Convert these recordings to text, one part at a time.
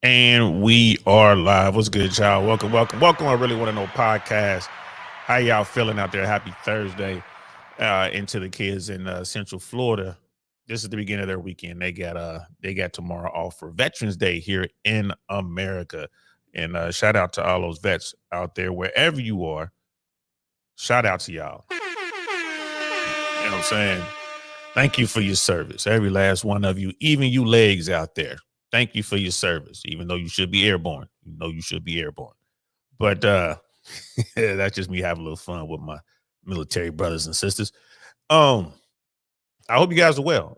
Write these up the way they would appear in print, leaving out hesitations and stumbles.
And we are live. What's good, y'all? Welcome. I really want to know podcast. How y'all feeling out there? Happy Thursday. Into the kids in Central Florida. This is the beginning of their weekend. They got tomorrow off for Veterans Day here in America. And shout out to all those vets out there, wherever you are. Shout out to y'all. You know what I'm saying? Thank you for your service. Every last one of you, even you legs out there. Thank you for your service, even though you should be airborne. You know you should be airborne. But that's just me having a little fun with my military brothers and sisters. Um, I hope you guys are well.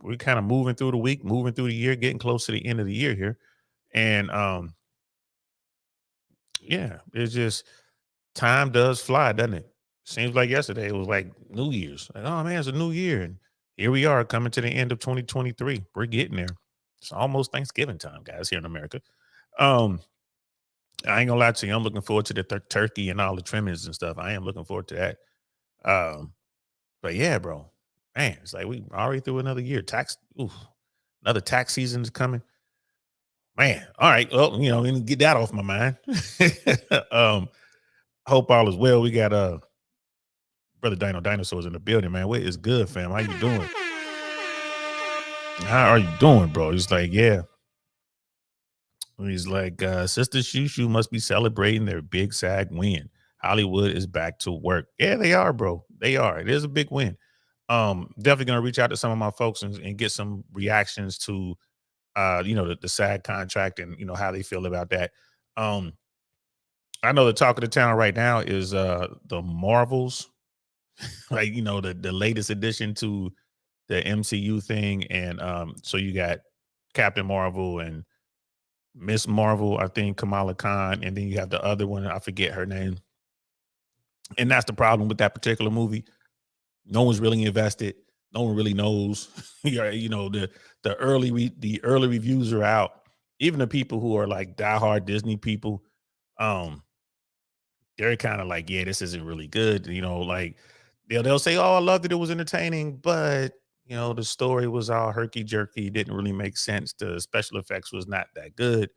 We're kind of moving through the week, moving through the year, getting close to the end of the year here. And yeah, it's just time does fly, doesn't it? Seems like yesterday it was like New Year's. Like, oh man, it's a new year. And here we are coming to the end of 2023. We're getting there. It's almost Thanksgiving time, guys, here in America. Um, I ain't gonna lie to you. I'm looking forward to the turkey and all the trimmings and stuff. I am looking forward to that. Um, but yeah, bro, man, it's like we already through another year. Another tax season is coming. Man, all right. Well, let me get that off my mind. um, hope all is well. We got brother Dino Dinosaurs in the building, man. What is good, fam? How you doing? How are you doing, bro? He's like, yeah. He's like, Sister Shushu must be celebrating their big SAG win. Hollywood is back to work. Yeah, they are, bro. They are. It is a big win. Definitely gonna reach out to some of my folks and get some reactions to the SAG contract and how they feel about that. Um, I know the talk of the town right now is the Marvels, like the latest addition to the MCU thing, and so you got Captain Marvel and Miss Marvel, I think Kamala Khan, and then you have the other one, I forget her name. And that's the problem with that particular movie. No one's really invested. No one really knows. The early reviews are out. Even the people who are like diehard Disney people, um, they're kind of like, yeah, this isn't really good. Like they'll say, oh, I loved it. It was entertaining, but the story was all herky jerky. Didn't really make sense. The special effects was not that good.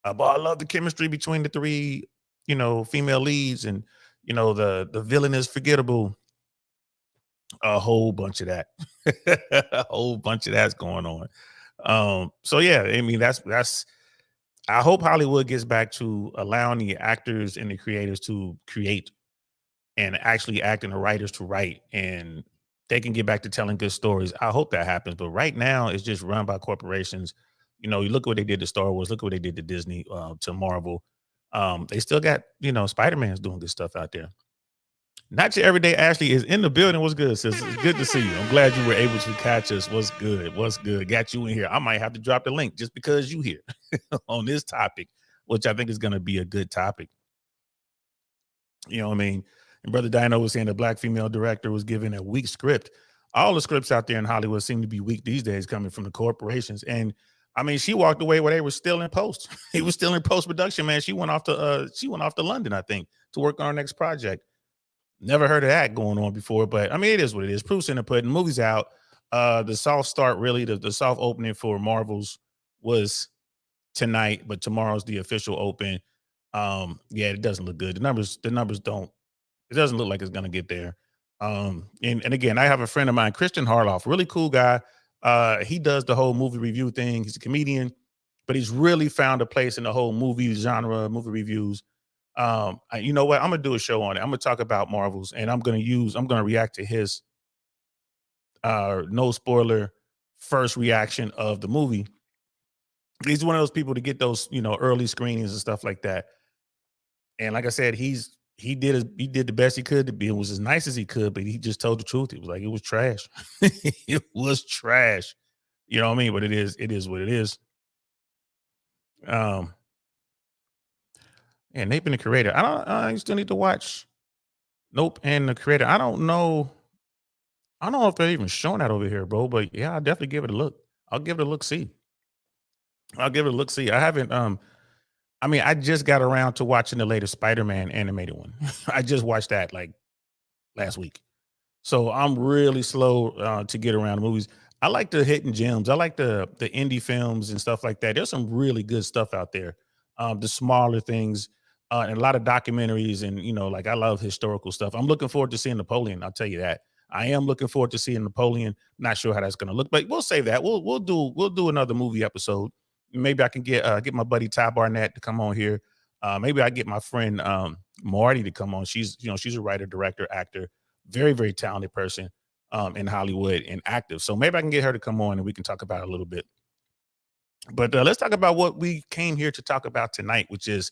But I love the chemistry between the three, female leads, and the villain is forgettable. A whole bunch of that, a whole bunch of that's going on. So yeah, I mean that's. I hope Hollywood gets back to allowing the actors and the creators to create and actually act and the writers to write, and they can get back to telling good stories. I hope that happens. But right now, it's just run by corporations. You look at what they did to Star Wars, look at what they did to Disney, to Marvel. They still got, Spider-Man's doing good stuff out there. Not your everyday Ashley is in the building. What's good, sis? It's good to see you. I'm glad you were able to catch us. What's good? What's good? Got you in here. I might have to drop the link just because you here on this topic, which I think is going to be a good topic. You know what I mean? And Brother Dino was saying the black female director was given a weak script. All the scripts out there in Hollywood seem to be weak these days, coming from the corporations. And I mean, she walked away where they were still in post. He was still in post production, man. She went off to London, I think, to work on her next project. Never heard of that going on before, but I mean, it is what it is. Proof's in the pudding. Movie's out. The soft start, really, the soft opening for Marvels was tonight, but tomorrow's the official open. Yeah, it doesn't look good. The numbers don't. It doesn't look like it's gonna get there. And again, I have a friend of mine, Christian Harloff, really cool guy. He does the whole movie review thing. He's a comedian, but he's really found a place in the whole movie genre, movie reviews. You know what? I'm gonna do a show on it. I'm gonna talk about Marvels, and I'm gonna react to his no spoiler first reaction of the movie. He's one of those people to get those, early screenings and stuff like that. And like I said, he did the best he could to be. It was as nice as he could, but he just told the truth. It was like it was trash. It was trash. You know what I mean? But it is what it is. Um, and Nathan the creator. I still need to watch Nope and the creator. I don't know if they're even showing that over here, bro. But yeah, I'll definitely give it a look. I'll give it a look. See. I'll give it a look. See. I haven't. I mean, I just got around to watching the latest Spider-Man animated one. I just watched that like last week. So I'm really slow to get around the movies. I like the hidden gems. I like the indie films and stuff like that. There's some really good stuff out there. The smaller things, and a lot of documentaries, and like I love historical stuff. I'm looking forward to seeing Napoleon. I'll tell you that. I am looking forward to seeing Napoleon. Not sure how that's going to look, but we'll save that. We'll do another movie episode. Maybe I can get my buddy Ty Barnett to come on here. Maybe I get my friend Marty to come on. She's a writer, director, actor, very very talented person in Hollywood and active. So maybe I can get her to come on and we can talk about it a little bit. But let's talk about what we came here to talk about tonight, which is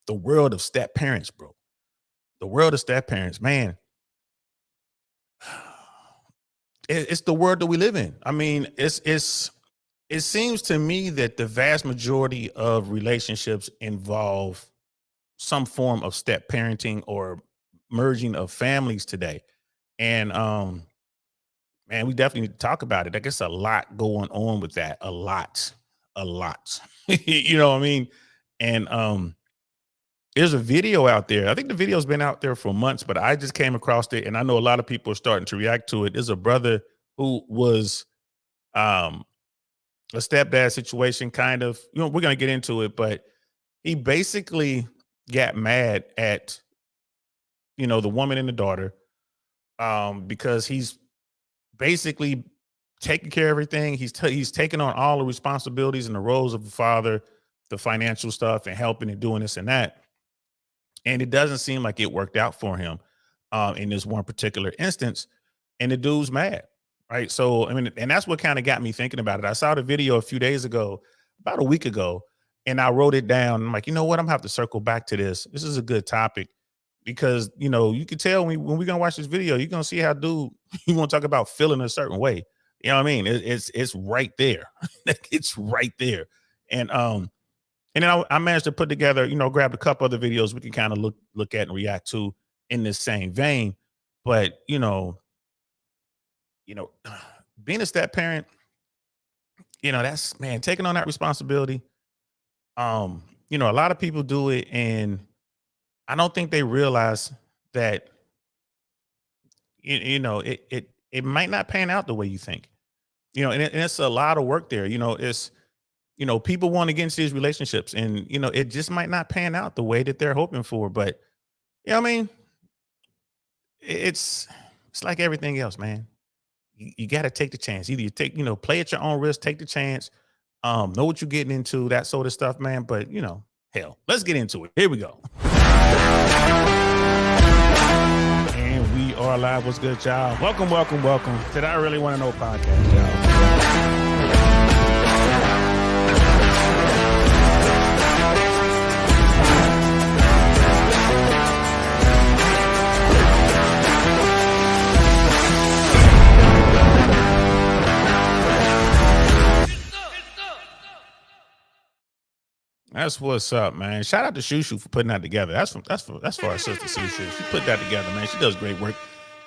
the world of step parents, bro. The world of step parents, man. It's the world that we live in. I mean, it seems to me that the vast majority of relationships involve some form of step parenting or merging of families today. And man, we definitely need to talk about it. I guess a lot going on with that. A lot. You know what I mean? And there's a video out there. I think the video's been out there for months, but I just came across it, and I know a lot of people are starting to react to it. There's a brother who was um a stepdad situation, kind of. We're gonna get into it, but he basically got mad at the woman and the daughter because he's basically taking care of everything. He's taking on all the responsibilities and the roles of the father, the financial stuff, and helping and doing this and that. And it doesn't seem like it worked out for him in this one particular instance. And the dude's mad, right? So I mean, and that's what kind of got me thinking about it. I saw the video a few days ago, about a week ago, and I wrote it down. I'm like, you know what? I'm gonna have to circle back to this. This is a good topic because you can tell when we're gonna watch this video, you're gonna see how dude you want to talk about feeling a certain way. You know what I mean? It's right there. It's right there. And and then I managed to put together, grabbed a couple other videos we can kind of look at and react to in this same vein. But you know, being a step parent, that's, man, taking on that responsibility. A lot of people do it, and I don't think they realize that it might not pan out the way you think. And it's a lot of work there. It's people want to get into these relationships, and it just might not pan out the way that they're hoping for. But what I mean, it's it's like everything else, man. You got to take the chance. Either you take, play at your own risk, take the chance, know what you're getting into, that sort of stuff, man. But hell, let's get into it. Here we go. And we are live. What's good, y'all? Welcome, welcome, welcome to the I Really Want to Know podcast, y'all. That's what's up, man. Shout out to Shushu for putting that together. That's for our sister Shushu. She put that together, man. She does great work.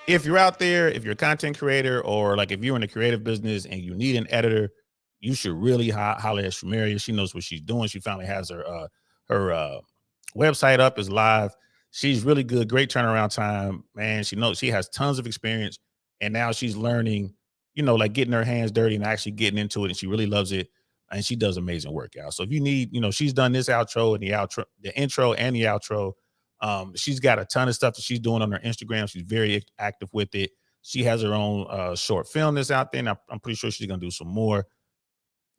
If you're out there, if you're a content creator, or like if you're in the creative business and you need an editor, you should really holler at Shumaria. She knows what she's doing. She finally has her website up, is live. She's really good, great turnaround time, man. She knows, she has tons of experience, and now she's learning, like getting her hands dirty and actually getting into it, and she really loves it. And she does amazing work, out. So if you need, she's done this outro and the intro and the outro. She's got a ton of stuff that she's doing on her Instagram. She's very active with it. She has her own short film that's out there, and I'm pretty sure she's gonna do some more.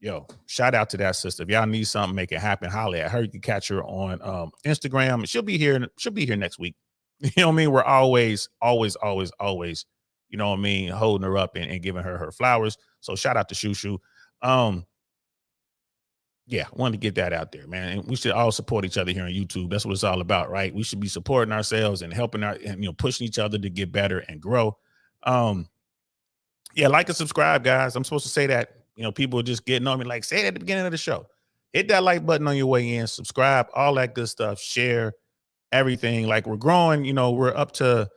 Yo, shout out to that sister. If y'all need something, make it happen. Holler at her. You can catch her on Instagram. She'll be here. She'll be here next week. You know what I mean? We're always, always, always, always, holding her up and giving her flowers. So shout out to Shushu. Yeah, I wanted to get that out there, man. And we should all support each other here on YouTube. That's what it's all about, right? We should be supporting ourselves and helping pushing each other to get better and grow. Yeah, like and subscribe, guys. I'm supposed to say that. People are just getting on me, like, say it at the beginning of the show. Hit that like button on your way in, subscribe, all that good stuff, share everything. Like, we're growing, we're up to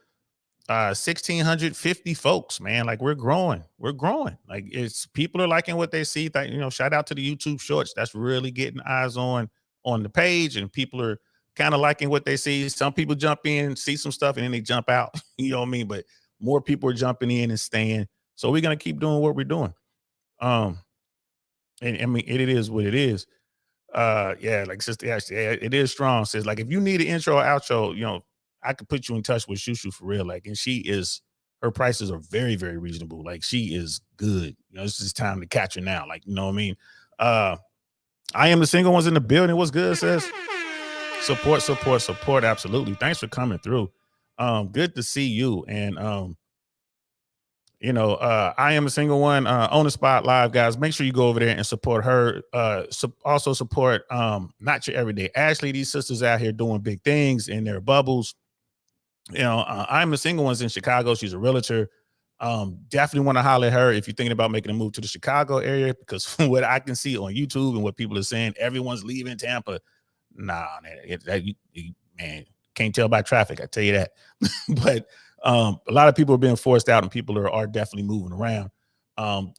1,650 folks, man. Like, we're growing. Like, it's people are liking what they see. Shout out to the YouTube shorts. That's really getting eyes on the page, and people are kind of liking what they see. Some people jump in, see some stuff, and then they jump out. You know what I mean? But more people are jumping in and staying. So we're gonna keep doing what we're doing. And I mean, it is what it is. Yeah, like Sister Ashley, yeah, it is strong. Says like if you need an intro or outro, you know, I could put you in touch with Shushu for real. Like, and she is her prices are very, very reasonable. Like she is good. You know, it's just time to catch her now. Like, you know what I mean? I am the single ones in the building. What's good, sis? Support, support, support. Absolutely. Thanks for coming through. Good to see you. And you know, I am a single one on the spot live, guys. Make sure you go over there and support her. Also support not your everyday Ashley. These sisters out here doing big things in their bubbles. You know, I'm a single one's in Chicago. She's a realtor. Definitely want to holler at her if you're thinking about making a move to the Chicago area, because from what I can see on YouTube and what people are saying, everyone's leaving Tampa. Nah, man, can't tell by traffic. I tell you that. But a lot of people are being forced out, and people are definitely moving around.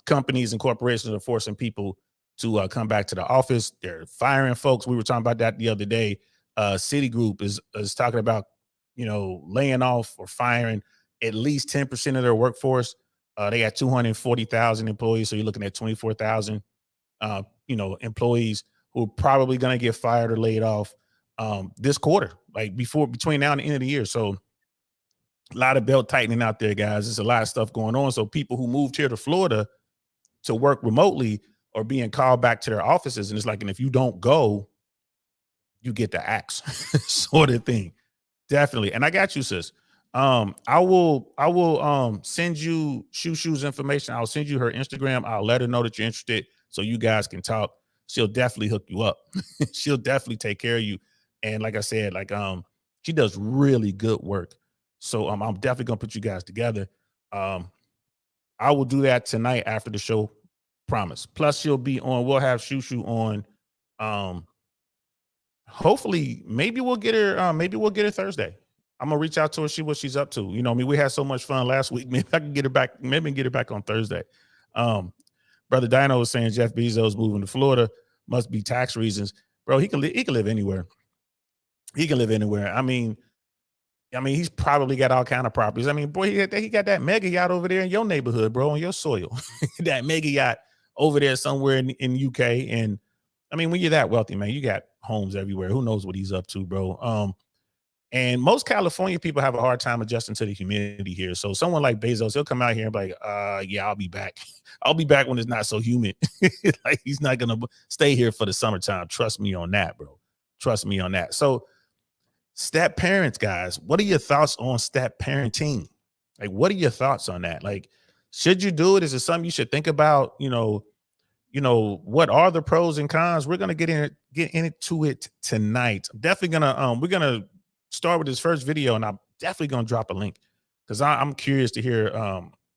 Companies and corporations are forcing people to come back to the office. They're firing folks. We were talking about that the other day. Citigroup is talking about, you know, laying off or firing at least 10% of their workforce. They got 240,000 employees, so you're looking at 24,000, you know, employees who are probably going to get fired or laid off this quarter, like between now and the end of the year. So a lot of belt tightening out there, guys. There's a lot of stuff going on. So people who moved here to Florida to work remotely are being called back to their offices, and it's like, and if you don't go, you get the axe sort of thing. Definitely. And I got you, sis. I will send you Shushu's information. I'll send you her Instagram. I'll let her know that you're interested so you guys can talk. She'll definitely hook you up. She'll definitely take care of you. And like I said, like she does really good work. So I'm definitely gonna put you guys together. I will do that tonight after the show. Promise. Plus, she'll be on. We'll have Shushu on. Hopefully, maybe we'll get her. Maybe we'll get her Thursday. I'm gonna reach out to her, see what she's up to. You know, I mean, we had so much fun last week. Maybe I can get her back. Maybe get her back on Thursday. Brother Dino was saying Jeff Bezos moving to Florida must be tax reasons, bro. He can live anywhere. He can live anywhere. I mean, he's probably got all kind of properties. I mean, boy, he got that mega yacht over there in your neighborhood, bro, on your soil. That mega yacht over there somewhere in UK. And I mean, when you're that wealthy, man, you got homes everywhere. Who knows what he's up to, bro? And most California people have a hard time adjusting to the humidity here. So someone like Bezos, he'll come out here and be like, yeah, I'll be back. I'll be back when it's not so humid. Like he's not going to stay here for the summertime. Trust me on that, bro. Trust me on that. So step parents, guys, what are your thoughts on step parenting? Like, what are your thoughts on that? Like, should you do it? Is it something you should think about? You know, what are the pros and cons? We're gonna get into it tonight. I'm definitely gonna we're gonna start with this first video, and I'm definitely gonna drop a link because I'm curious to hear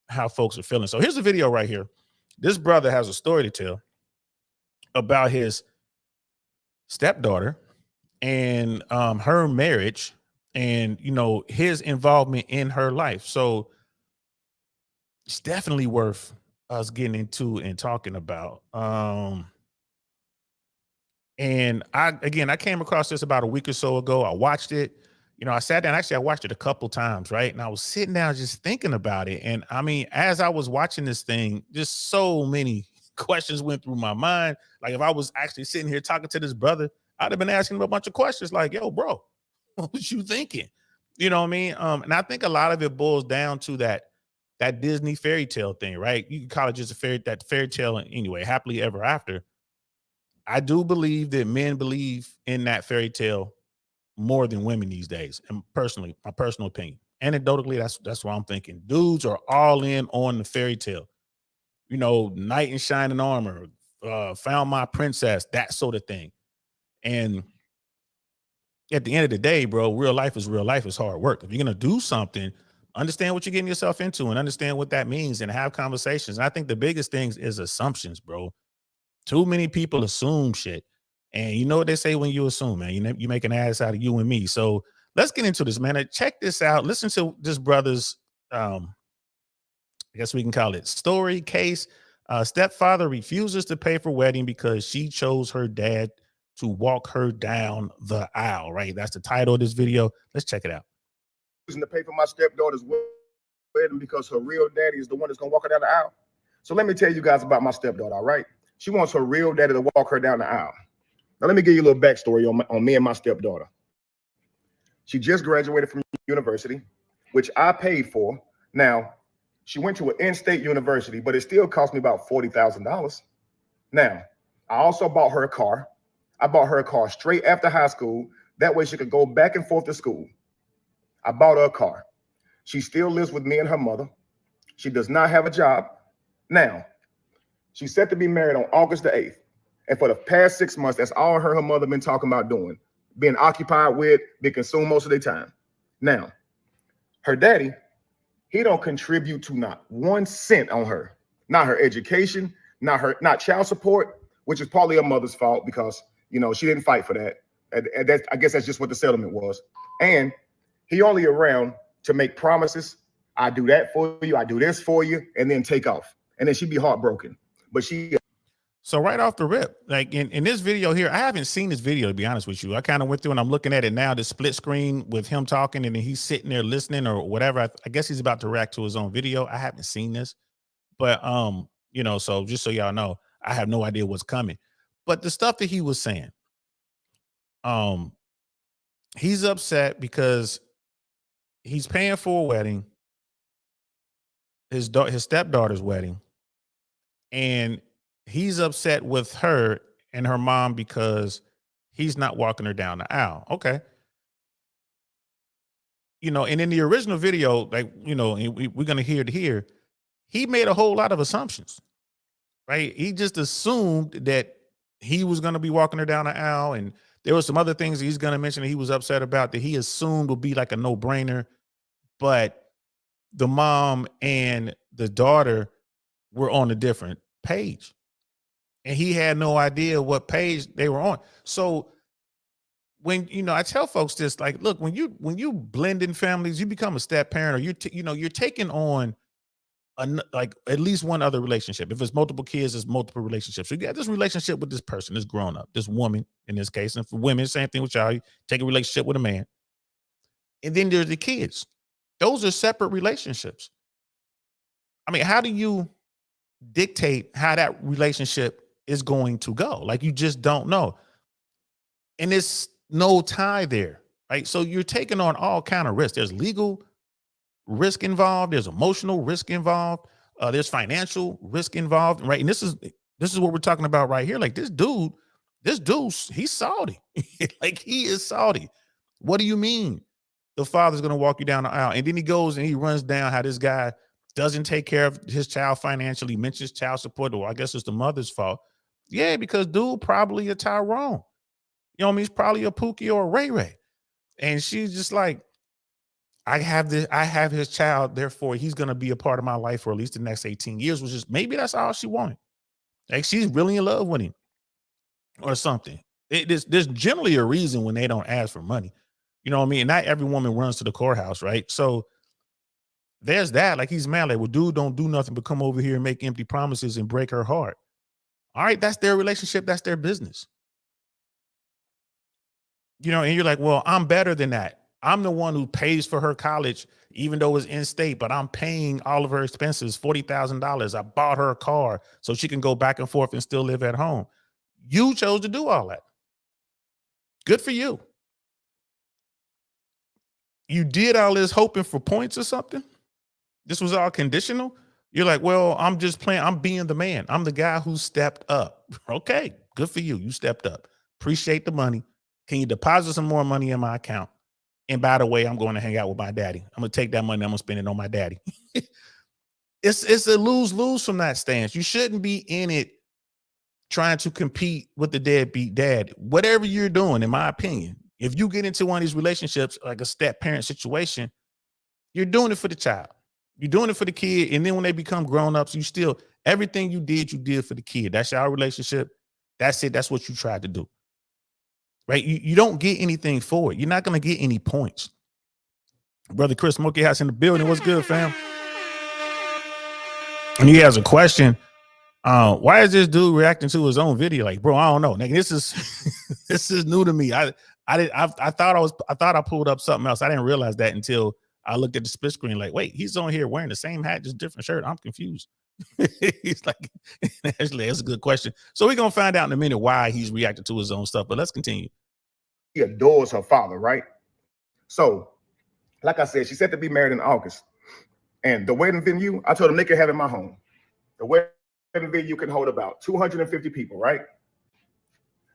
how folks are feeling. So here's the video right here. This brother has a story to tell about his stepdaughter and her marriage and, you know, his involvement in her life. So it's definitely worth us getting into and talking about. And I came across this about a week or so ago. I watched it. You know, I sat down. Actually, I watched it a couple times, right? And I was sitting down just thinking about it. And I mean, as I was watching this thing, just so many questions went through my mind. Like if I was actually sitting here talking to this brother, I'd have been asking him a bunch of questions like, yo, bro, what was you thinking? You know what I mean? And I think a lot of it boils down to that Disney fairy tale thing, right? You can call it just that fairy tale anyway, happily ever after. I do believe that men believe in that fairy tale more than women these days. And personally, my personal opinion. Anecdotally, that's what I'm thinking. Dudes are all in on the fairy tale. You know, knight in shining armor, found my princess, that sort of thing. And at the end of the day, bro, real life is real life. It's hard work. If you're gonna do something, understand what you're getting yourself into and understand what that means and have conversations. And I think the biggest things is assumptions, bro. Too many people assume shit. And you know what they say when you assume, man, you make an ass out of you and me. So let's get into this, man. Check this out. Listen to this brother's, I guess we can call it story case. Stepfather refuses to pay for wedding because she chose her dad to walk her down the aisle, right? That's the title of this video. Let's check it out. To pay for my stepdaughter's wedding because her real daddy is the one that's going to walk her down the aisle. So let me tell you guys about my stepdaughter, all right? She wants her real daddy to walk her down the aisle. Now, let me give you a little backstory on me and my stepdaughter. She just graduated from university, which I paid for. Now, she went to an in-state university, but it still cost me about $40,000. Now, I also bought her a car. I bought her a car straight after high school. That way she could go back and forth to school. I bought her a car. She still lives with me and her mother. She does not have a job. Now, she's set to be married on August the 8th. And for the past 6 months, that's all her mother been talking about doing, being occupied with, being consumed most of their time. Now, her daddy, he don't contribute to not 1 cent on her, not her education, not child support, which is partly her mother's fault because, you know, she didn't fight for that. And that's, I guess that's just what the settlement was. And he only around to make promises. I do that for you. I do this for you, and then take off. And then she'd be heartbroken. But she. So right off the rip, like in this video here, I haven't seen this video, to be honest with you. I kind of went through and I'm looking at it now, the split screen with him talking and then he's sitting there listening or whatever. I guess he's about to react to his own video. I haven't seen this, but you know, so just so y'all know, I have no idea what's coming. But the stuff that he was saying, he's upset because he's paying for a wedding, his stepdaughter's wedding, and he's upset with her and her mom because he's not walking her down the aisle. Okay. You know, and in the original video, like, you know, we're going to hear it here, he made a whole lot of assumptions, right? He just assumed that he was going to be walking her down the aisle. And there were some other things he's going to mention that he was upset about that he assumed would be like a no-brainer. But the mom and the daughter were on a different page. And he had no idea what page they were on. So when, you know, I tell folks this, like, look, when you blend in families, you become a step parent, or you're taking on like at least one other relationship. If it's multiple kids, it's multiple relationships. So you got this relationship with this person, this grown up, this woman in this case. And for women, same thing with y'all. You take a relationship with a man. And then there's the kids. Those are separate relationships. I mean, how do you dictate how that relationship is going to go? Like, you just don't know. And there's no tie there, right? So you're taking on all kind of risks. There's legal risk involved. There's emotional risk involved. There's financial risk involved, right? And this is what we're talking about right here. Like, this dude, he's salty. Like, he is salty. What do you mean the father's going to walk you down the aisle? And then he goes and he runs down how this guy doesn't take care of his child financially, mentions child support. Well, I guess it's the mother's fault. Yeah, because dude probably a Tyrone. You know what I mean? He's probably a Pookie or a Ray Ray. And she's just like, I have his child, therefore he's going to be a part of my life for at least the next 18 years, which is, maybe that's all she wanted. Like, she's really in love with him or something. There's generally a reason when they don't ask for money. You know what I mean? And not every woman runs to the courthouse, right? So there's that. Like, he's mad. Like, well, dude don't do nothing but come over here and make empty promises and break her heart. All right, that's their relationship. That's their business. You know, and you're like, well, I'm better than that. I'm the one who pays for her college, even though it's in state, but I'm paying all of her expenses, $40,000. I bought her a car so she can go back and forth and still live at home. You chose to do all that. Good for you. You did all this hoping for points or something? This was all conditional? You're like, well, I'm just playing. I'm being the man. I'm the guy who stepped up. Okay, good for you. You stepped up. Appreciate the money. Can you deposit some more money in my account? And by the way, I'm going to hang out with my daddy. I'm going to take that money. I'm going to spend it on my daddy. It's a lose-lose from that stance. You shouldn't be in it trying to compete with the deadbeat dad. Whatever you're doing, in my opinion, if you get into one of these relationships, like a step parent situation, you're doing it for the child. You're doing it for the kid. And then when they become grown-ups, you still, everything you did for the kid. That's your relationship. That's it. That's what you tried to do. Right? You don't get anything for it. You're not going to get any points. Brother Chris Smokey House in the building. What's good, fam? And he has a question. Why is this dude reacting to his own video? Like, bro, I don't know. Like, this is new to me. I thought I pulled up something else. I didn't realize that until I looked at the split screen like, wait, he's on here wearing the same hat, just different shirt. I'm confused. He's like, actually, that's a good question. So we're gonna find out in a minute why he's reacting to his own stuff. But let's continue. She adores her father, right? So, like I said, she's set to be married in August. And the wedding venue, I told them they could have it in my home. The wedding venue can hold about 250 people, right?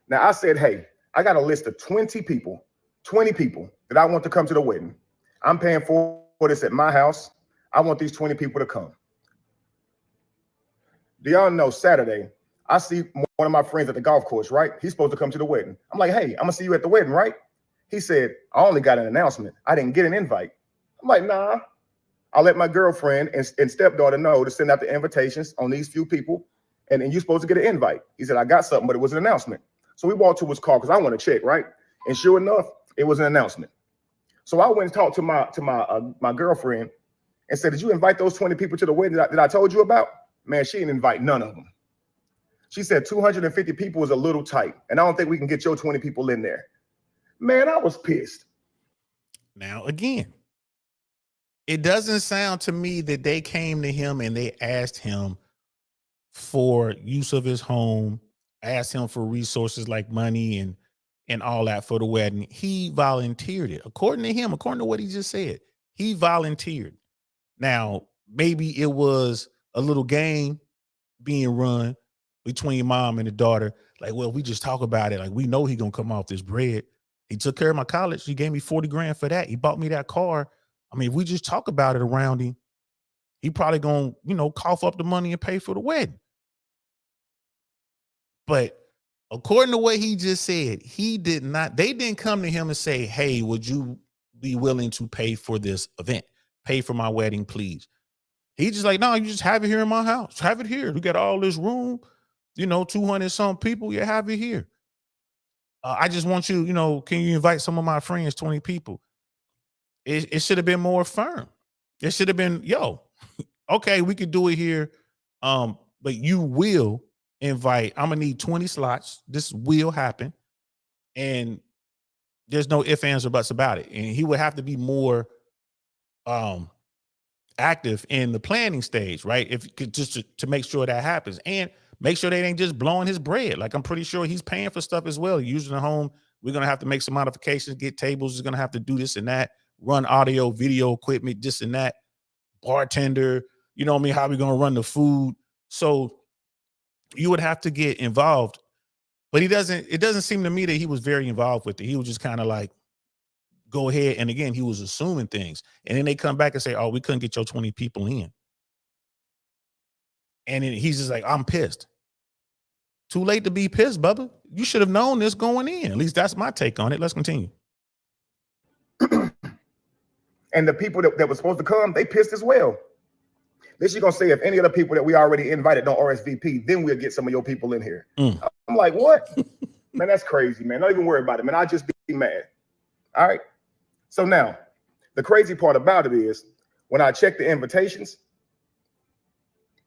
Now I said, hey, I got a list of 20 people that I want to come to the wedding. I'm paying for this at my house. I want these 20 people to come. Do y'all know Saturday, I see one of my friends at the golf course, right? He's supposed to come to the wedding. I'm like, hey, I'm gonna see you at the wedding, right? He said, I only got an announcement. I didn't get an invite. I'm like, nah. I'll let my girlfriend and stepdaughter know to send out the invitations on these few people, and you're supposed to get an invite. He said, I got something, but it was an announcement. So we walked to his car because I want to check, right? And sure enough, it was an announcement. So I went and talked to my girlfriend and said, did you invite those 20 people to the wedding that I told you about? Man, she didn't invite none of them. She said 250 people is a little tight, and I don't think we can get your 20 people in there. Man, I was pissed. Now, again, it doesn't sound to me that they came to him and they asked him for use of his home, asked him for resources like money and all that for the wedding. He volunteered it. According to him, according to what he just said, he volunteered. Now, maybe it was a little game being run between mom and the daughter. Like, well, we just talk about it. Like, we know he gonna come off this bread. He took care of my college. He gave me 40 grand for that. He bought me that car. I mean, if we just talk about it around him, he probably gonna, cough up the money and pay for the wedding. But according to what he just said, they didn't come to him and say, hey, would you be willing to pay for this event? Pay for my wedding, please. He just like, no, you just have it here in my house. Have it here. We got all this room, 200 some people. You have it here. I just want you, can you invite some of my friends, 20 people? It should have been more firm. It should have been, okay, we could do it here. But you will invite, I'm gonna need 20 slots. This will happen. And there's no ifs, ands, or buts about it. And he would have to be more active in the planning stage, right? If just to make sure that happens, and make sure they ain't just blowing his bread. Like, I'm pretty sure he's paying for stuff as well. Using the home, we're gonna have to make some modifications, get tables, he's gonna have to do this and that, run audio, video equipment, this and that, bartender, how we gonna run the food. So you would have to get involved, but it doesn't seem to me that he was very involved with it. He was just kind of like, go ahead. And again, he was assuming things. And then they come back and say, oh, we couldn't get your 20 people in. And then he's just like, I'm pissed. Too late to be pissed, Bubba. You should have known this going in. At least that's my take on it. Let's continue. And the people that were supposed to come, they pissed as well. This you're going to say, if any of the people that we already invited don't RSVP, then we'll get some of your people in here. I'm like, what? Man, that's crazy, man. Don't even worry about it, man. I'll just be mad. All right. So now, the crazy part about it is, when I check the invitations,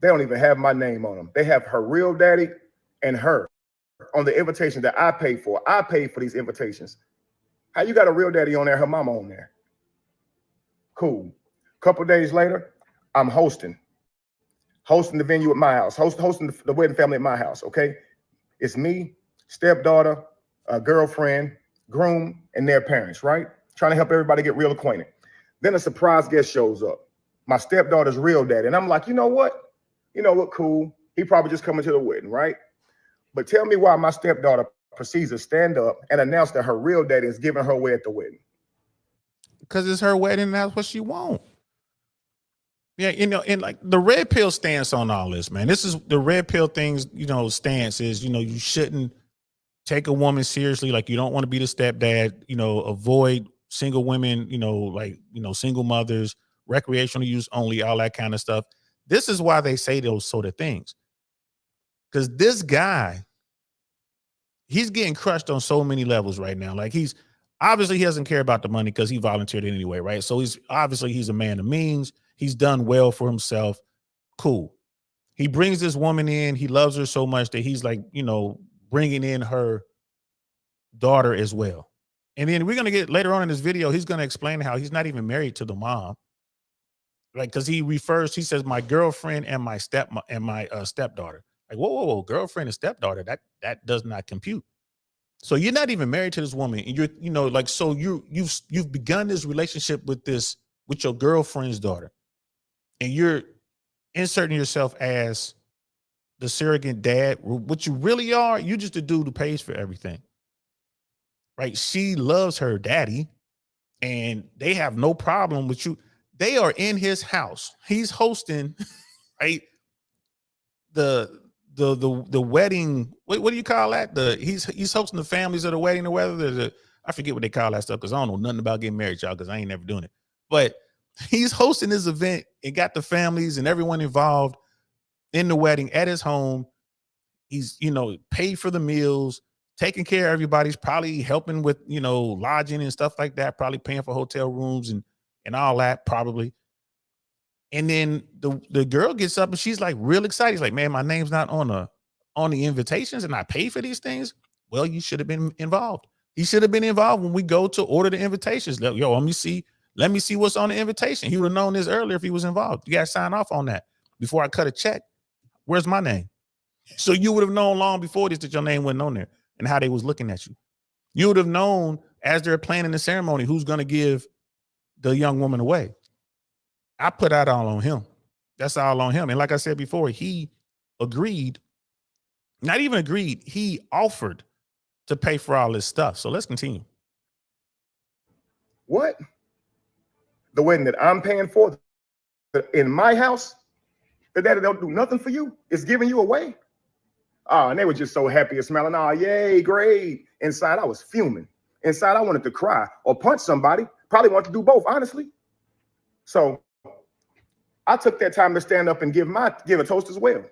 they don't even have my name on them. They have her real daddy and her on the invitation that I paid for. I paid for these invitations. How you got a real daddy on there, her mama on there? Cool. Couple days later, I'm hosting the venue at my house, hosting the wedding family at my house, okay? It's me, stepdaughter, girlfriend, groom, and their parents, right? Trying to help everybody get real acquainted. Then a surprise guest shows up, my stepdaughter's real daddy. And I'm like, you know what? Cool. He probably just coming to the wedding, right? But tell me why my stepdaughter proceeds to stand up and announce that her real daddy is giving her away at the wedding. Because it's her wedding and that's what she wants. Yeah, and like the red pill stance on all this, man. This is the red pill things, stance is, you shouldn't take a woman seriously. Like, you don't want to be the stepdad, avoid single women, single mothers, recreational use only, all that kind of stuff. This is why they say those sort of things. Because this guy, he's getting crushed on so many levels right now. Like, he doesn't care about the money because he volunteered anyway, right? So he's a man of means. He's done well for himself. Cool. He brings this woman in. He loves her so much that he's like, bringing in her daughter as well. And then we're gonna get later on in this video, he's gonna explain how he's not even married to the mom. Like, because he says my girlfriend and my stepdaughter. Like, whoa, girlfriend and stepdaughter, that does not compute. So you're not even married to this woman, and like, so you've begun this relationship with your girlfriend's daughter, and you're inserting yourself as the surrogate dad. What you really are, you just the dude who pays for everything, right? She loves her daddy, and they have no problem with you. They are in his house. He's hosting, right? The wedding. What do you call that? He's hosting the families of the wedding or whether I forget what they call that stuff because I don't know nothing about getting married, y'all, because I ain't never doing it. But he's hosting this event and got the families and everyone involved in the wedding at his home. He's paid for the meals, taking care of everybody's probably helping with lodging and stuff like that, probably paying for hotel rooms and all that probably. And then the girl gets up and she's like real excited. She's like, man, my name's not on the invitations and I pay for these things. Well, you should have been involved. He should have been involved when we go to order the invitations. Let me see what's on the invitation. He would have known this earlier if he was involved. You got to sign off on that before I cut a check. Where's my name? So you would have known long before this that your name wasn't on there and how they was looking at you. You would have known as they're planning the ceremony who's going to give the young woman away. I put that all on him. That's all on him. And like I said before, he agreed, not even agreed, he offered to pay for all this stuff. So let's continue. What? The wedding that I'm paying for in my house, the daddy don't do nothing for you? It's giving you away? Oh, and they were just so happy and smiling. Oh, yay, great. Inside, I was fuming. Inside, I wanted to cry or punch somebody. Probably want to do both, honestly. So I took that time to stand up and give a toast as well.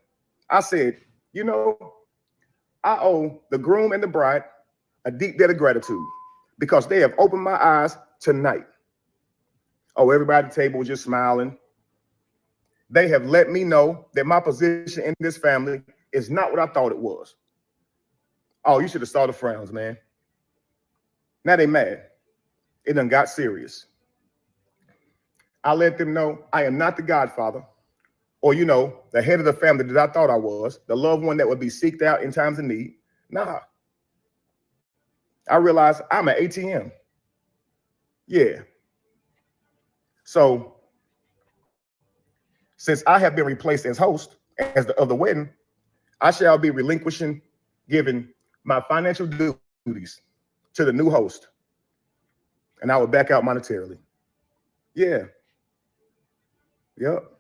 I said, I owe the groom and the bride a deep debt of gratitude because they have opened my eyes tonight. Oh, everybody at the table was just smiling. They have let me know that my position in this family is not what I thought it was. Oh, you should have saw the frowns, man. Now they mad. It done got serious. I let them know I am not the godfather or, the head of the family that I thought I was, the loved one that would be seeked out in times of need. Nah. I realized I'm an ATM. Yeah. So since I have been replaced as host of the wedding, I shall be giving my financial duties to the new host. And I will back out monetarily. Yeah. Yep.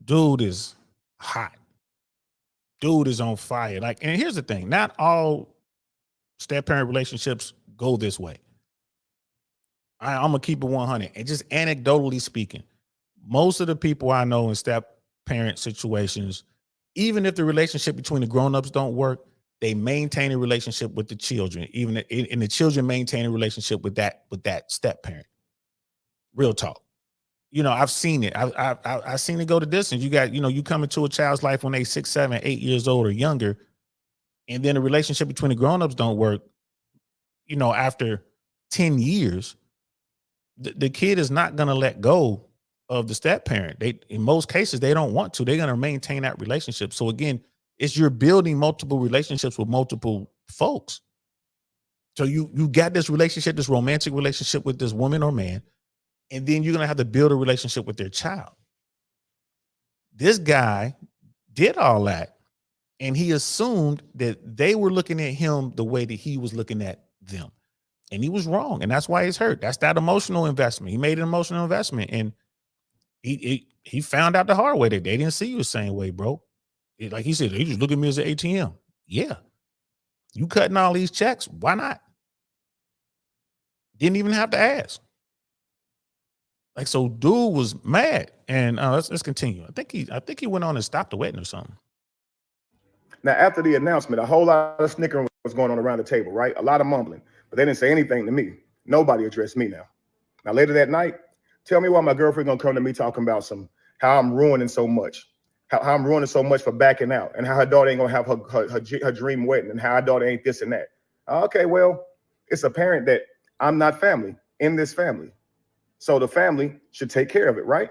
Dude is hot. Dude is on fire. Like, and here's the thing, not all step-parent relationships go this way. I'm gonna keep it 100. And just anecdotally speaking, most of the people I know in step-parent situations, even if the relationship between the grown-ups don't work, they maintain a relationship with the children, and the children maintain a relationship with that step-parent. Real talk. I've seen it. I've seen it go the distance. You got, you come into a child's life when they 6, 7, 8 years old or younger, and then the relationship between the grown-ups don't work. After 10 years, the kid is not going to let go of the step parent. In most cases, they don't want to. They're going to maintain that relationship. So again, you're building multiple relationships with multiple folks. So you got this relationship, this romantic relationship with this woman or man, and then you're going to have to build a relationship with their child. This guy did all that, and he assumed that they were looking at him the way that he was looking at them. And he was wrong, and that's why he's hurt. That's that emotional investment. He made an emotional investment, and he found out the hard way that they didn't see you the same way, bro. Like he said, they just look at me as an ATM. Yeah. You cutting all these checks. Why not? Didn't even have to ask. Like, so dude was mad. And let's continue. I think he went on and stopped the wedding or something. Now, after the announcement, a whole lot of snickering was going on around the table, right? A lot of mumbling, but they didn't say anything to me. Nobody addressed me now. Now, later that night, tell me why my girlfriend gonna come to me talking about how I'm ruining so much, how I'm ruining so much for backing out, and how her daughter ain't gonna have her dream wedding, and how her daughter ain't this and that. Okay, well, It's apparent that I'm not family in this family. So the family should take care of it, right?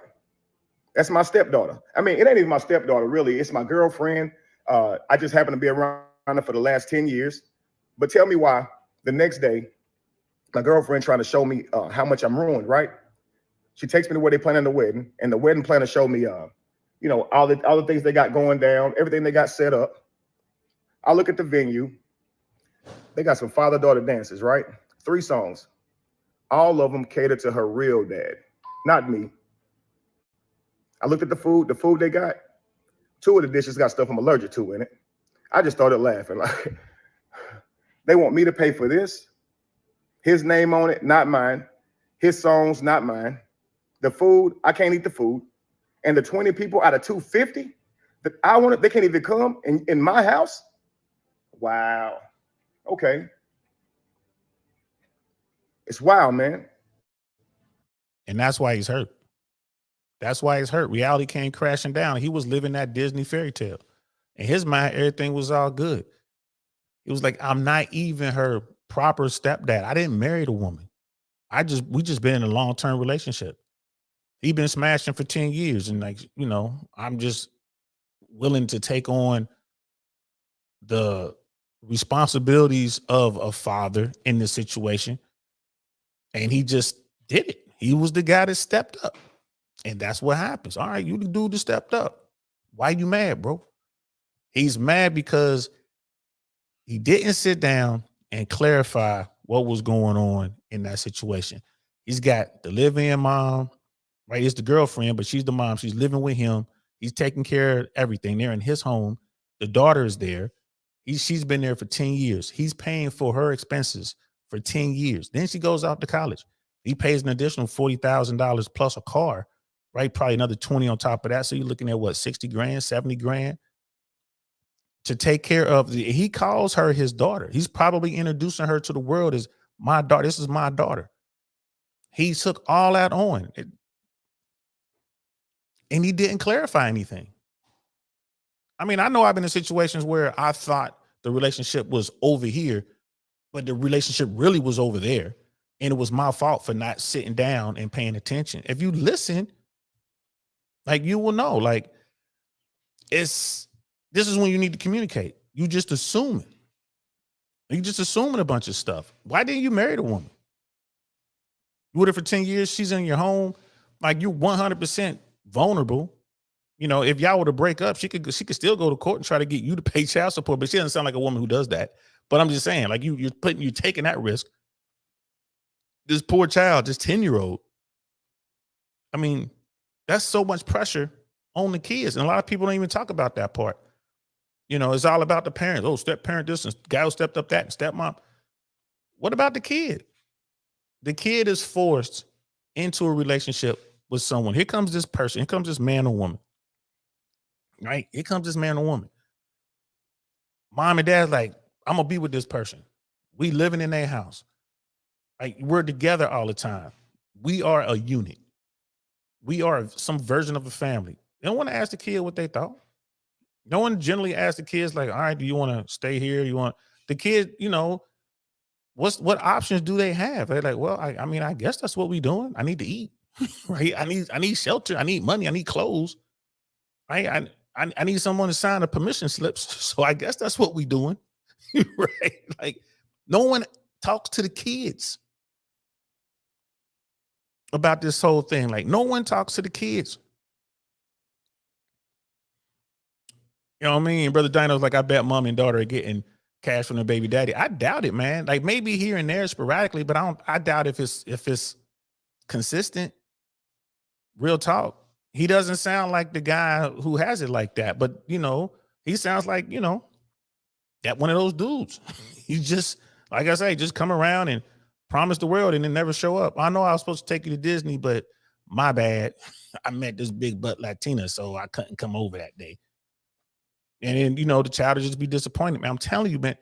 That's my stepdaughter. I mean, it ain't even my stepdaughter, really. It's my girlfriend. I just happen to be around her for the last 10 years. But tell me why the next day, my girlfriend trying to show me how much I'm ruined, right? She takes me to where they planning the wedding, and the wedding planner showed me, all the things they got going down, everything they got set up. I look at the venue. They got some father-daughter dances, right? 3 songs. All of them cater to her real dad, not me. I looked at the food they got. 2 of the dishes got stuff I'm allergic to in it. I just started laughing. Like, they want me to pay for this. His name on it, not mine. His songs, not mine. The food, I can't eat the food. And the 20 people out of 250 that I wanted, they can't even come in my house. Wow. Okay. It's wild, man. And that's why he's hurt. That's why he's hurt. Reality came crashing down. He was living that Disney fairy tale. In his mind, everything was all good. He was like, I'm not even her proper stepdad. I didn't marry the woman. We just been in a long-term relationship. He been smashing for 10 years. And I'm just willing to take on the responsibilities of a father in this situation. And he just did it. He was the guy that stepped up. And that's what happens. All right, you the dude that stepped up. Why you mad, bro? He's mad because he didn't sit down and clarify what was going on in that situation. He's got the live-in mom, right? It's the girlfriend, but she's the mom. She's living with him. He's taking care of everything. They're in his home. The daughter is there. She's been there for 10 years. He's paying for her expenses for 10 years. Then she goes out to college. He pays an additional $40,000 plus a car, right? Probably another 20 on top of that. So you're looking at what, 60 grand, 70 grand to take care of. He calls her his daughter. He's probably introducing her to the world as my daughter. This is my daughter. He took all that on and he didn't clarify anything. I mean, I know I've been in situations where I thought the relationship was over here, but the relationship really was over there. And it was my fault for not sitting down and paying attention. If you listen, like, you will know, like, this is when you need to communicate. You just assuming. You just assuming a bunch of stuff. Why didn't you marry the woman? You with her for 10 years, she's in your home, like, you're 100% vulnerable. If y'all were to break up, she could still go to court and try to get you to pay child support, but she doesn't sound like a woman who does that. But I'm just saying, like, you're taking that risk. This poor child, this 10-year-old. I mean, that's so much pressure on the kids. And a lot of people don't even talk about that part. It's all about the parents. Oh, step parent this and guy who stepped up that and stepmom. What about the kid? The kid is forced into a relationship with someone. Here comes this person. Here comes this man or woman. Right? Here comes this man or woman. Mom and dad's like, I'm going to be with this person. We living in their house. Like, we're together all the time. We are a unit. We are some version of a family. They don't want to ask the kid what they thought. No one generally asks the kids, like, all right, do you want to stay here? You want the kid, what options do they have? They're like, well, I mean, I guess that's what we're doing. I need to eat, right? I need shelter. I need money. I need clothes, right? I need someone to sign a permission slips. So I guess that's what we're doing, right? Like, no one talks to the kids about this whole thing. Like, no one talks to the kids. You know what I mean? Brother Dino's like, I bet mom and daughter are getting cash from their baby daddy. I doubt it, man. Like, maybe here and there sporadically, but I doubt if it's consistent. Real talk. He doesn't sound like the guy who has it like that, but he sounds like, that one of those dudes. He just, like I say, just come around and promise the world and then never show up. I know I was supposed to take you to Disney, but my bad. I met this big butt Latina, so I couldn't come over that day. And then, the child will just be disappointed. Man, I'm telling you, man,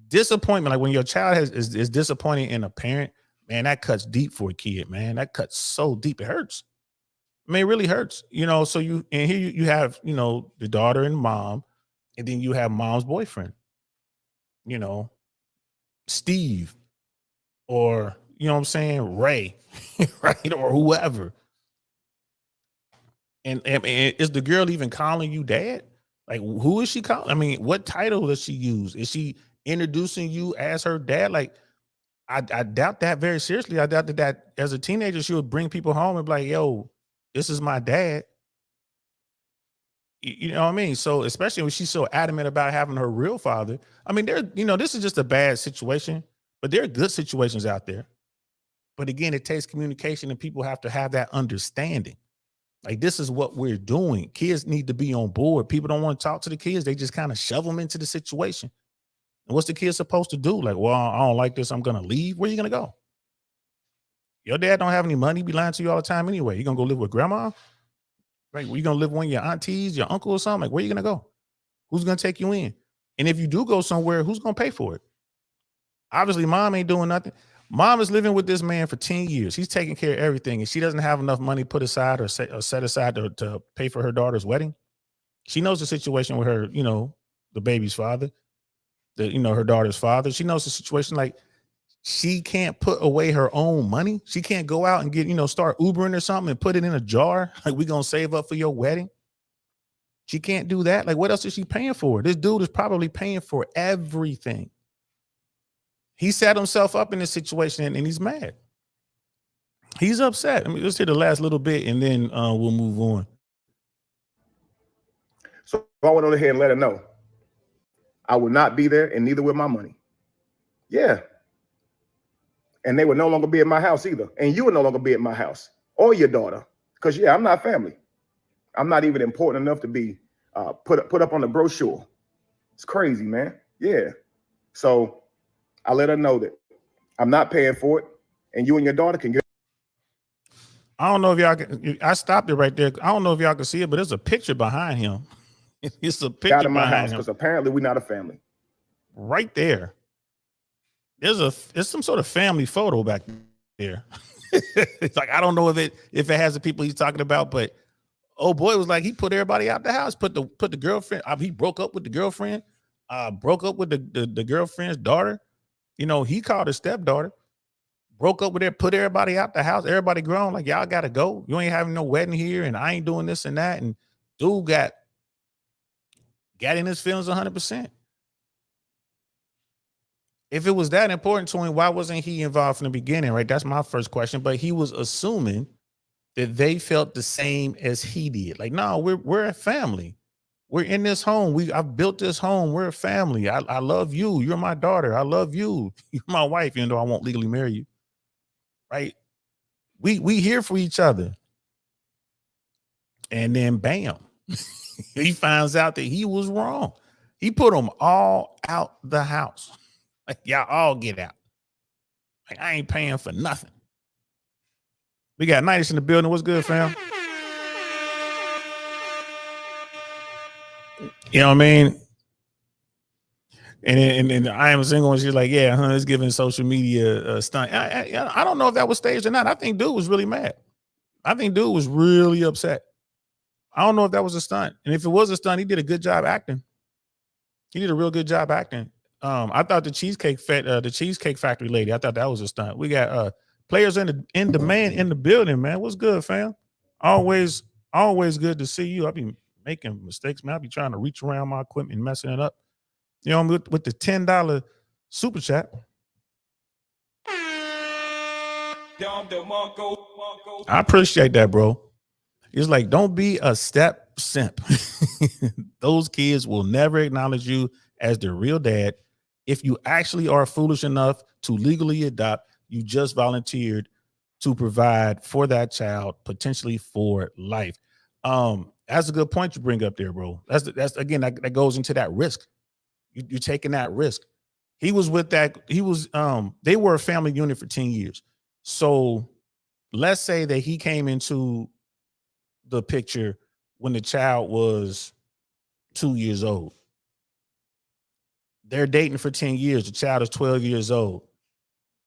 disappointment, like when your child is disappointed in a parent, man, that cuts deep for a kid, man. That cuts so deep. It hurts. I mean, it really hurts, so here you have, the daughter and mom, and then you have mom's boyfriend, Steve or, you know what I'm saying, Ray, right? Or whoever. And is the girl even calling you dad? Like, who is she calling? I mean, what title does she use? Is she introducing you as her dad? Like, I doubt that very seriously. I doubt that as a teenager, she would bring people home and be like, yo, this is my dad. You know what I mean? So, especially when she's so adamant about having her real father. I mean, this is just a bad situation, but there are good situations out there. But again, it takes communication and people have to have that understanding. Like, this is what we're doing. Kids need to be on board. People don't want to talk to the kids. They just kind of shove them into the situation. And what's the kid supposed to do? Like, well, I don't like this. I'm going to leave. Where are you going to go? Your dad don't have any money. He be lying to you all the time anyway. You going to go live with grandma? Right? Where you going to live with one of your aunties, your uncle or something? Like, where are you going to go? Who's going to take you in? And if you do go somewhere, who's going to pay for it? Obviously, mom ain't doing nothing. Mom is living with this man for 10 years. He's taking care of everything. And she doesn't have enough money put aside or set aside to pay for her daughter's wedding. She knows the situation with her, the baby's father, her daughter's father. She knows the situation. Like, she can't put away her own money. She can't go out and get, start Ubering or something and put it in a jar. Like, we going to save up for your wedding. She can't do that. Like, what else is she paying for? This dude is probably paying for everything. He set himself up in this situation and he's mad. He's upset. I mean, let's hear the last little bit and then we'll move on. So I went on ahead and let her know I would not be there, and neither would my money. Yeah. And they would no longer be at my house either. And you would no longer be at my house or your daughter. Because, I'm not family. I'm not even important enough to be put up on the brochure. It's crazy, man. Yeah. So I let her know that I'm not paying for it, and you and your daughter can get. I don't know if y'all can. I stopped it right there. I don't know if y'all can see it, but there's a picture behind him. It's a picture out of my house him. Because apparently we're not a family. Right there. There's some sort of family photo back there. It's like, I don't know if it has the people he's talking about, but oh boy, it was like he put everybody out the house, put the girlfriend. He broke up with the girlfriend, broke up with the girlfriend's daughter. He called her stepdaughter, broke up with her, put everybody out the house, everybody grown, like, y'all gotta go. You ain't having no wedding here, and I ain't doing this and that. And dude got in his feelings 100%. If it was that important to him, why wasn't he involved from the beginning, right? That's my first question. But he was assuming that they felt the same as he did. Like, no, we're a family. We're in this home. I've built this home. We're a family. I love you. You're my daughter. I love you. You're my wife, even though I won't legally marry you. Right? We here for each other. And then bam, he finds out that he was wrong. He put them all out the house. Like, y'all all get out. Like, I ain't paying for nothing. We got 90s in the building. What's good, fam? You know what I mean? And I am single, and she's like, yeah, it's giving social media a stunt. I don't know if that was staged or not. I think dude was really mad. I think dude was really upset. I don't know if that was a stunt. And if it was a stunt, he did a good job acting. He did a real good job acting. I thought the Cheesecake Factory lady, I thought that was a stunt. We got players in demand in the building, man. What's good, fam? Always good to see you. I be making mistakes, man. I be trying to reach around my equipment and messing it up. With the $10 super chat. I appreciate that, bro. It's like, don't be a step simp. Those kids will never acknowledge you as their real dad. If you actually are foolish enough to legally adopt, you just volunteered to provide for that child, potentially for life. That's a good point you bring up there, bro. That's again, that goes into that risk. You're taking that risk. He was with that. They were a family unit for 10 years. So let's say that he came into the picture when the child was 2 years old. They're dating for 10 years. The child is 12 years old.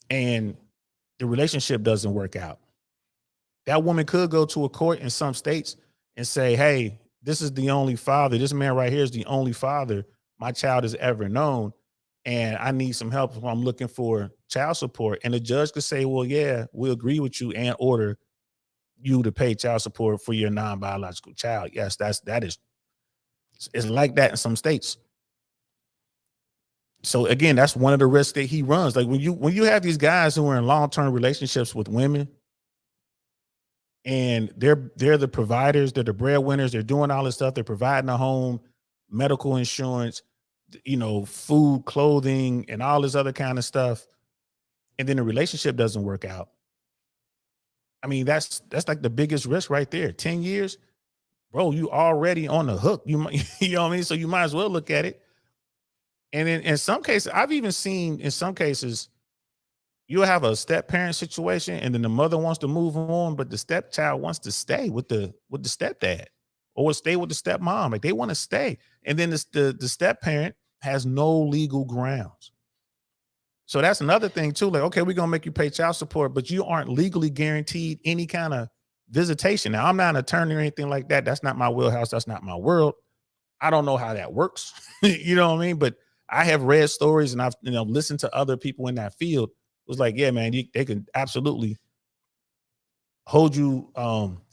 And the relationship doesn't work out. That woman could go to a court in some states and say, hey, this is the only father. This man right here is the only father my child has ever known. and I need some help. So I'm looking for child support. And the judge could say, well, yeah, we agree with you and order you to pay child support for your non-biological child. Yes, that is it's like that in some states. So again, that's one of the risks that he runs. Like when you have these guys who are in long-term relationships with women and they're the providers, they're the breadwinners, they're doing all this stuff, they're providing a home, medical insurance, food, clothing, and all this other kind of stuff, and then the relationship doesn't work out. I mean, that's like the biggest risk right there. 10 years, bro, you already on the hook. You might, you know what I mean? So you might as well look at it. And in some cases, I've even seen in some cases, you'll have a step parent situation, and then the mother wants to move on, but the stepchild wants to stay with the stepdad or stay with the stepmom. Like they want to stay. And then the step parent has no legal grounds. So that's another thing too. Like, okay, we're gonna make you pay child support, but you aren't legally guaranteed any kind of visitation. Now, I'm not an attorney or anything like that. That's not my wheelhouse. That's not my world. I don't know how that works. You know what I mean? But I have read stories and I've listened to other people in that field. It was like, yeah, man, they can absolutely hold you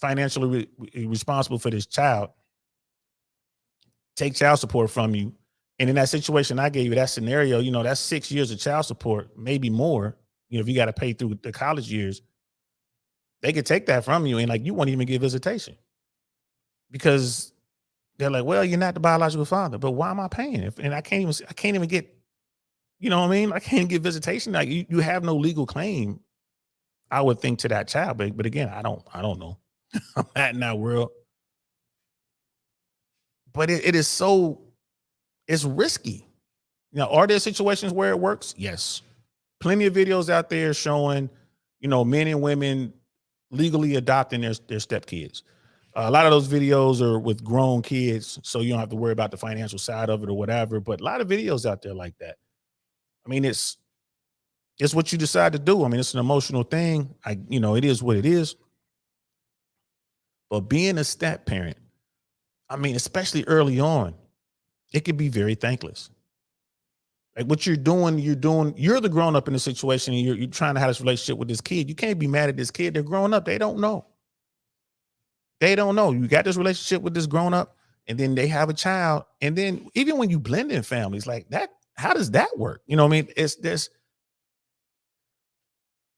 financially responsible for this child, take child support from you. And in that situation I gave you, that scenario, that's 6 years of child support, maybe more. If you got to pay through the college years, they could take that from you and like you won't even get visitation because they're like, well, you're not the biological father, but why am I paying? And I can't even get, you know what I mean? I can't get visitation. Like you have no legal claim, I would think, to that child. But again, I don't know. I'm not in that world. But it is so, it's risky. Are there situations where it works? Yes. Plenty of videos out there showing, men and women legally adopting their stepkids. A lot of those videos are with grown kids, so you don't have to worry about the financial side of it or whatever. But a lot of videos out there like that. I mean, it's what you decide to do. I mean, it's an emotional thing. It is what it is. But being a step parent, I mean, especially early on, it can be very thankless. Like what you're doing, you're the grown up in the situation and you're trying to have this relationship with this kid. You can't be mad at this kid. They're grown up. They don't know. You got this relationship with this grown up and then they have a child. And then even when you blend in families like that, how does that work? You know what I mean? It's this,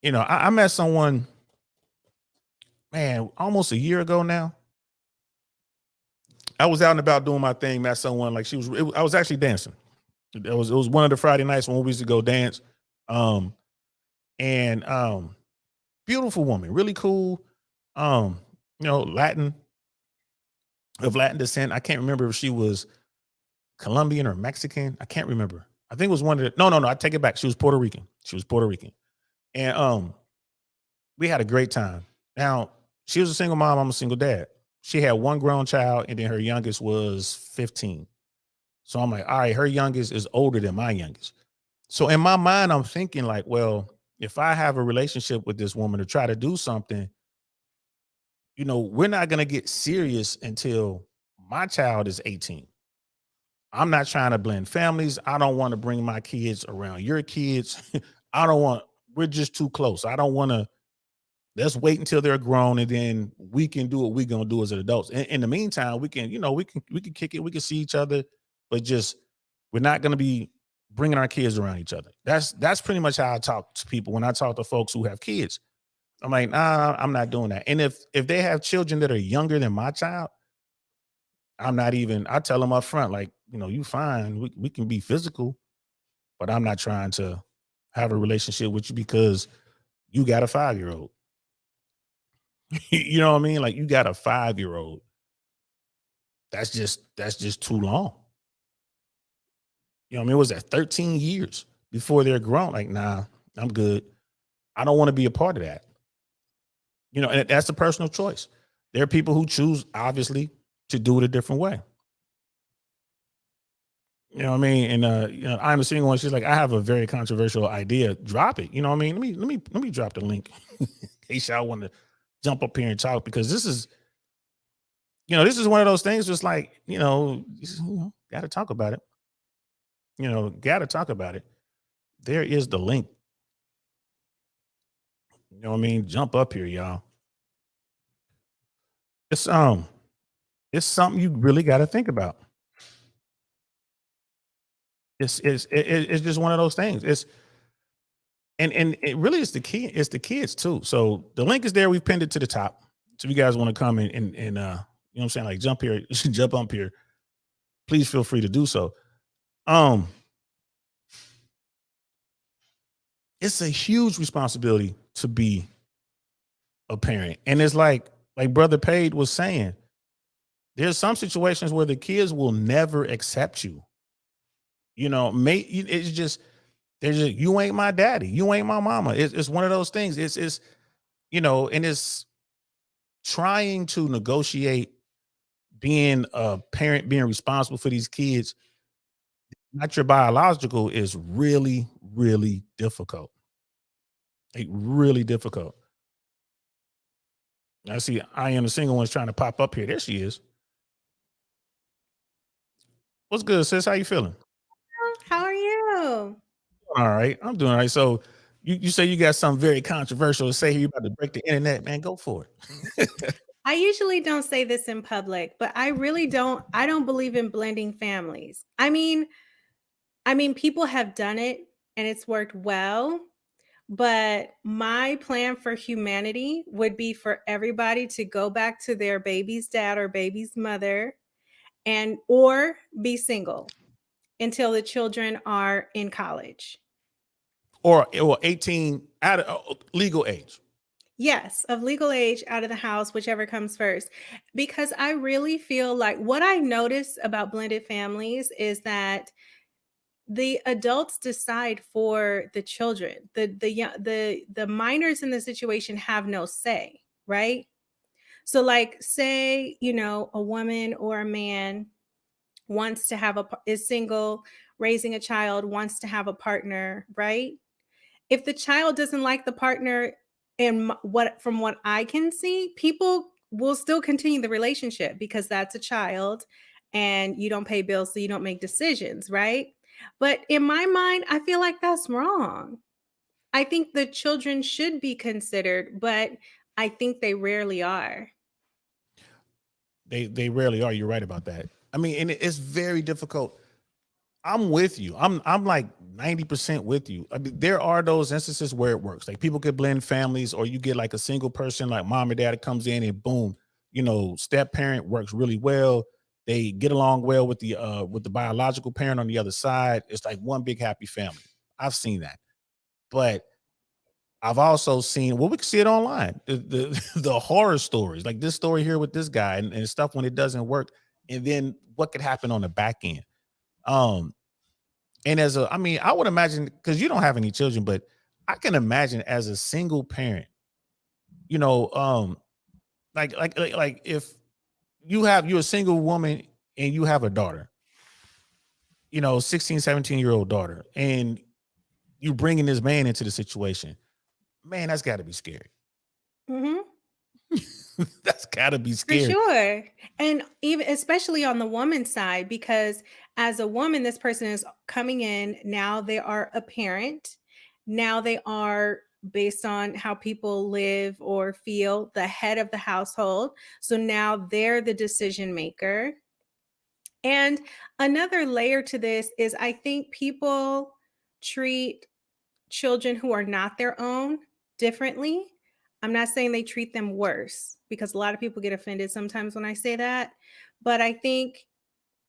I met someone, man, almost a year ago now. I was out and about doing my thing, met someone like I was actually dancing. It was one of the Friday nights when we used to go dance. Beautiful woman, really cool. Latin descent. I can't remember if she was Colombian or Mexican. I can't remember. I think it was one of the, no, I take it back. She was Puerto Rican. And we had a great time. Now, she was a single mom, I'm a single dad. She had one grown child, and then her youngest was 15. So I'm like, all right, her youngest is older than my youngest. So in my mind, I'm thinking like, well, if I have a relationship with this woman to try to do something, we're not going to get serious until my child is 18. I'm not trying to blend families. I don't want to bring my kids around your kids. We're just too close. I don't want to, let's wait until they're grown and then we can do what we're going to do as adults. In the meantime, we can kick it. We can see each other, but just, we're not going to be bringing our kids around each other. That's pretty much how I talk to people when I talk to folks who have kids. I'm like, nah, I'm not doing that. And if they have children that are younger than my child, I tell them up front, like, you fine. We can be physical, but I'm not trying to have a relationship with you because you got a 5-year-old. You know what I mean? Like you got a 5-year-old. That's just too long. It was at 13 years before they're grown. Like, nah, I'm good. I don't want to be a part of that. And that's a personal choice. There are people who choose, obviously, to do it a different way. You know what I mean? And I'm a single one. She's like, I have a very controversial idea. Drop it. You know what I mean? Let me drop the link in case y'all want to jump up here and talk, because this is one of those things. Just like, got to talk about it. got to talk about it. There is the link. You know what I mean? Jump up here, y'all. It's it's something you really got to think about. It's just one of those things. And it really is the key. It's the kids too. So the link is there. We've pinned it to the top. So if you guys want to come and you know what I'm saying, like jump here, jump up here. Please feel free to do so. Um, it's a huge responsibility to be a parent, and it's like Brother Page was saying. There's some situations where the kids will never accept you. It's just there's just you ain't my daddy, you ain't my mama. It's one of those things. It's and it's trying to negotiate being a parent, being responsible for these kids, not your biological, is really, really difficult. Like really difficult. I see I am the single one's trying to pop up here. There she is. What's good, sis? How you feeling? How are you? All right. I'm doing all right. So you say you got something very controversial to say here. You about to break the internet, man. Go for it. I usually don't say this in public, but I don't believe in blending families. I mean people have done it and it's worked well, but my plan for humanity would be for everybody to go back to their baby's dad or baby's mother and or be single until the children are in college. or 18 out of legal age. Yes, of legal age, out of the house, whichever comes first. Because I really feel like what I notice about blended families is that the adults decide for the children. The minors in the situation have no say, right? So like say, a woman or a man wants to is single, raising a child, wants to have a partner, right? If the child doesn't like the partner, and what from what I can see, people will still continue the relationship because that's a child and you don't pay bills, so you don't make decisions, right? But in my mind, I feel like that's wrong. I think the children should be considered, but I think they rarely are. They rarely are. You're right about that. I mean, and it's very difficult. I'm with you. I'm like 90% with you. I mean, there are those instances where it works. Like people could blend families, or you get like a single person, like mom and dad, that comes in and boom, step parent works really well. They get along well with the biological parent on the other side. It's like one big happy family. I've seen that. But I've also seen, well, we can see it online, the horror stories, like this story here with this guy and stuff when it doesn't work, and then what could happen on the back end. Um, and I mean, I would imagine, because you don't have any children, but I can imagine as a single parent, you know, um, like if you're a single woman and you have a daughter, 16, 17-year-old daughter, and you bringing this man into the situation, man, that's got to be scary. Hmm. That's got to be For scary. sure. And even especially on the woman's side, because as a woman, this person is coming in. Now they are a parent. Now they are, based on how people live or feel, the head of the household. So now they're the decision maker. And another layer to this is I think people treat children who are not their own differently. I'm not saying they treat them worse, because a lot of people get offended sometimes when I say that, but I think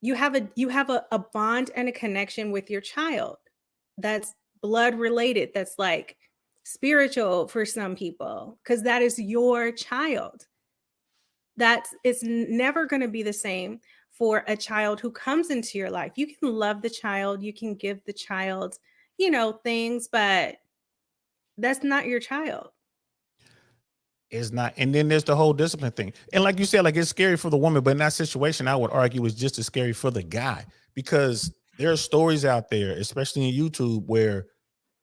you have a bond and a connection with your child that's blood related, that's like spiritual for some people, because that is your child. It's never going to be the same for a child who comes into your life. You can love the child, you can give the child, things, but that's not your child. It's not. And then there's the whole discipline thing. And like you said, like it's scary for the woman, but in that situation, I would argue it's just as scary for the guy, because there are stories out there, especially in YouTube, where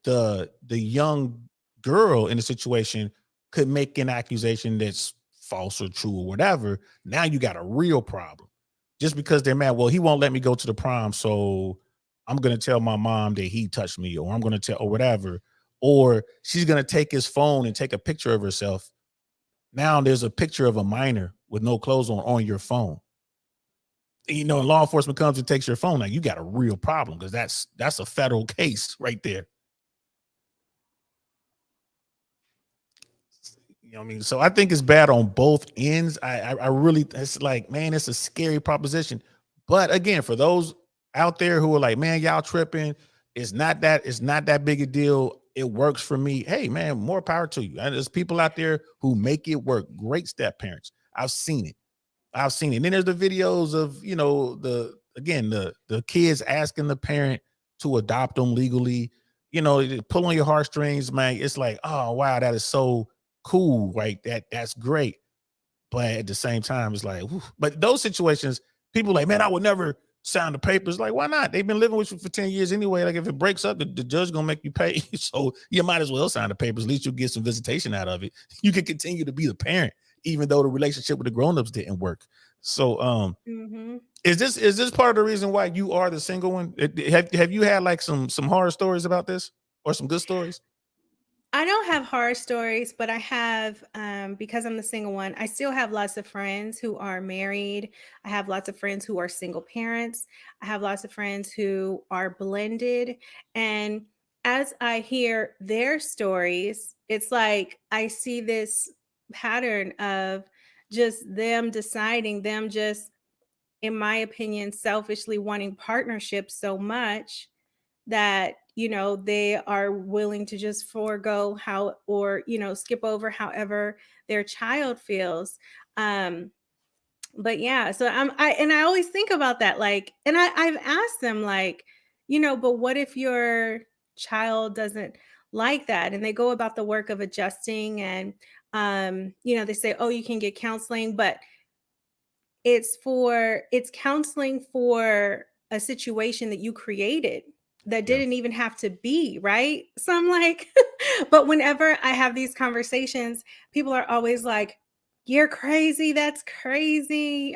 the young girl in the situation could make an accusation that's false or true or whatever. Now you got a real problem just because they're mad. Well, he won't let me go to the prom, so I'm going to tell my mom that he touched me, or I'm going to tell, or whatever. Or she's going to take his phone and take a picture of herself. Now there's a picture of a minor with no clothes on your phone. You know, and law enforcement comes and takes your phone. Now you got a real problem, because that's a federal case right there. You know what I mean? So I think it's bad on both ends. I really, it's like, man, it's a scary proposition. But again, for those out there who are like, man, y'all tripping, it's not that big a deal. It works for me. Hey, man, more power to you. And there's people out there who make it work. Great step parents. I've seen it. And then there's the videos of, you know, the kids asking the parent to adopt them legally. You know, pull on your heartstrings, man. It's like, oh wow, that is so cool, right? That's great. But at the same time, it's like, whew. But those situations, people like, man, I would never sign the papers. Like, why not? They've been living with you for 10 years anyway. Like, if it breaks up, the judge gonna make you pay. So you might as well sign the papers. At least you'll get some visitation out of it. You can continue to be the parent, even though the relationship with the grown-ups didn't work. So is this part of the reason why you are the single one? Have you had like some horror stories about this, or some good stories? I don't have horror stories, but I have, because I'm the single one, I still have lots of friends who are married. I have lots of friends who are single parents. I have lots of friends who are blended. And as I hear their stories, it's like I see this pattern of just them deciding, them just, in my opinion, selfishly wanting partnership so much that, you know, they are willing to just forego how, or, you know, skip over however their child feels. But yeah, so I always think about that, like, and I've asked them, like, you know, but what if your child doesn't like that? And they go about the work of adjusting, and you know, they say, oh, you can get counseling, but it's counseling for a situation that you created that Yeah. didn't even have to be, right? So I'm like, but whenever I have these conversations, people are always like, you're crazy, that's crazy.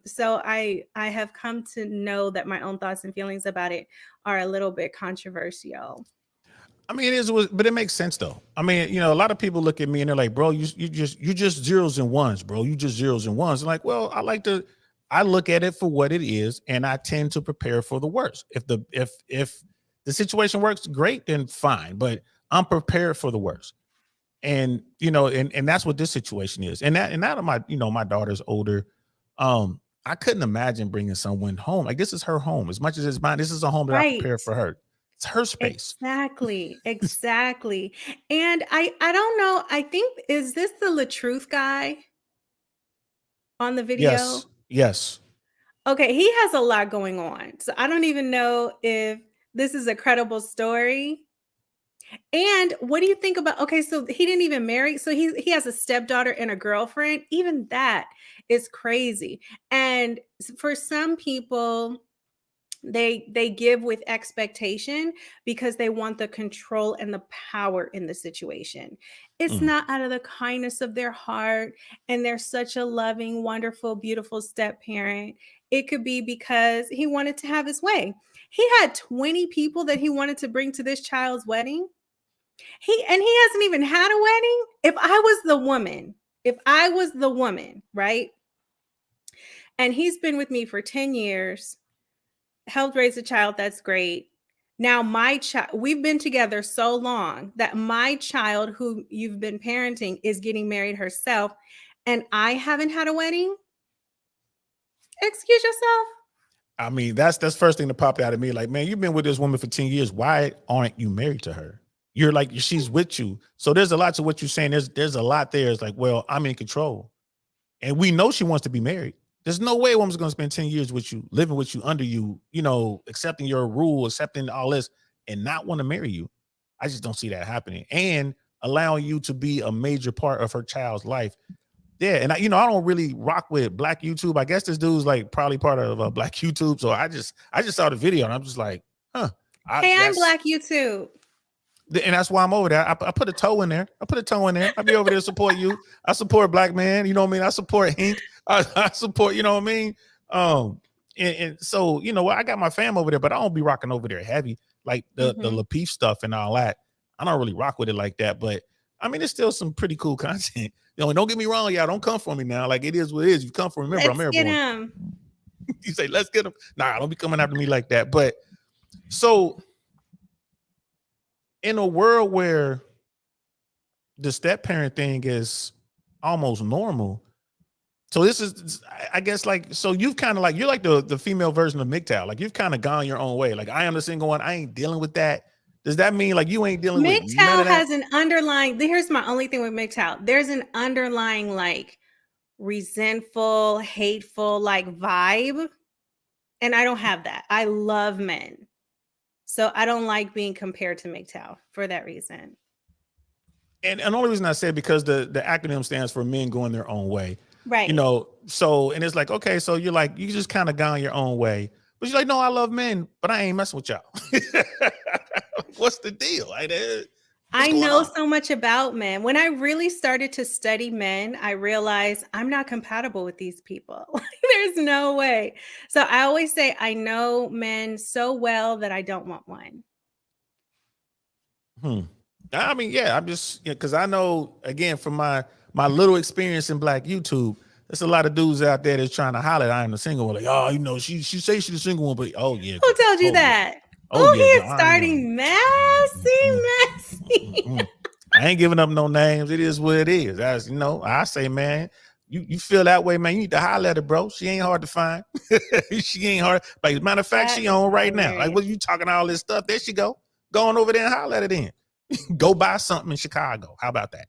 So I have come to know that my own thoughts and feelings about it are a little bit controversial. I mean, but it makes sense though. I mean, you know, a lot of people look at me and they're like, bro, you just zeros and ones, bro. You just zeros and ones. I'm like, well, I look at it for what it is, and I tend to prepare for the worst. If the situation works, great, then fine. But I'm prepared for the worst. And you know, and that's what this situation is. And now that my, you know, my daughter's older, I couldn't imagine bringing someone home. Like, this is her home as much as it's mine. This is a home that I Right. prepared for her. It's her space. Exactly. Exactly. And I don't know. I think, is this the LaTruth guy on the video? Yes. Yes. Okay, he has a lot going on. So I don't even know if this is a credible story. And what do you think about, okay, so he didn't even marry. So he has a stepdaughter and a girlfriend. Even that is crazy. And for some people, they give with expectation because they want the control and the power in the situation. It's Mm. not out of the kindness of their heart, and they're such a loving, wonderful, beautiful step parent. It could be because he wanted to have his way. He had 20 people that he wanted to bring to this child's wedding. He hasn't even had a wedding. If I was the woman, right? And he's been with me for 10 years, helped raise a child, that's great. Now my child, we've been together so long that my child, who you've been parenting, is getting married herself, and I haven't had a wedding. Excuse yourself. I mean, that's first thing that popped out of me. Like, man, you've been with this woman for 10 years. Why aren't you married to her? You're like, she's with you. So there's a lot to what you're saying. There's a lot there. It's like, well, I'm in control. And we know she wants to be married. There's no way a woman's going to spend 10 years with you, living with you, under you, you know, accepting your rule, accepting all this, and not want to marry you. I just don't see that happening. And allowing you to be a major part of her child's life. Yeah, and I don't really rock with Black YouTube. I guess this dude's like probably part of Black YouTube. So I just saw the video and I'm just like, huh. Hey, I'm Black YouTube. And that's why I'm over there. I put a toe in there. I be over there to support you. I support Black man. You know what I mean? I support Hank. I support, you know what I mean? and so you know what, I got my fam over there, but I don't be rocking over there heavy like the Mhm. Lapeef stuff and all that. I don't really rock with it like that, but I mean, it's still some pretty cool content. You know, and don't get me wrong, y'all. Don't come for me now. Like it is what it is. You come for me. Remember, I'm Let's get airborne. him. You say, let's get them. Nah, don't be coming after me like that. But so in a world where the step parent thing is almost normal. So this is, I guess, like, so you've kind of like, you're like the female version of MGTOW. Like you've kind of gone your own way. Like I am the single one. I ain't dealing with that. Does that mean like you ain't dealing with none MGTOW of that? has an underlying, here's my only thing with MGTOW. There's an underlying like resentful, hateful like vibe. And I don't have that. I love men. So I don't like being compared to MGTOW for that reason. And the only reason I said because the acronym stands for men going their own way. Right. You know, so and it's like, okay, so you're like, you just kind of gone your own way. But you're like, no, I love men, but I ain't messing with y'all. What's the deal? Like, I know so much about men. When I really started to study men, I realized I'm not compatible with these people. There's no way. So I always say I know men so well that I don't want one. I mean, yeah, I'm just because I know again from my little experience in Black YouTube, there's a lot of dudes out there that's trying to holler. I am the single one. Like, oh, you know, she say she's the single one, but oh yeah, Who told you oh, that? oh Oh, yeah, he girl, is I starting messy. I ain't giving up no names. It is what it is. As you know, I say, man, you feel that way, man. You need to holler at her, bro. She ain't hard to find. She ain't hard. Like, as a matter of fact, That she is on right now. Like, hilarious. what you talking all this stuff? There she go. Go on over there and holler at it then. Go buy something in Chicago. How about that?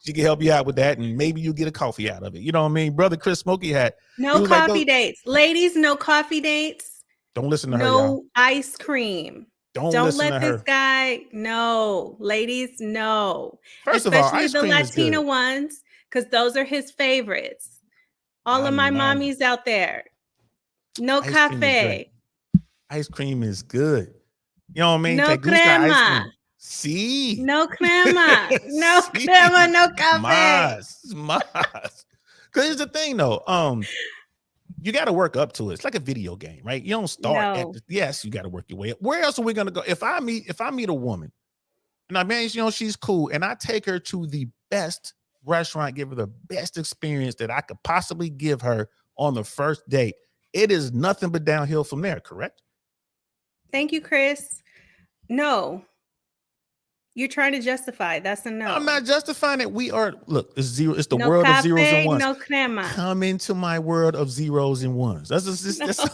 She can help you out with that, and maybe you get a coffee out of it. You know what I mean? Brother Chris Smokey had No coffee dates. Ladies, no coffee dates. Don't listen to her, No y'all. ice cream. Don't Don't listen let to this her. guy. No, ladies, no. First of all, Especially ice the cream is Latina good. ones, because those are his favorites. All of my mommies out there. No Ice cream is great. cafe. Ice cream is good. You know what I mean? No Take Gusta ice cream. crema. See? No crema. No See? crema. No cafe. Mas. Because here's the thing, though. You got to work up to it. It's like a video game, right? You don't start at No. yes, you got to work your way up. Where else are we gonna go? If I meet a woman, and I mean, you know, she's cool, and I take her to the best restaurant, give her the best experience that I could possibly give her on the first date. It is nothing but downhill from there, correct? Thank you, Chris. No. You're trying to justify. That's a no. I'm not justifying it. We are look. It's zero. It's the No world of zeros cafe, and ones. no crema. Come into my world of zeros and ones. That's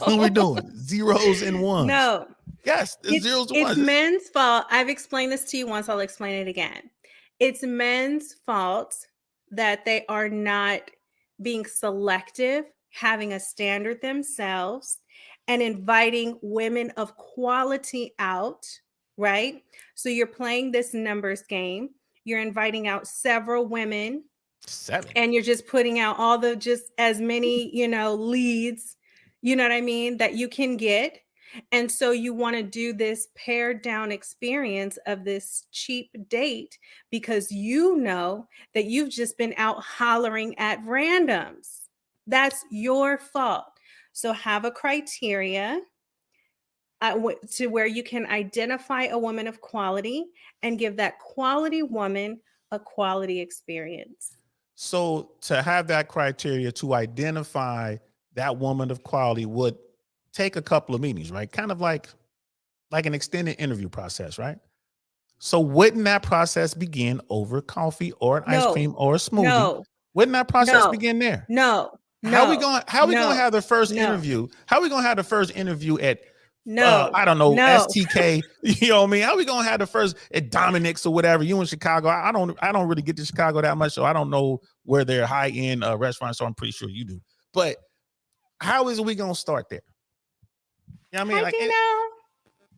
what we're doing. Zeros and ones. No. Yes, it's zeros and It's ones. men's fault. I've explained this to you once. I'll explain it again. It's men's fault that they are not being selective, having a standard themselves, and inviting women of quality out, right? So you're playing this numbers game. You're inviting out several women 7. and you're just putting out all the just as many, leads, you know what I mean, that you can get. And so you want to do this pared down experience of this cheap date because you know that you've just been out hollering at randoms. That's your fault. So have a criteria to where you can identify a woman of quality and give that quality woman a quality experience. So to have that criteria to identify that woman of quality would take a couple of meetings, right? Kind of like an extended interview process, right? So wouldn't that process begin over coffee or an ice cream or a smoothie? No. Wouldn't that process No. begin there? No. How are we going to have the first No. interview? How are we going to have the first interview at I don't know, No. STK? You know what I mean? How are we going to have the first at Dominic's or whatever? You in Chicago? I don't really get to Chicago that much, so I don't know where their high end restaurants are. I'm pretty sure you do. But how is we going to start there? You know what I mean? How do you Like, know?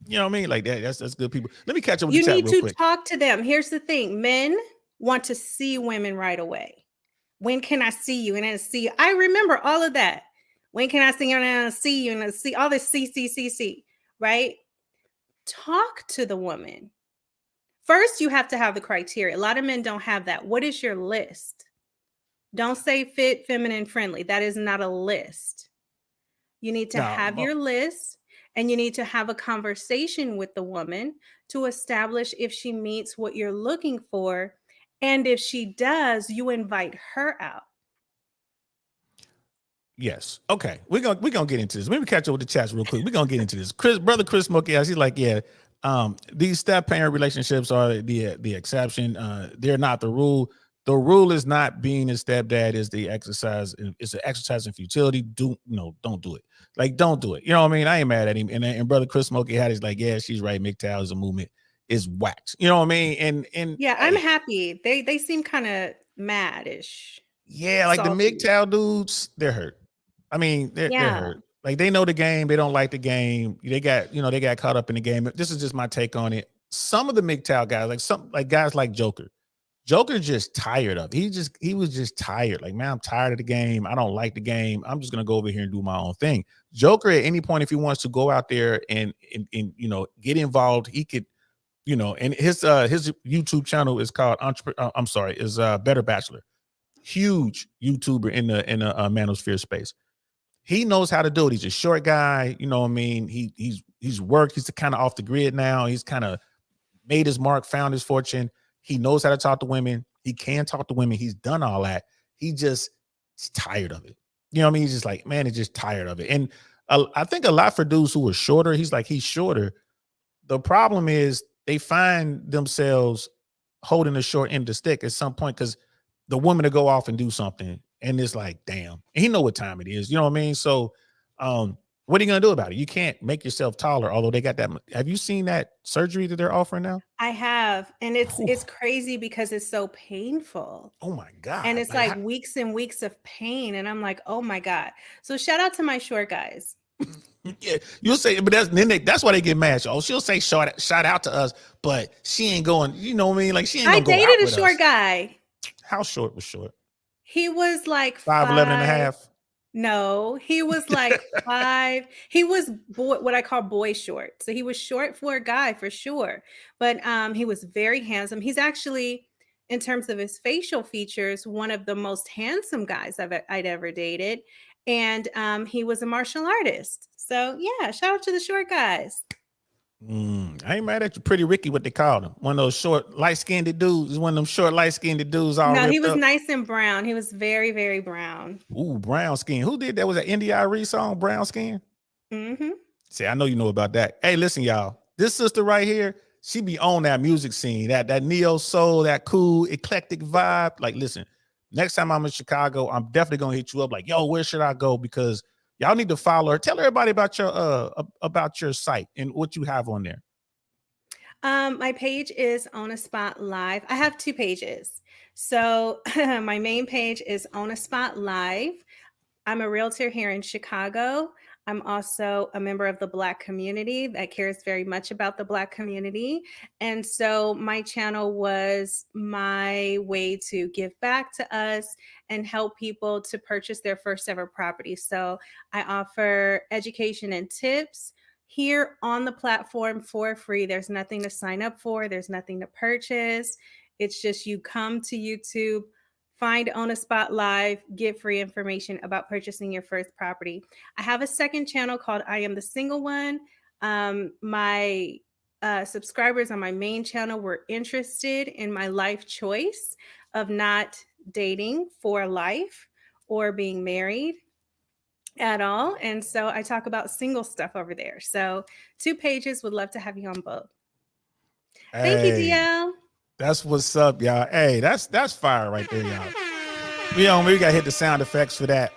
you know what I mean? Like that. That's good people. Let me catch up with You the chat need real to quick. talk to them. Here's the thing. Men want to see women right away. When can I see you? And then see you. I remember all of that. When can I see you? And I see you and I see all this C, right? Talk to the woman. First, you have to have the criteria. A lot of men don't have that. What is your list? Don't say fit, feminine, friendly. That is not a list. You need to No, have your list and you need to have a conversation with the woman to establish if she meets what you're looking for. And if she does, you invite her out. yes. Okay. We're gonna get into this. Let me catch up with the chats real quick. We're gonna get into this. Brother Chris Smokey, he's like, yeah, these step parent relationships are the exception. They're not the rule. The rule is not being a stepdad is the exercise. It's an exercise in futility. Don't do it. Like, don't do it. You know what I mean? I ain't mad at him. And brother Chris Smokey had is like, yeah, she's right. MGTOW is a movement. Is wax. You know what I mean? And Yeah, I'm hey, happy. They seem kind of madish, yeah, like the salty. MGTOW dudes, they're hurt. I mean, they're Yeah. hurt. Like they know the game, they don't like the game. They got caught up in the game. This is just my take on it. Some of the MGTOW guys, like guys like Joker. Joker just tired of it. He was just tired. Like, man, I'm tired of the game. I don't like the game. I'm just gonna go over here and do my own thing. Joker, at any point, if he wants to go out there and get involved, he could, and his YouTube channel is called Better Bachelor. Huge YouTuber in the manosphere space. He knows how to do it. He's a short guy, you know what I mean? He's worked, he's kind of off the grid now. He's kind of made his mark, found his fortune. He knows how to talk to women. He can talk to women. He's done all that. He's tired of it. You know what I mean? He's just like, man, he's just tired of it. And I think a lot for dudes who are shorter, he's shorter. The problem is they find themselves holding the short end of the stick at some point because the woman to go off and do something, and it's like, damn, and he know what time it is. You know what I mean? So, what are you gonna do about it? You can't make yourself taller. Although they got that. Have you seen that surgery that they're offering now? I have, and Whew. it's crazy because it's so painful. Oh my And god! it's like weeks and weeks of pain. And I'm like, oh my God. So shout out to my short guys. Yeah, you'll say, but that's why they get mad. Oh, she'll say shout out to us, but she ain't going. You know what I mean? Like she ain't I gonna go out dated a with short us. guy. How short was short? He was like 5'11" and a half. No, he was like 5. He was what I call boy short. So he was short for a guy for sure. But he was very handsome. He's actually, in terms of his facial features, one of the most handsome guys I'd ever dated. And he was a martial artist. So yeah, shout out to the short guys. I ain't mad at you. Pretty Ricky, what they called him. One of those short, light-skinned dudes. One of them short, light-skinned dudes all No, he ripped was up. nice and brown. He was very, very brown. Ooh, brown skin. Who did that? Was that India Arie song, Brown Skin? Mm-hmm. See, I know you know about that. Hey, listen, y'all. This sister right here, she be on that music scene, that neo soul, that cool, eclectic vibe. Like, listen, next time I'm in Chicago, I'm definitely gonna hit you up. Like, yo, where should I go? Because y'all need to follow her. Tell everybody about your site and what you have on there. My page is On a Spot Live. I have 2 pages. So my main page is On a Spot Live. I'm a realtor here in Chicago. I'm also a member of the Black community that cares very much about the Black community. And so my channel was my way to give back to us and help people to purchase their first ever property. So I offer education and tips here on the platform for free. There's nothing to sign up for, there's nothing to purchase. It's just you come to YouTube, find On a Spot Live, get free information about purchasing your first property. I have a second channel called I Am the Single One. My subscribers on my main channel were interested in my life choice of not dating for life or being married at all. And so I talk about single stuff over there. So 2 pages, would love to have you on both. Thank you, DL. That's what's up, y'all. Hey, that's fire right there, y'all. We gotta hit the sound effects for that.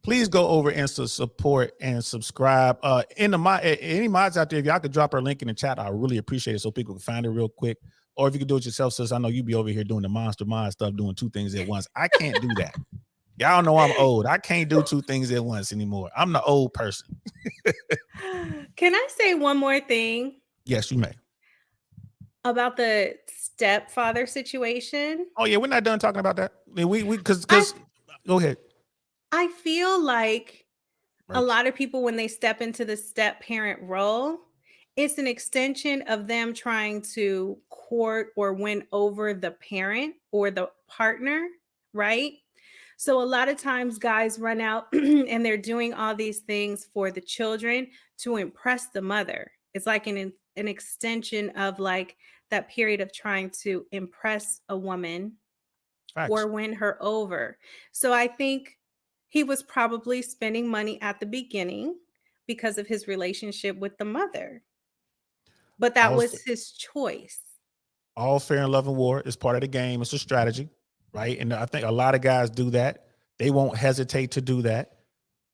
Please go over and support and subscribe. Any mods out there, if y'all could drop our link in the chat, I really appreciate it so people can find it real quick. Or if you could do it yourself, sis, I know you be over here doing the monster mind stuff, doing 2 things at once. I can't do that. Y'all know I'm old. I can't do 2 things at once anymore. I'm the old person. Can I say one more thing? Yes, you may. About the stepfather situation? Oh yeah, we're not done talking about that. Because go ahead. I feel like a lot of people, when they step into the step parent role, it's an extension of them trying to court or win over the parent or the partner, right? So a lot of times guys run out and they're doing all these things for the children to impress the mother. It's like an extension of like that period of trying to impress a woman Facts. or win her over. So I think he was probably spending money at the beginning because of his relationship with the mother. But that All, was his choice. all fair and love and war is part of the game. It's a strategy, right? And I think a lot of guys do that. They won't hesitate to do that.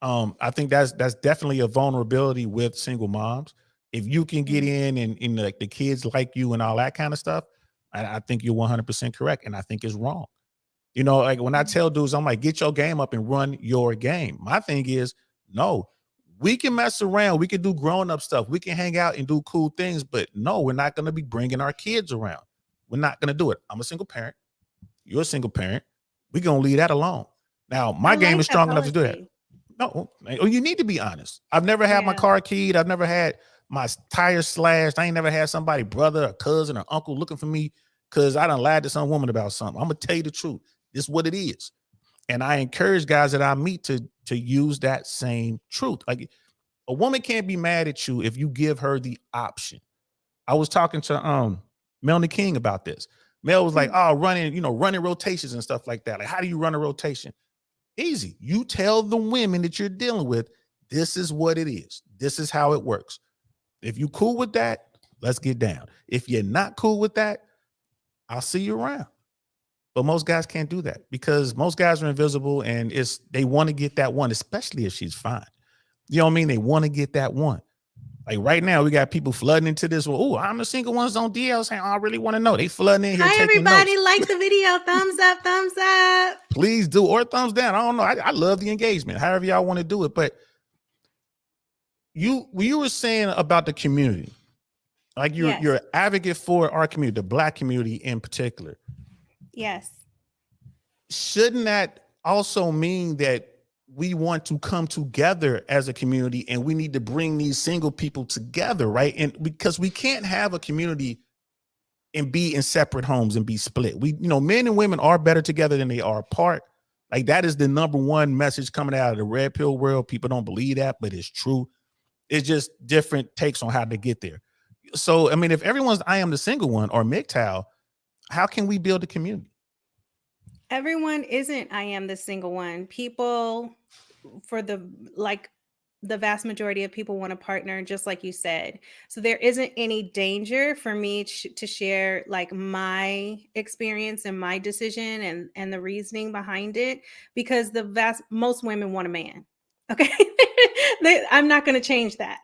I think that's definitely a vulnerability with single moms. If you can get in and like the kids like you and all that kind of stuff, I think you're 100% correct. And I think it's wrong. You know, like when I tell dudes, I'm like, get your game up and run your game. My thing is, no, we can mess around. We can do grown up stuff. We can hang out and do cool things. But no, we're not going to be bringing our kids around. We're not going to do it. I'm a single parent. You're a single parent. We're going to leave that alone. Now, my game is strong enough to do that. No, you need to be honest. I've never had my car keyed. I've never had my tires slashed. I ain't never had somebody, brother or cousin or uncle looking for me because I done lied to some woman about something. I'm going to tell you the truth. This is what it is. And I encourage guys that I meet to use that same truth. Like a woman can't be mad at you if you give her the option. I was talking to Melanie King about this. Mel was like, oh, running rotations and stuff like that. Like, how do you run a rotation? Easy. You tell the women that you're dealing with, this is what it is. This is how it works. If you cool with that, let's get down. If you're not cool with that, I'll see you around. But most guys can't do that because most guys are invisible and they want to get that one, especially if she's fine. You know what I mean? They want to get that one. Like right now, we got people flooding into this. Well, oh, I'm the single ones on DL saying, oh, I really want to know. They flooding in here. Hi, everybody. Notes. Like the video. Thumbs up, thumbs up. Please do, or thumbs down. I don't know. I love the engagement, however y'all want to do it. But you were saying about the community, like you're an advocate for our community, the Black community in particular. Yes. Shouldn't that also mean that we want to come together as a community and we need to bring these single people together, right? And because we can't have a community and be in separate homes and be split. Men and women are better together than they are apart. Like that is the number one message coming out of the red pill world. People don't believe that, but it's true. It's just different takes on how to get there. So, I mean, if everyone's I am the single one or MGTOW, how can we build a community? Everyone isn't I am the single one. People the vast majority of people want a partner, just like you said. So there isn't any danger for me to share like my experience and my decision and the reasoning behind it, because most women want a man. Okay. I'm not going to change that.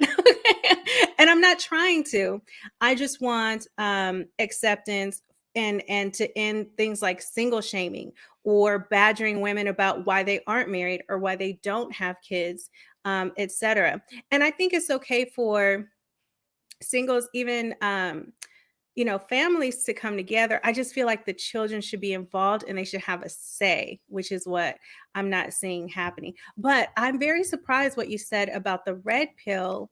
And I'm not trying to. I just want acceptance and to end things like single shaming or badgering women about why they aren't married or why they don't have kids, etc. And I think it's okay for singles, even families to come together. I just feel like the children should be involved and they should have a say, which is what I'm not seeing happening. But I'm very surprised what you said about the red pill,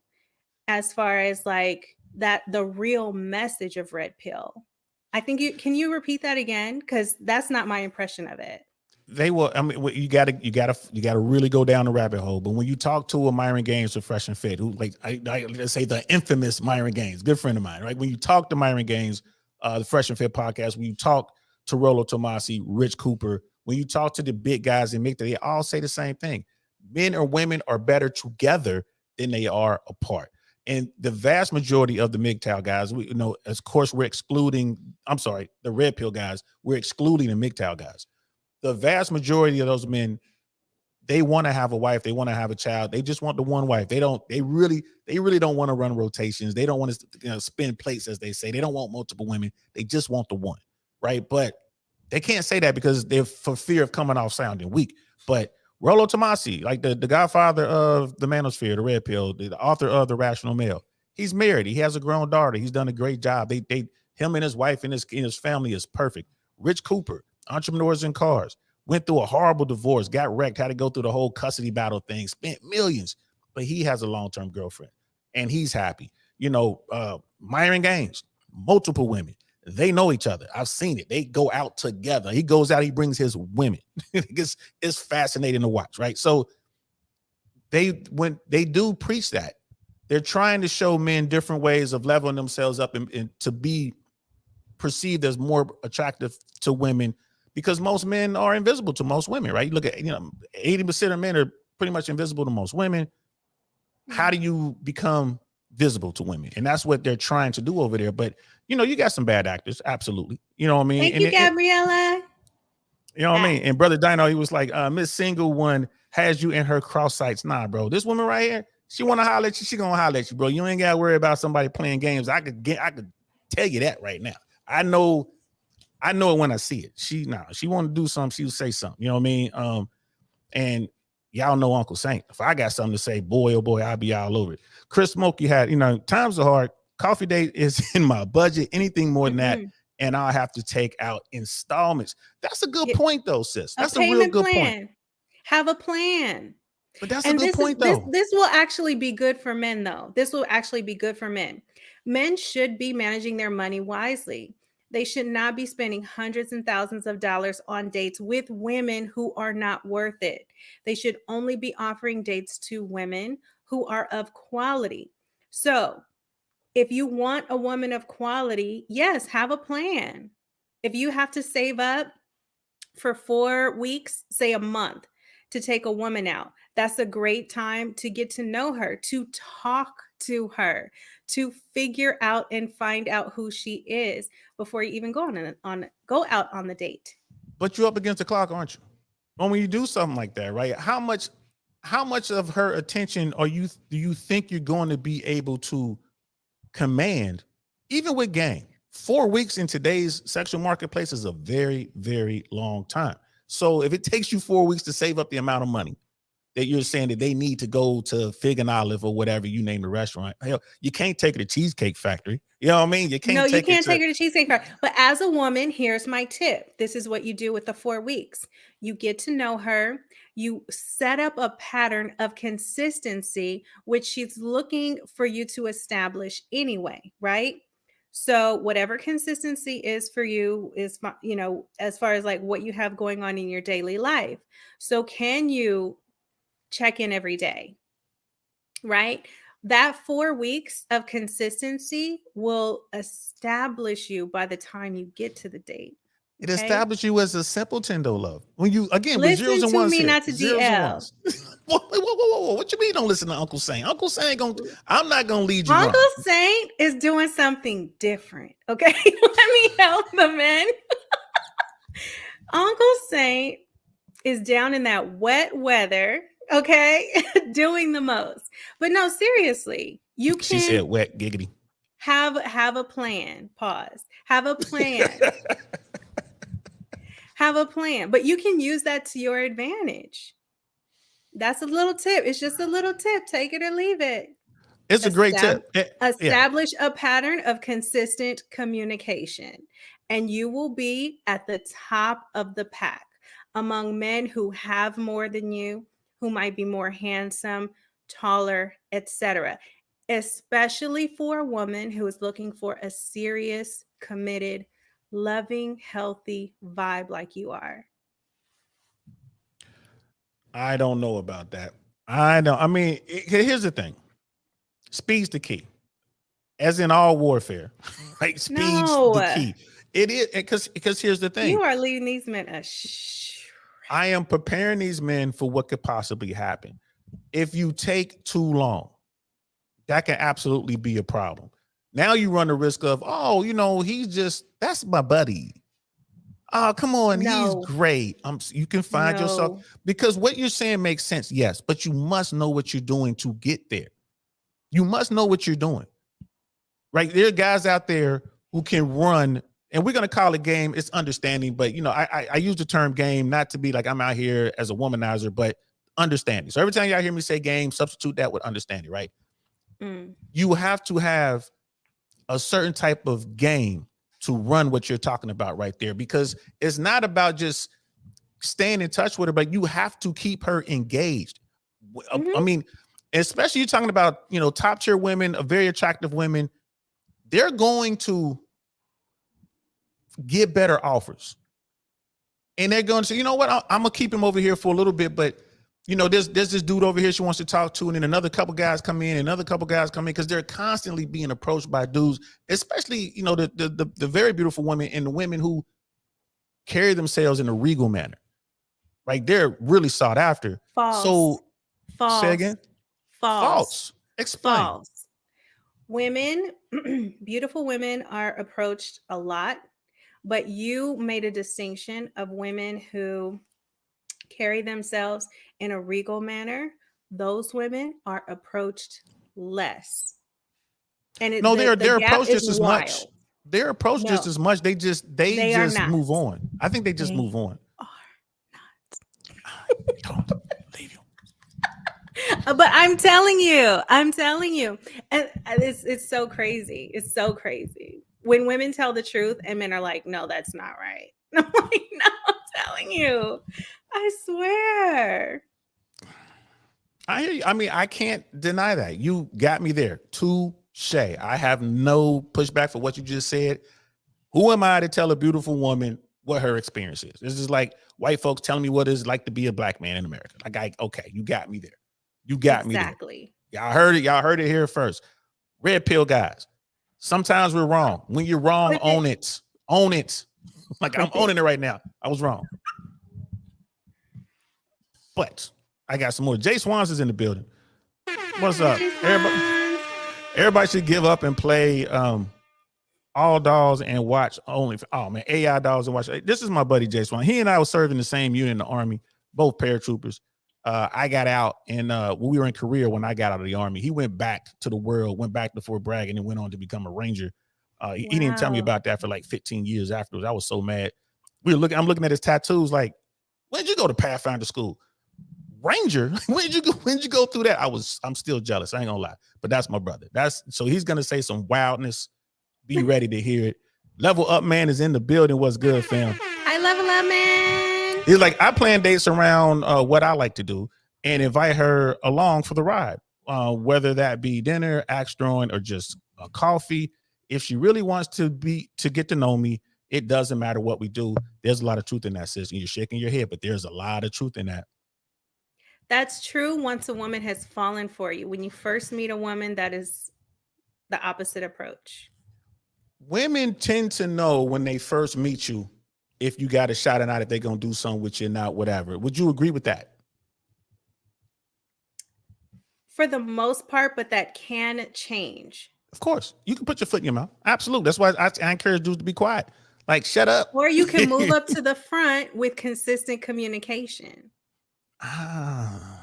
as far as like that, the real message of red pill. I think can you repeat that again? Because that's not my impression of it. They will. I mean, you gotta really go down the rabbit hole. But when you talk to a Myron Gaines or Fresh and Fit, who let's say the infamous Myron Gaines, good friend of mine, right? When you talk to Myron Gaines, the Fresh and Fit podcast, when you talk to Rollo Tomasi, Rich Cooper, when you talk to the big guys in MGTOW, they all say the same thing: men or women are better together than they are apart. And the vast majority of the MGTOW guys, of course, we're excluding. I'm sorry, the red pill guys. We're excluding the MGTOW guys. The vast majority of those men, they want to have a wife. They want to have a child. They just want the one wife. They really don't want to run rotations. They don't want to spin plates, as they say. They don't want multiple women. They just want the one, right? But they can't say that because they're for fear of coming off sounding weak. But Rollo Tomasi, like the godfather of the manosphere, the red pill, the author of The Rational Male, he's married. He has a grown daughter. He's done a great job. Him and his wife and his family is perfect. Rich Cooper, Entrepreneurs in Cars, went through a horrible divorce, got wrecked, had to go through the whole custody battle thing, spent millions, but he has a long-term girlfriend and he's happy. Myron Gaines, multiple women, They know each other. I've seen it. They go out together. He goes out, he brings his women. It's fascinating to watch, right? So when they do preach that, they're trying to show men different ways of leveling themselves up and to be perceived as more attractive to women, because most men are invisible to most women, right? You look at, 80% of men are pretty much invisible to most women. How do you become visible to women? And that's what they're trying to do over there. But you got some bad actors, absolutely. You know what I mean? Thank you, Gabriella. You know what I mean? And Brother Dino, he was like, Miss Single One has you in her cross sights. Nah, bro. This woman right here, she want to holler at you. She gonna holler at you, bro. You ain't gotta worry about somebody playing games. I could tell you that right now. I know it when I see it. She want to do something, she would say something. You know what I mean? And y'all know Uncle Saint. If I got something to say, boy, oh boy, I'll be all over it. Chris Smokey had, times are hard. Coffee date is in my budget. Anything more than that, and I'll have to take out installments. That's a good point, though, sis. That's a real good point. Have a plan. But that's a good point, though. This will actually be good for men, though. This will actually be good for men. Men should be managing their money wisely. They should not be spending hundreds and thousands of dollars on dates with women who are not worth it. They should only be offering dates to women who are of quality. So if you want a woman of quality, yes, have a plan. If you have to save up for 4 weeks, say a month, to take a woman out, that's a great time to get to know her, to talk to her, to figure out and find out who she is before you even go out on the date. But you're up against the clock, aren't you? When you do something like that, right? How much of her attention do you think you're going to be able to command, even with game? 4 weeks in today's sexual marketplace is a very, very long time. So if it takes you 4 weeks to save up the amount of money that you're saying that they need to go to Fig and Olive or whatever you name the restaurant, hell, you can't take her to Cheesecake Factory. You know what I mean? You can't take her to Cheesecake Factory. But as a woman, here's my tip. This is what you do with the 4 weeks. You get to know her. You set up a pattern of consistency, which she's looking for you to establish anyway, right? So whatever consistency is for you is, as far as like what you have going on in your daily life. So can you check in every day, right? That 4 weeks of consistency will establish you by the time you get to the date. It establishes you as a simpleton, though, love. When you, again, listen with zeros and ones to me, here. not to DL. Whoa. What you mean don't listen to Uncle Saint? Uncle Saint I'm not going to lead you Uncle wrong. Saint is doing something different, okay? Let me help the men. Uncle Saint is down in that wet weather, okay? Doing the most. But no, seriously, you can. She said wet, giggity. Have a plan. Pause. Have a plan. Have a plan, but you can use that to your advantage. That's a little tip. It's just a little tip. Take it or leave it. It's a great tip. Establish a pattern of consistent communication, and you will be at the top of the pack among men who have more than you, who might be more handsome, taller, etc. Especially for a woman who is looking for a serious, committed, loving, healthy vibe like you are. I don't know about that. Here's the thing. Speed's the key. As in all warfare. Like speed's the key. It is, because here's the thing. You are leaving these men I am preparing these men for what could possibly happen. If you take too long, that can absolutely be a problem. Now you run the risk of, that's my buddy. Oh, come on. He's great. You can find yourself, because what you're saying makes sense. Yes, but you must know what you're doing to get there. You must know what you're doing, right? There are guys out there who can run, and we're going to call it game. It's understanding, but I use the term game, not to be like I'm out here as a womanizer, but understanding. So every time y'all hear me say game, substitute that with understanding, right? You have to have a certain type of game to run what you're talking about right there, because it's not about just staying in touch with her, but you have to keep her engaged. I mean, especially you're talking about, top tier women, very attractive women. They're going to get better offers. And they're going to say, you know what, I'm gonna keep him over here for a little bit, but you know, there's this dude over here she wants to talk to, and then another couple guys come in, another couple guys come in, because they're constantly being approached by dudes, especially, you know, the very beautiful women and the women who carry themselves in a regal manner. Like, they're really sought after. False. So False. say again. False. Explain. False. Women, beautiful women are approached a lot, but you made a distinction of women who carry themselves in a regal manner. Those women are approached less. And No, they're approached just as wild. much. They're approached just as much. They just move on. I think they just move on. Don't leave you. But I'm telling you, and it's so crazy. It's so crazy when women tell the truth and men are like, no, that's not right. I'm like, no, I'm telling you, I swear. I hear you. I mean, I can't deny that. You got me there. Touche. I have no pushback for what you just said. Who am I to tell a beautiful woman what her experience is? This is like white folks telling me what it's like to be a black man in America. Like, okay, you got me there. You got me there. Exactly. Y'all heard it. Y'all heard it here first. Red pill guys. Sometimes we're wrong. When you're wrong, own it. Own it. Like, I'm owning it right now. I was wrong. But I got some more. Jay Swans is in the building. What's up? Everybody should give up and play all dolls and watch only. Oh man, AI dolls and watch. This is my buddy Jay Swan. He and I were serving the same unit in the Army, both paratroopers. I got out, and we were in Korea when I got out of the Army. He went back to the world, went back to Fort Bragg, and then went on to become a Ranger. He didn't tell me about that for like 15 years afterwards. I was so mad. I'm looking at his tattoos. Like, when did you go to Pathfinder school? Ranger? When did you go through that? I'm still jealous. I ain't gonna lie, but that's my brother. So he's gonna say some wildness. Be ready to hear it. Level Up Man is in the building. What's good, fam? Hi, Level Up Man. He's like, I plan dates around what I like to do and invite her along for the ride, whether that be dinner, axe throwing, or just a coffee. If she really wants to get to know me, it doesn't matter what we do. There's a lot of truth in that, sis. And you're shaking your head, but there's a lot of truth in that. That's true. Once a woman has fallen for you, when you first meet a woman, that is the opposite approach. Women tend to know when they first meet you if you got a shot or not, if they're going to do something with you, not whatever. Would you agree with that? For the most part, but that can change. Of course. You can put your foot in your mouth. Absolutely. That's why I encourage dudes to be quiet. Like, shut up. Or you can move up to the front with consistent communication. Communication.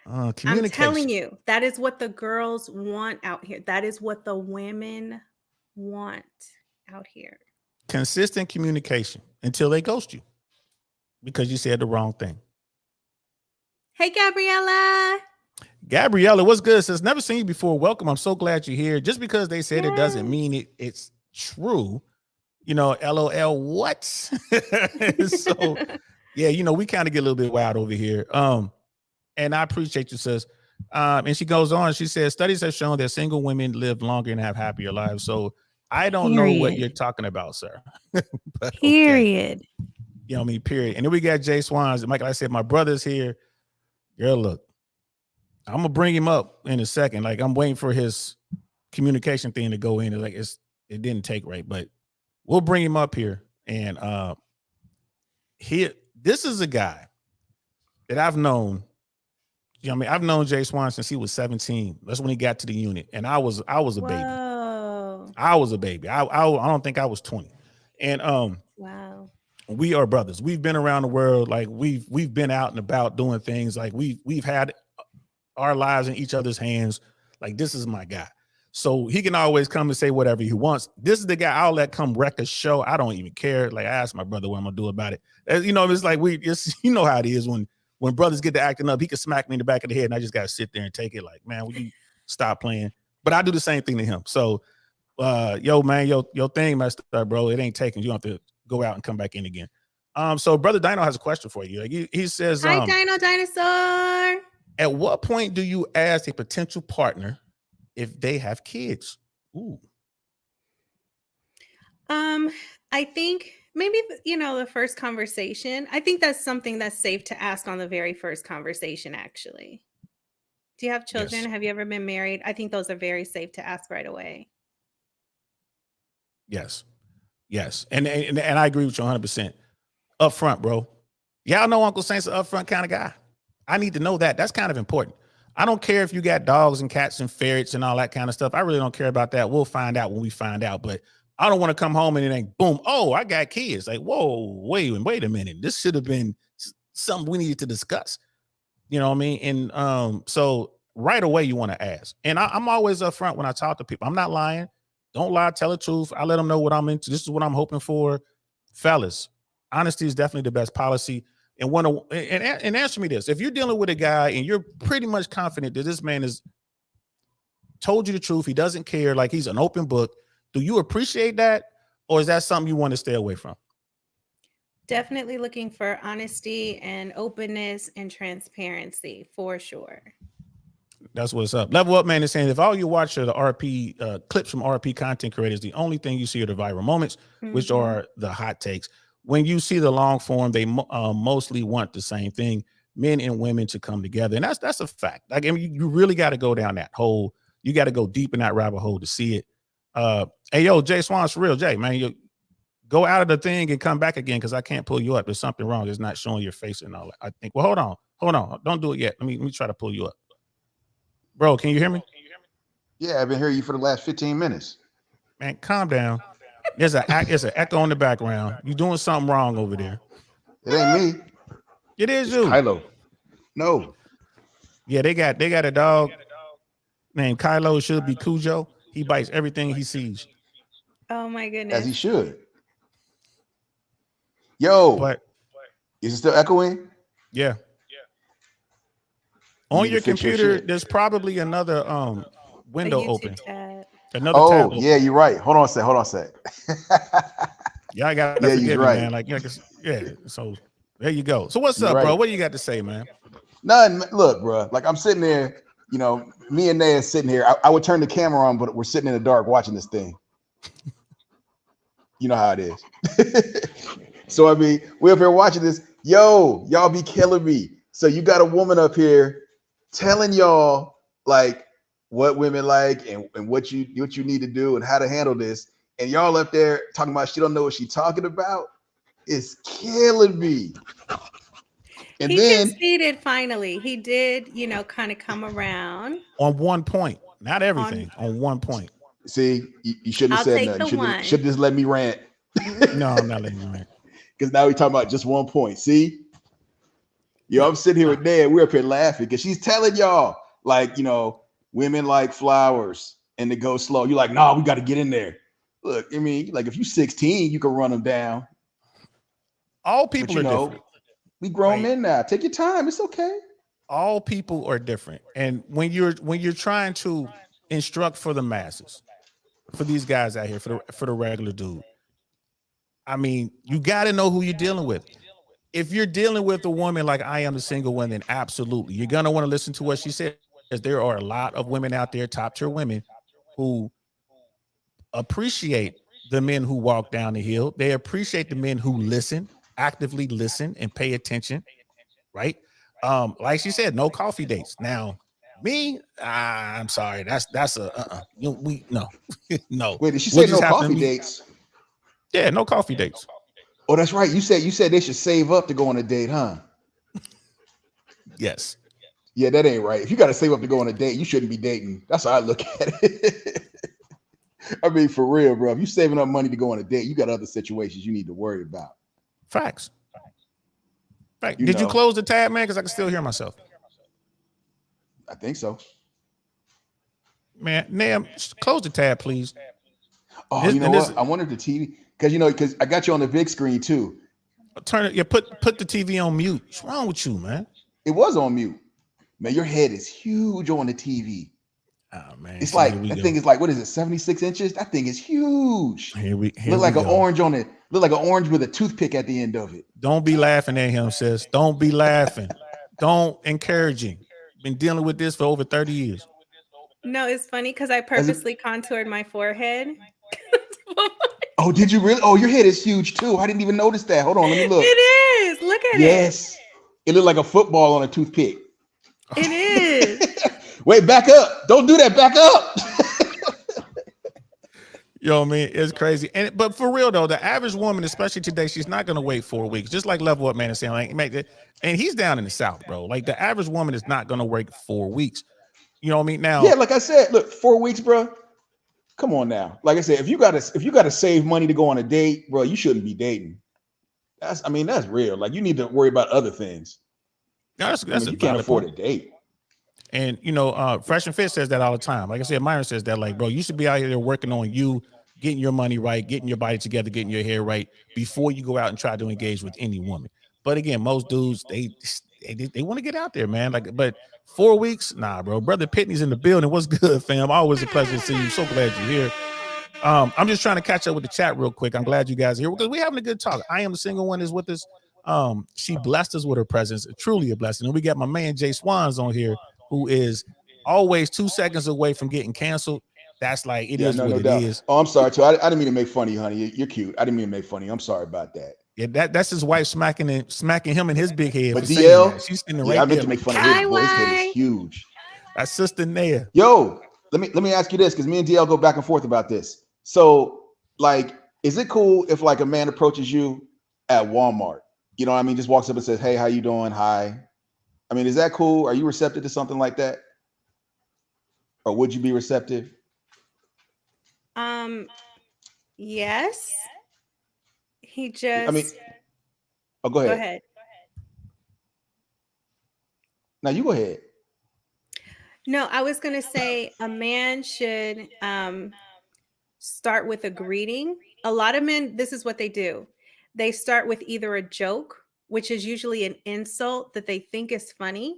I'm telling you, that is what the girls want out here. That is what the women want out here. Consistent communication until they ghost you because you said the wrong thing. Hey, Gabriella, what's good? Sis, never seen you before. Welcome. I'm so glad you're here. Just because they said it doesn't mean it's true. You know, LOL, what? So, yeah, you know, we kind of get a little bit wild over here. And I appreciate you, sis. And she goes on, she says, studies have shown that single women live longer and have happier lives. So I don't know what you're talking about, sir. But, period. Okay. You know what I mean? Period. And then we got Jay Swans. Like I said, my brother's here. Girl, look, I'm gonna bring him up in a second. Like, I'm waiting for his communication thing to go in. Like, it didn't take right, but we'll bring him up here. And this is a guy that I've known. You know what I mean? I've known Jay Swan since he was 17. That's when he got to the unit, and I was a baby. I was a baby. I don't think I was 20. And wow. We are brothers. We've been around the world. Like, we've been out and about doing things. Like, we've had our lives in each other's hands. Like, this is my guy. So he can always come and say whatever he wants. This is the guy I'll let come wreck a show. I don't even care. Like, I asked my brother what I'm gonna do about it. You know, it's like you know how it is when brothers get to acting up. He can smack me in the back of the head, and I just gotta sit there and take it. Like, man, will you stop playing? But I do the same thing to him. So, yo, man, your thing messed up, bro. It ain't taking. You have to go out and come back in again. So Brother Dino has a question for you. Like, he says, hi, Dino Dinosaur. At what point do you ask a potential partner if they have kids? Ooh. Um, I think maybe the first conversation. I think that's something that's safe to ask on the very first conversation, actually. Do you have children? Yes. Have you ever been married? I think those are very safe to ask right away. Yes. Yes. And I agree with you 100%. Up front, bro. Y'all know Uncle Saint's an upfront kind of guy. I need to know that. That's kind of important. I don't care if you got dogs and cats and ferrets and all that kind of stuff. I really don't care about that. We'll find out when we find out. But I don't want to come home and it ain't boom. Oh, I got kids. Like, whoa, wait a minute. This should have been something we needed to discuss. You know what I mean? And so right away you want to ask. And I'm always upfront when I talk to people. I'm not lying. Don't lie. Tell the truth. I let them know what I'm into. This is what I'm hoping for, fellas. Honesty is definitely the best policy. And and answer me this: if you're dealing with a guy and you're pretty much confident that this man has told you the truth, he doesn't care, like he's an open book, do you appreciate that, or is that something you want to stay away from? Definitely looking for honesty and openness and transparency for sure. That's what's up. Level Up Man is saying if all you watch are the RP clips from RP content creators, the only thing you see are the viral moments, which are the hot takes. When you see the long form, they mostly want the same thing: men and women to come together, and that's a fact. Like, I mean, you really got to go down that hole. You got to go deep in that rabbit hole to see it. Hey, yo, Jay Swan's for real, Jay, man. You go out of the thing and come back again because I can't pull you up. There's something wrong. It's not showing your face and all that. I think. Well, hold on. Don't do it yet. Let me try to pull you up, bro. Can you hear me? Yeah, I've been hearing you for the last 15 minutes. Man, calm down. There's an echo in the background. You're doing something wrong over there. It ain't me. It is It's you. Kylo. No. Yeah, they got a dog named Kylo. Should be Cujo. He bites everything he sees. Oh my goodness. As he should. Yo, But is it still echoing? yeah. You On need to your fix your computer, shit. there's probably another A window YouTube open. tab. Another tab Oh, open. yeah, you're right. Hold on a sec. Y'all gotta Yeah, forgive you're me, right. man. Like, yeah. So there you go. So what's You're up, bro? right. What do you got to say, man? None. Look, bro. Like I'm sitting there, me and Naya sitting here. I would turn the camera on, but we're sitting in the dark watching this thing. You know how it is. So I mean, we're up here watching this. Yo, y'all be killing me. So you got a woman up here telling y'all like what women like and what you need to do and how to handle this, and y'all up there talking about she don't know what she's talking about. It's killing me. And He then conceded finally. He did, kind of come around. On one point, not everything. On one point. see, you shouldn't have I'll said take nothing. the one. Should just let me rant. No, I'm not letting you rant. Because now we're talking about just 1 point. See, I'm sitting here with Dad. We're up here laughing because she's telling y'all, like, women like flowers and to go slow. You're like, nah, we got to get in there. Look, I mean, like if you're 16, you can run them down. All But people are different. we grown Right. men now. Take your time. It's okay. All people are different. And when you're trying to instruct for the masses, for these guys out here, for the regular dude, I mean, you got to know who you're dealing with. If you're dealing with a woman like I am, the single one, then absolutely you're gonna want to listen to what she says. Because there are a lot of women out there, top tier women, who appreciate the men who walk down the hill. They appreciate the men who listen, actively listen, and pay attention. Right? Like she said, no coffee dates. Now, me, I'm sorry, that's a no. No. Wait, did she We'll say no just have to coffee meet. dates? Yeah, no coffee dates. Oh, that's right. You said they should save up to go on a date, huh? Yes. Yeah, that ain't right. If you got to save up to go on a date, you shouldn't be dating. That's how I look at it. I mean, for real, bro. If you're saving up money to go on a date, you got other situations you need to worry about. Facts. Fact. You Did you know. close the tab, man? Because I can still hear myself. I think so. Man, Nam, close the tab, please. Oh, This- you know and what? this- I wonder if the TV, because I got you on the big screen too. Turn it. Yeah, put the TV on mute. What's wrong with you, man? It was on mute. Man, your head is huge on the TV. Oh man, It's see, like here we that go. thing is like, what is it, 76 inches? That thing is huge. Here we Look like an go. orange on it. Look like an orange with a toothpick at the end of it. Don't be laughing at him, sis. Don't be laughing. Don't encourage him. Been dealing with this for over 30 years. No, it's funny because I purposely contoured my forehead. Oh, did you really? Oh, your head is huge too. I didn't even notice that. Hold on, let me look. It is. Look at Yes, it looked like a football on a toothpick. it. It is. Wait, back up! Don't do that. Back up. Yo, man, it's crazy. But for real though, the average woman, especially today, she's not gonna wait 4 weeks. Just like Level Up Man is saying, like, and he's down in the South, bro. Like the average woman is not gonna wait 4 weeks. You know what I mean? Now, Yeah, like I said, look, 4 weeks, bro. Come on now. Like I said, if you gotta save money to go on a date, bro, you shouldn't be dating. That's real. Like you need to worry about other things. that's You can't afford a date. And you know, Fresh and Fit says that all the time. Like I said, Myron says that, like, bro, you should be out here working on you, getting your money right, getting your body together, getting your hair right before you go out and try to engage with any woman. But again, most dudes they want to get out there, man. Like, but 4 weeks, nah, bro. Brother Pitney's in the building. What's good, fam? Always a pleasure to see you. So glad you're here. I'm just trying to catch up with the chat real quick. I'm glad you guys are here because we're having a good talk. I Am the Single One is with us. She blessed us with her presence, truly a blessing. And we got my man Jay Swans on here, who is always 2 seconds away from getting canceled. That's like it is what it is. Oh, I'm sorry too. I didn't mean to make fun of you, honey. You're cute. I didn't mean to make fun of you. I'm sorry about that. Yeah, that's his wife smacking him in his big head. But for saying DL, that. She's sitting yeah, right I meant there. to make fun of Hi, his boy. His head Wai. is huge. That's Sister Naya. Yo, let me ask you this, because me and DL go back and forth about this. So, like, is it cool if like a man approaches you at Walmart? You know what I mean? Just walks up and says, "Hey, how you doing? Hi." I mean, is that cool? Are you receptive to something like that? Or would you be receptive? Yes. He just I mean, oh, go ahead. go ahead. Now you go ahead. No, I was going to say a man should start with a greeting. A lot of men, this is what they do. They start with either a joke, which is usually an insult that they think is funny,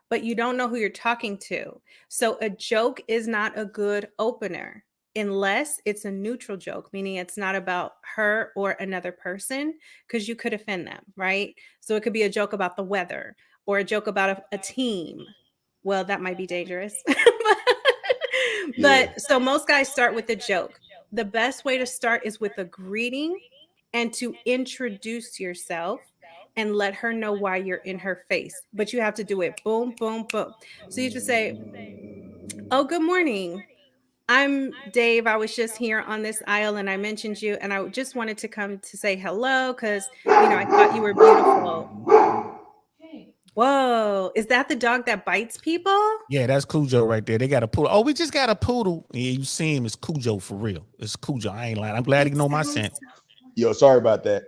but you don't know who you're talking to. So a joke is not a good opener unless it's a neutral joke, meaning it's not about her or another person, because you could offend them, right? So it could be a joke about the weather or a joke about a team. Well, that might be dangerous. But so most guys start with a joke. The best way to start is with a greeting and to introduce yourself and let her know why you're in her face. But you have to do it boom, boom, boom. So you just say, "Oh, good morning. I'm Dave. I was just here on this aisle and I mentioned you, and I just wanted to come to say hello because, I thought you were beautiful." Whoa, is that the dog that bites people? Yeah, that's Cujo right there. They got a poodle. Oh, we just got a poodle. Yeah, you see him. It's Cujo for real. It's Cujo. I ain't lying. I'm glad he know my scent. Yo, sorry about that.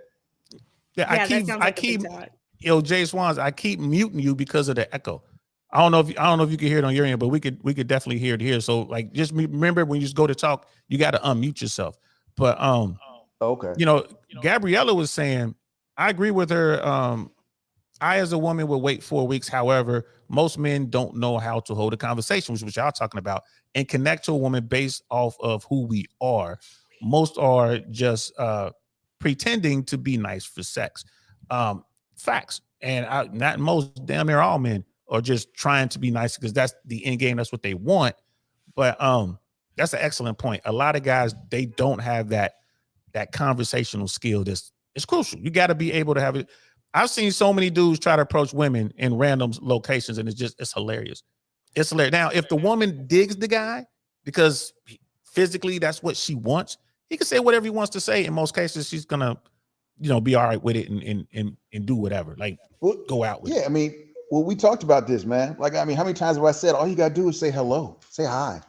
Yeah, that sounds like a big dog. Yo, Jay Swans, I keep muting you because of the echo. I don't know if you can hear it on your end, but we could definitely hear it here. So like, just remember when you just go to talk, you got to unmute yourself. But Okay. Gabriella was saying, I agree with her. I, as a woman, would wait 4 weeks. However, most men don't know how to hold a conversation, which y'all talking about, and connect to a woman based off of who we are. Most are just pretending to be nice for sex. Facts. And not most, damn near all men are just trying to be nice because that's the end game. That's what they want. But that's an excellent point. A lot of guys, they don't have that conversational skill. It's crucial. You got to be able to have it. I've seen so many dudes try to approach women in random locations, and it's hilarious. It's hilarious. Now, if the woman digs the guy because physically that's what she wants, he can say whatever he wants to say. In most cases, she's gonna, be all right with it and do whatever. Like, go out with it. Yeah, I mean, we talked about this, man. Like, I mean, how many times have I said all you gotta do is say hello, say hi?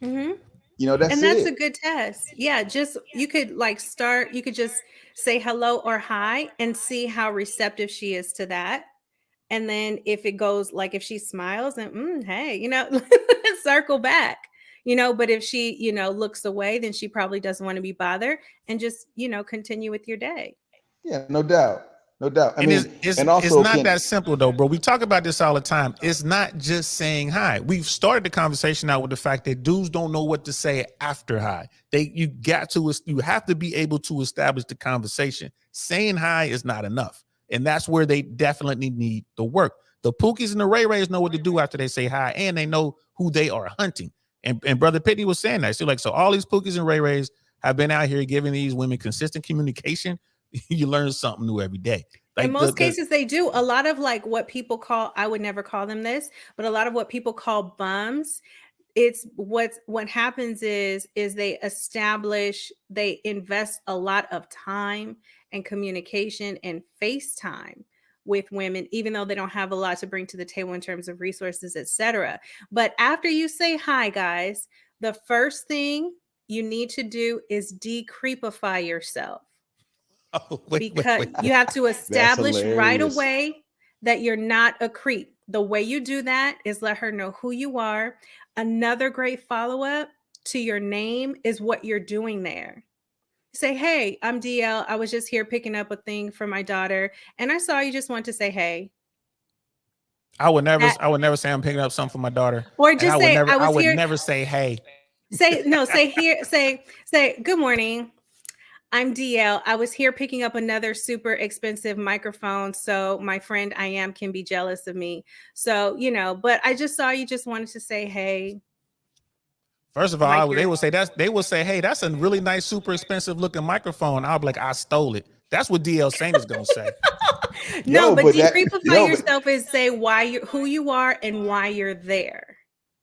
Mm-hmm. That's a it. good test. Yeah, just you could just say hello or hi and see how receptive she is to that. And then if it goes, like if she smiles and hey, circle back, but if she, looks away, then she probably doesn't want to be bothered, and just, continue with your day. Yeah, no doubt. No doubt. I mean, it's also not that simple though, bro. We talk about this all the time. It's not just saying hi. We've started the conversation out with the fact that dudes don't know what to say after hi. You have to be able to establish the conversation. Saying hi is not enough. And that's where they definitely need the work. The Pookies and the Ray Rays know what to do after they say hi, and they know who they are hunting. And Brother Pitney was saying that. So all these Pookies and Ray Rays, have been out here giving these women consistent communication, you learn something new every day. Like in most cases, they do. A lot of like what people call, I would never call them this, but a lot of what people call bums, it's what happens is they invest a lot of time and communication and FaceTime with women, even though they don't have a lot to bring to the table in terms of resources, etc. But after you say hi, guys, the first thing you need to do is decreepify yourself. Because you have to establish right away that you're not a creep. The way you do that is let her know who you are. Another great follow-up to your name is what you're doing there. Say, hey, I'm DL. I was just here picking up a thing for my daughter, and I saw you, just want to say hey. I would never say I'm picking up something for my daughter. Or just say, I would never say hey. Say good morning. I'm DL. I was here picking up another super expensive microphone, so my friend I am can be jealous of me. So, but I just saw you, just wanted to say hey. First of all, they will say, hey, that's a really nice, super expensive looking microphone. I'll be like, I stole it. That's what DL Saint is gonna say. No, but decreepify yourself is say who you are and why you're there.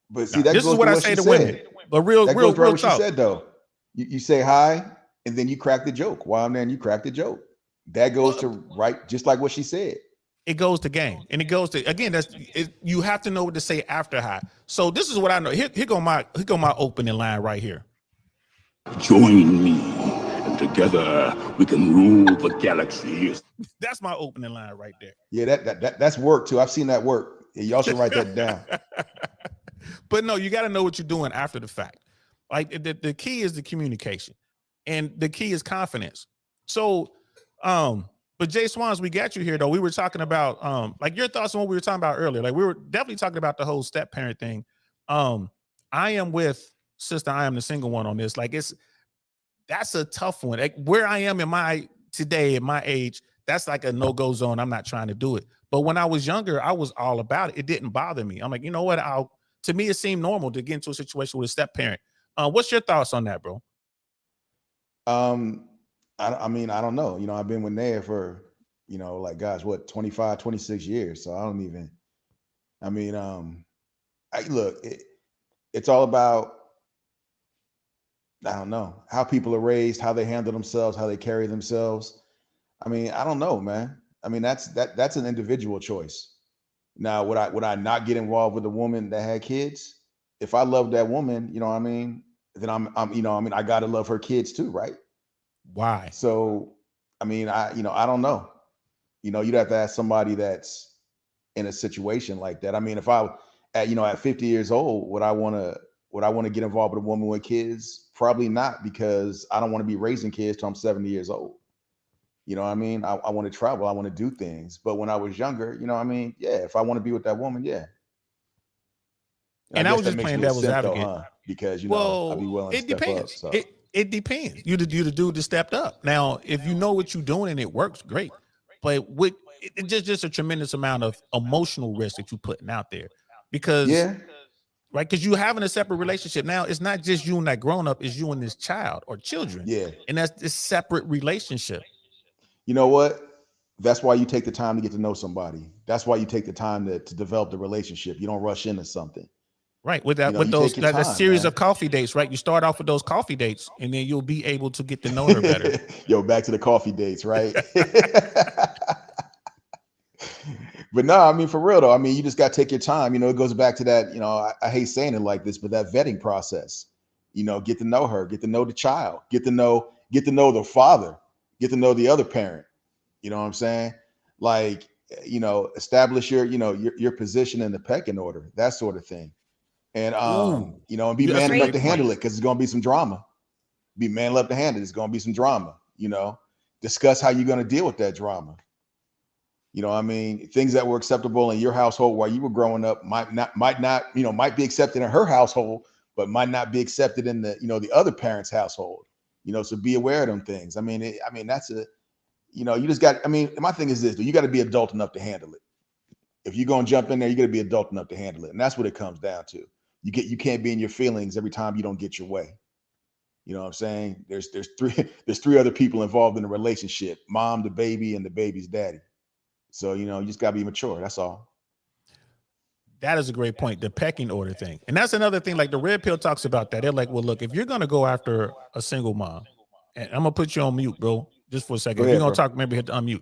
But see, this is what I say to women. But real talk. She said though, you say hi and then you crack the joke. While I'm there, and you crack the joke. That goes to right, just like what she said. It goes to game, and it goes to, again, you have to know what to say after hi. So this is what I know. Here go my opening line right here. Join me, and together we can rule the galaxy. That's my opening line right there. Yeah, that's work too. I've seen that work. Y'all should write that down. But no, you got to know what you're doing after the fact. Like the key is the communication, and the key is confidence. So, but Jay Swans, we got you here though. We were talking about like your thoughts on what we were talking about earlier. Like we were definitely talking about the whole step parent thing. I am with sister. I am the single one on this. Like that's a tough one. Like where I am at my age, that's like a no-go zone. I'm not trying to do it. But when I was younger, I was all about it. It didn't bother me. I'm like, you know what? To me, it seemed normal to get into a situation with a step parent. What's your thoughts on that, bro? I mean, I don't know. I've been with Naya for, like, gosh, what, 25, 26 years. So I don't even, look, it's all about, I don't know, how people are raised, how they handle themselves, how they carry themselves. I mean, I don't know, man. I mean, that's an individual choice. Now, would I not get involved with a woman that had kids? If I love that woman, then I got to love her kids too, right? Why? So, I don't know. You'd have to ask somebody that's in a situation like that. I mean, if I, at 50 years old, would I want to get involved with a woman with kids? Probably not, because I don't want to be raising kids till I'm 70 years old. I want to travel. I want to do things. But when I was younger, yeah, if I want to be with that woman, yeah. And I was just playing devil's advocate. Because, I'd be willing to step up. So. It depends. You the dude that stepped up. Now, if you know what you're doing and it works, great. But it's just a tremendous amount of emotional risk that you're putting out there. Because right, because you having a separate relationship. Now, it's not just you and that grown up, it's you and this child or children. Yeah. And that's this separate relationship. You know what? That's why you take the time to get to know somebody. That's why you take the time to develop the relationship. You don't rush into something. Right. With that, that series of coffee dates, right? You start off with those coffee dates, and then you'll be able to get to know her better. Yo, back to the coffee dates, right? But no, I mean, for real though, you just got to take your time. It goes back to that, I hate saying it like this, but that vetting process, get to know her, get to know the child, get to know the father, get to know the other parent. You know what I'm saying? Like, establish your position in the pecking order, that sort of thing. And, and be man enough to handle it, because it's going to be some drama. Be man enough to handle it. It's going to be some drama, discuss how you're going to deal with that drama. Things that were acceptable in your household while you were growing up might be accepted in her household, but might not be accepted in the other parent's household, so be aware of them things. That's you just got, my thing is this, you got to be adult enough to handle it. If you're going to jump in there, you got to be adult enough to handle it. And that's what it comes down to. You can't be in your feelings every time you don't get your way. You know what I'm saying? There's three other people involved in the relationship: mom, the baby, and the baby's daddy. So you just gotta be mature. That's all. That is a great point. The pecking order thing. And that's another thing. Like the red pill talks about that. They're like, well, look, if you're going to go after a single mom, and I'm going to put you on mute, bro, just for a second. Go If ahead, you're going to bro. talk, maybe hit the unmute.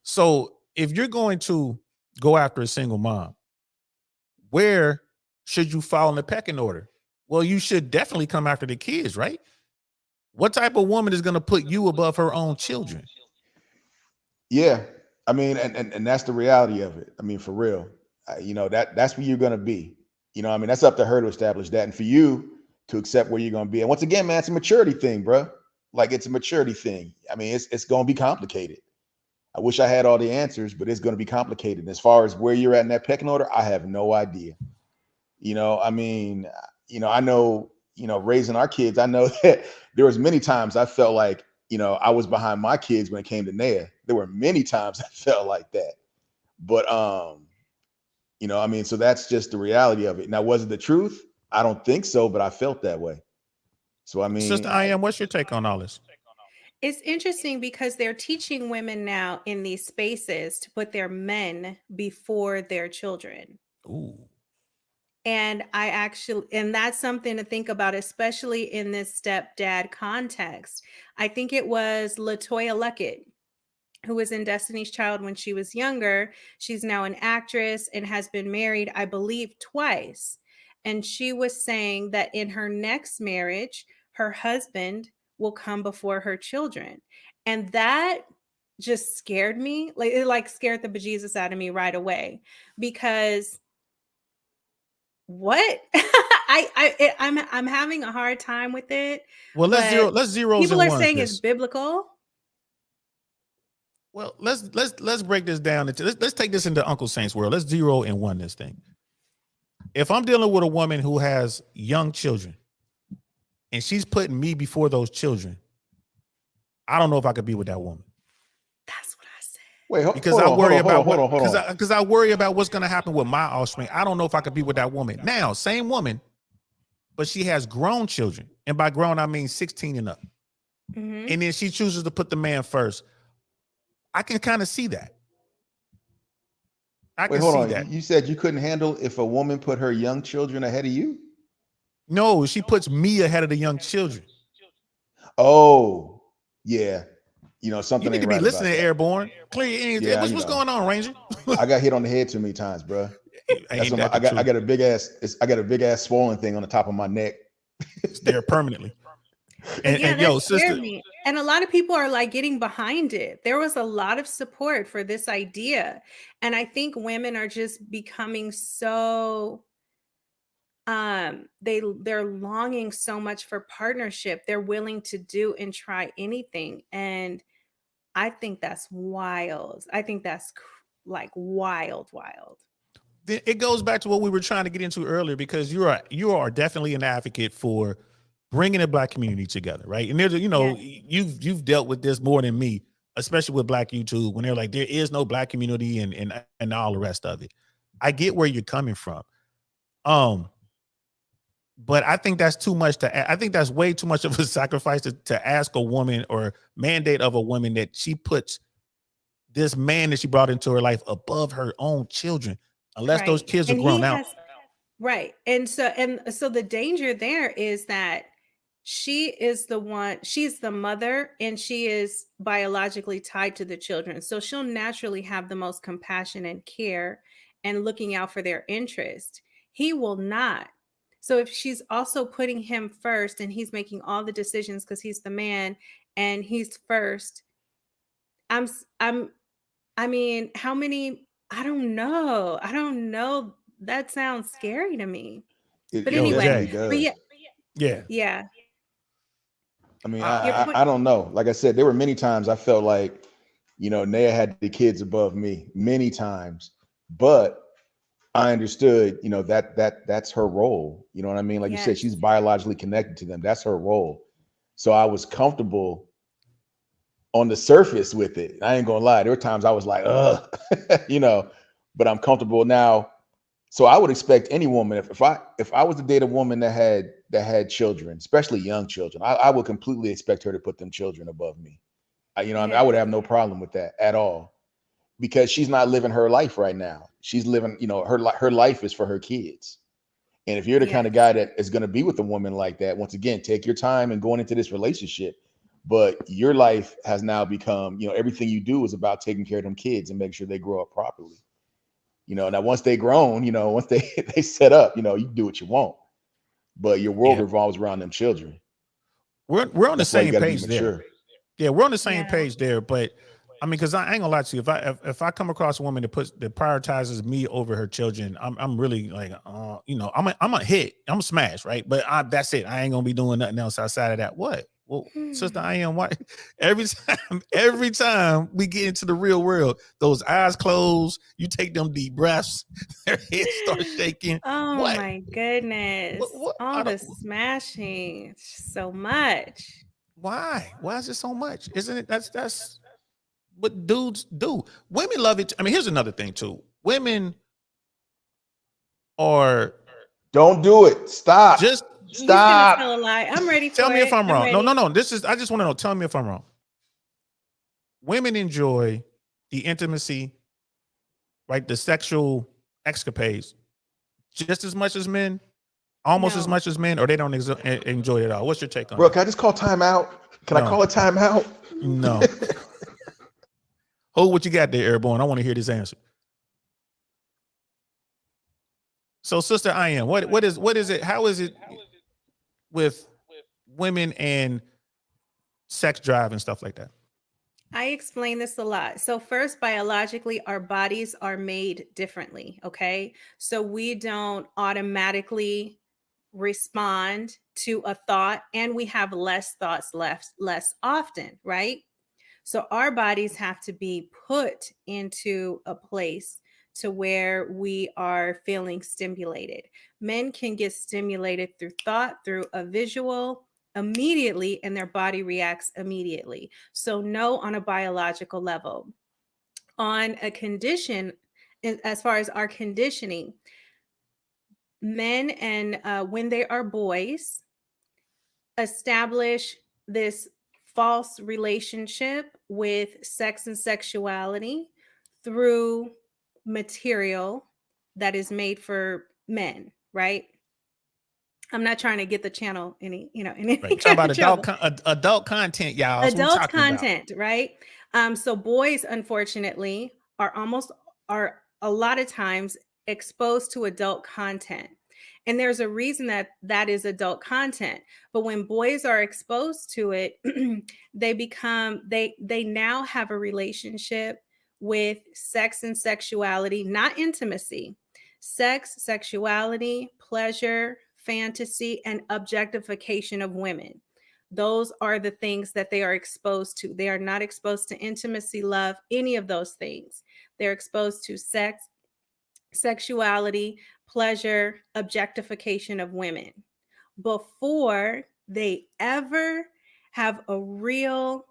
So if you're going to go after a single mom, where should you fall in the pecking order? Well, you should definitely come after the kids, right? What type of woman is going to put you above her own children? Yeah. I mean, and that's the reality of it. I mean, for real. That's where you're going to be. I mean, that's up to her to establish that, and for you to accept where you're going to be. And once again, man, it's a maturity thing, bro. Like, it's a maturity thing. I mean, it's going to be complicated. I wish I had all the answers, but it's going to be complicated. And as far as where you're at in that pecking order, I have no idea. I mean, I know, raising our kids, I know that there was many times I felt like, I was behind my kids when it came to Naya. There were many times I felt like that. But I mean, so that's just the reality of it. Now, was it the truth? I don't think so, but I felt that way. So, I mean, Sister I am, what's your take on all this? It's interesting because they're teaching women now in these spaces to put their men before their children. Ooh. And and that's something to think about, especially in this stepdad context. I think it was LaToya Luckett, who was in Destiny's Child when she was younger. She's now an actress and has been married, I believe, twice. And she was saying that in her next marriage, her husband will come before her children. And that just scared me. Like, it scared the bejesus out of me right away, because what? I'm having a hard time with it. Well, let's zero. People are saying it's biblical. Well, let's break this down into let's take this into Uncle Saint's world. Let's zero and one this thing. If I'm dealing with a woman who has young children and she's putting me before those children, I don't know if I could be with that woman. That's what I said. Wait, because I worry about because I worry about what's going to happen with my offspring. I don't know if I could be with that woman. Now, same woman, but she has grown children, and by grown I mean 16 and up. Mm-hmm. And then she chooses to put the man first. I can kind of see that. Wait, hold on. That. You said you couldn't handle if a woman put her young children ahead of you? No, she puts me ahead of the young children. Oh, yeah. Something. You need to be listening, Airborne. Clear. Yeah, what's going on, Ranger? I got hit on the head too many times, bro. I got a big ass swollen thing on the top of my neck. It's there permanently. And yo, sister. And a lot of people are getting behind it. There was a lot of support for this idea. And I think women are just becoming so they're longing so much for partnership. They're willing to do and try anything. And I think that's wild. I think that's wild. It goes back to what we were trying to get into earlier, because you are definitely an advocate for bringing the Black community together, right? And there's, you've dealt with this more than me, especially with Black YouTube, when they're like, there is no Black community and all the rest of it. I get where you're coming from. But I think that's too much I think that's way too much of a sacrifice to ask a woman or mandate of a woman that she puts this man that she brought into her life above her own children, unless those kids are grown out. Right. And so the danger there is that she's the mother, and she is biologically tied to the children. So she'll naturally have the most compassion and care and looking out for their interest. He will not. So if she's also putting him first and he's making all the decisions because he's the man and he's first, I mean, how many? I don't know. That sounds scary to me. But anyway, yeah. I mean, I don't know. Like I said, there were many times I felt like, Naya had the kids above me many times, but I understood, that's her role. You know what I mean? Like you said, she's biologically connected to them. That's her role. So I was comfortable on the surface with it. I ain't gonna lie. There were times I was like, but I'm comfortable now. So I would expect any woman, if I was to date a woman that had children, especially young children, I would completely expect her to put them children above me. I mean, I would Yes. have no problem with that at all, because she's not living her life right now. She's living, her life is for her kids. And if you're the kind of Yes. guy that is going to be with a woman like that, once again, take your time and going into this relationship. But your life has now become, everything you do is about taking care of them kids and make sure they grow up properly. Now once they grown, once they set up, you can do what you want. But your world Yeah, revolves around them children. we're on the That's why you same got to be page there. mature. Yeah, we're on the same Yeah. page there. But I mean, because I ain't gonna lie to you, if I come across a woman that prioritizes me over her children, I'm really like, I'm a hit, I'm a smash, right? But that's it. I ain't gonna be doing nothing else outside of that. What? Well, sister, I am white. Every time we get into the real world, those eyes closed, you take them deep breaths, their head starts shaking. Oh What? my goodness. What? All the smashing. It's so much. Why? Why is it so much? Isn't it? That's what dudes do. Women love it. I mean, here's another thing too. Women are Don't do it. Stop. just He's gonna Stop. tell a lie. I'm ready for tell me it. if I'm wrong. ready. No. I just want to know. Tell me if I'm wrong. Women enjoy the intimacy, right? The sexual escapades just as much as men, almost as No. much as men, or they don't enjoy it at all. What's your take on Bro, that? can I just call timeout? Can I No. call a timeout? No. Hold what you got there, Airborne. I want to hear this answer. So, Sister I am, what is it? How is it with women and sex drive and stuff like that? I explain this a lot. So, first, biologically, our bodies are made differently. Okay. So, we don't automatically respond to a thought, and we have less thoughts less often, right? So, our bodies have to be put into a place to where we are feeling stimulated. Men can get stimulated through thought, through a visual, immediately, and their body reacts immediately. So, no, on a biological level. On a condition, as far as our conditioning, men and when they are boys, establish this false relationship with sex and sexuality through material that is made for men, right? I'm not trying to get the channel any, any Right. Talk about trouble. adult content, y'all. That's what we're Adult talking about. content, right? So boys, unfortunately, are a lot of times exposed to adult content. And there's a reason that is adult content. But when boys are exposed to it, they now have a relationship with sex and sexuality, not intimacy. Sex, sexuality, pleasure, fantasy, and objectification of women. Those are the things that they are exposed to. They are not exposed to intimacy, love, any of those things. They're exposed to sex, sexuality, pleasure, objectification of women before they ever have a real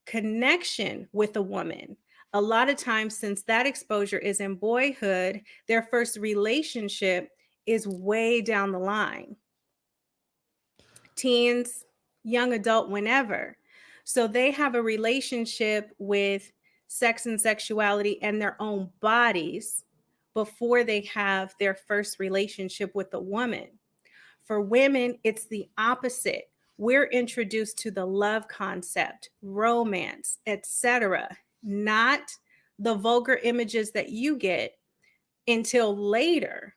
connection with a woman. A lot of times, since that exposure is in boyhood, their first relationship is way down the line. Teens, young adult, whenever. So they have a relationship with sex and sexuality and their own bodies before they have their first relationship with a woman. For women, it's the opposite. We're introduced to the love concept, romance, etc., not the vulgar images that you get until later.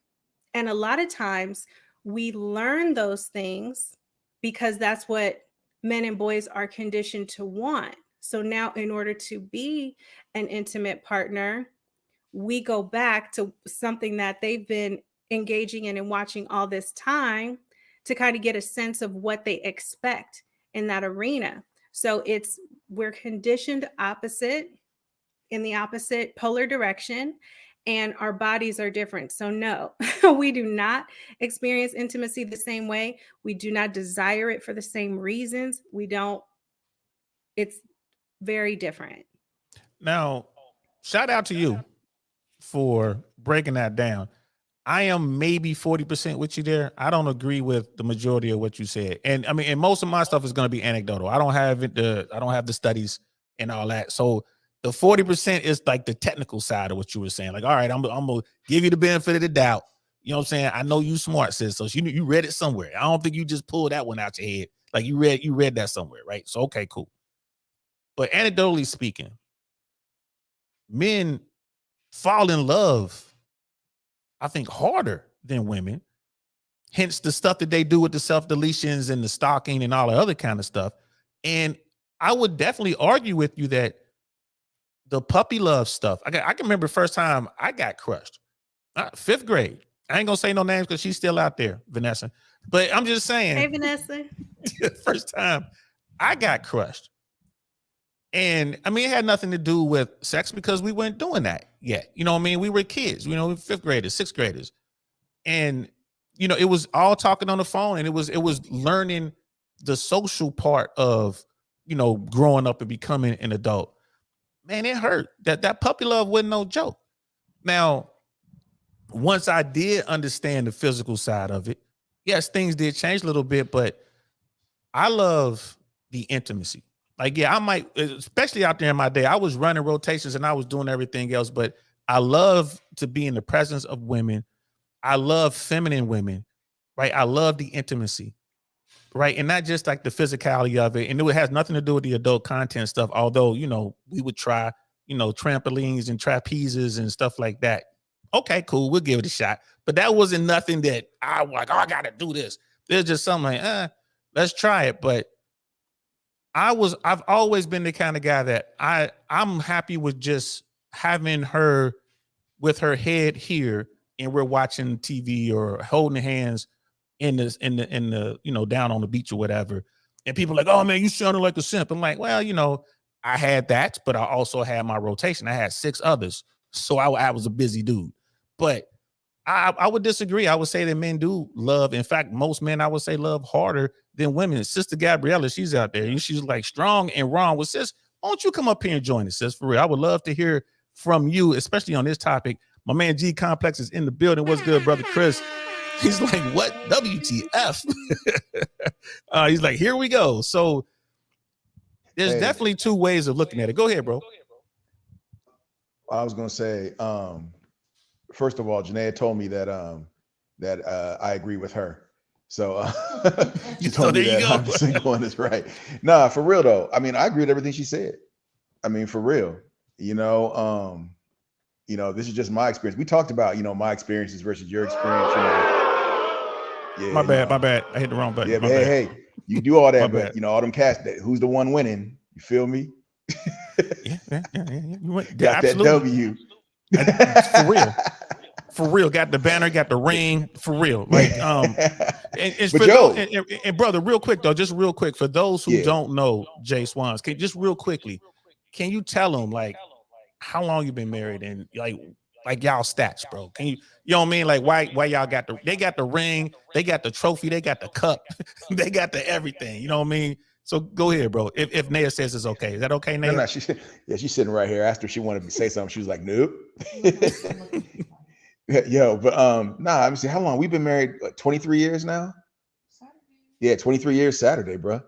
And a lot of times we learn those things because that's what men and boys are conditioned to want. So now, in order to be an intimate partner, we go back to something that they've been engaging in and watching all this time to kind of get a sense of what they expect in that arena. So we're conditioned opposite, in the opposite polar direction, and our bodies are different. So no, we do not experience intimacy the same way. We do not desire it for the same reasons. It's very different. Now, shout out to you for breaking that down. I am maybe 40% with you there. I don't agree with the majority of what you said. And I mean, and most of my stuff is going to be anecdotal. I don't have the studies and all that. So the 40% is like the technical side of what you were saying. Like, all right, I'm gonna give you the benefit of the doubt. You know what I'm saying? I know you smart, sis. So you read it somewhere. I don't think you just pulled that one out your head. Like you read that somewhere, right? So okay, cool. But anecdotally speaking, men fall in love, I think, harder than women. Hence the stuff that they do with the self-deletions and the stalking and all the other kind of stuff. And I would definitely argue with you that the puppy love stuff, I can remember the first time I got crushed. 5th grade. I ain't gonna say no names because she's still out there, Vanessa. But I'm just saying, Hey, Vanessa. first time I got crushed. And I mean, it had nothing to do with sex because we weren't doing that yet. You know what I mean? We were kids, you know, 5th graders, 6th graders. And, you know, it was all talking on the phone, and it was learning the social part of, you know, growing up and becoming an adult. Man, it hurt. That puppy love wasn't no joke. Now, once I did understand the physical side of it, yes, things did change a little bit, but I love the intimacy. Like, yeah, I might, especially out there in my day, I was running rotations and I was doing everything else, but I love to be in the presence of women. I love feminine women, right? I love the intimacy, right? And not just like the physicality of it. And it has nothing to do with the adult content stuff. Although, you know, we would try, you know, trampolines and trapezes and stuff like that. Okay, cool. We'll give it a shot. But that wasn't nothing that I like, oh, I got to do this. There's just something like, let's try it. But I've always been the kind of guy that I'm happy with just having her with her head here and we're watching TV or holding hands in the you know, down on the beach or whatever. And people are like, oh man, you sounded like a simp. I'm like, well, you know, I had that, but I also had my rotation. I had 6 others. So I was a busy dude. But I would disagree. I would say that men do love. In fact, most men, I would say, love harder than women. Sister Gabriella, she's out there. She's like strong and wrong. Well, sis, why don't you come up here and join us, sis? For real. I would love to hear from you, especially on this topic. My man G Complex is in the building. What's good, brother Chris? He's like, what? WTF? He's like, here we go. So there's definitely 2 ways of looking at it. Go ahead, bro. I was gonna say, first of all, Janae told me that I agree with her. So she told me that I'm single and it's right. Nah, for real though. I mean, I agree with everything she said. I mean, for real. You know, this is just my experience. We talked about, you know, my experiences versus your experience. You know. Yeah, my bad. I hit the wrong button. Yeah, but hey, you do all that, but you know, all them cats. Who's the one winning? You feel me? Yeah. You went, got absolutely. that W. For real. Got the banner, got the ring. For real. Like, and brother, real quick though, just real quick for those who don't know Jay Swans, can you tell them like how long you been married and like y'all stats, bro? Can you know what I mean? Like why y'all got they got the ring, they got the trophy, they got the cup, they got the everything. You know what I mean? So go ahead, bro. If Naya says it's okay, is that okay, Naya? No, she's sitting right here. I asked her if she wanted to say something. She was like, nope. Yo, but let me see. How long? We've been married 23 years now? Saturday. Yeah, 23 years Saturday, bro.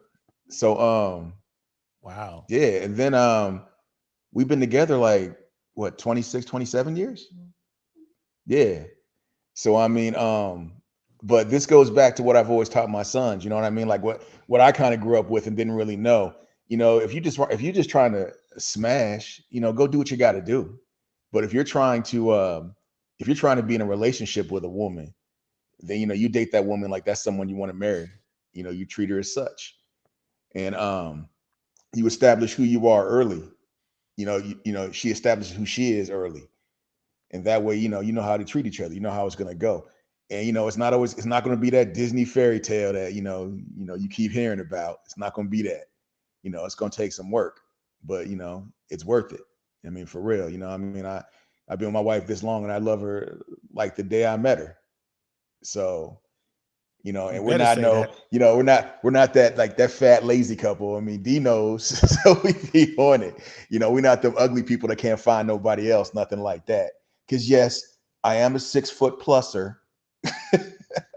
So wow. Yeah, and then we've been together like what, 26, 27 years? Yeah. So I mean, but this goes back to what I've always taught my sons, you know what I mean? Like what I kind of grew up with and didn't really know. You know, if you're just trying to smash, you know, go do what you got to do. But if you're trying to be in a relationship with a woman, then you know, you date that woman like that's someone you want to marry. You know, you treat her as such. And you establish who you are early. You know, she establishes who she is early. And that way, you know how to treat each other. You know how it's gonna go. And you know, it's not gonna be that Disney fairy tale that you know you keep hearing about. It's not gonna be that. You know, it's gonna take some work, but you know, it's worth it. I mean, for real. You know, I mean, I've been with my wife this long and I love her like the day I met her. So, you know, and we're not we're not that like that fat lazy couple. I mean, D knows, so we be on it. You know, we're not the ugly people that can't find nobody else, nothing like that. Because yes, I am a 6 foot pluser.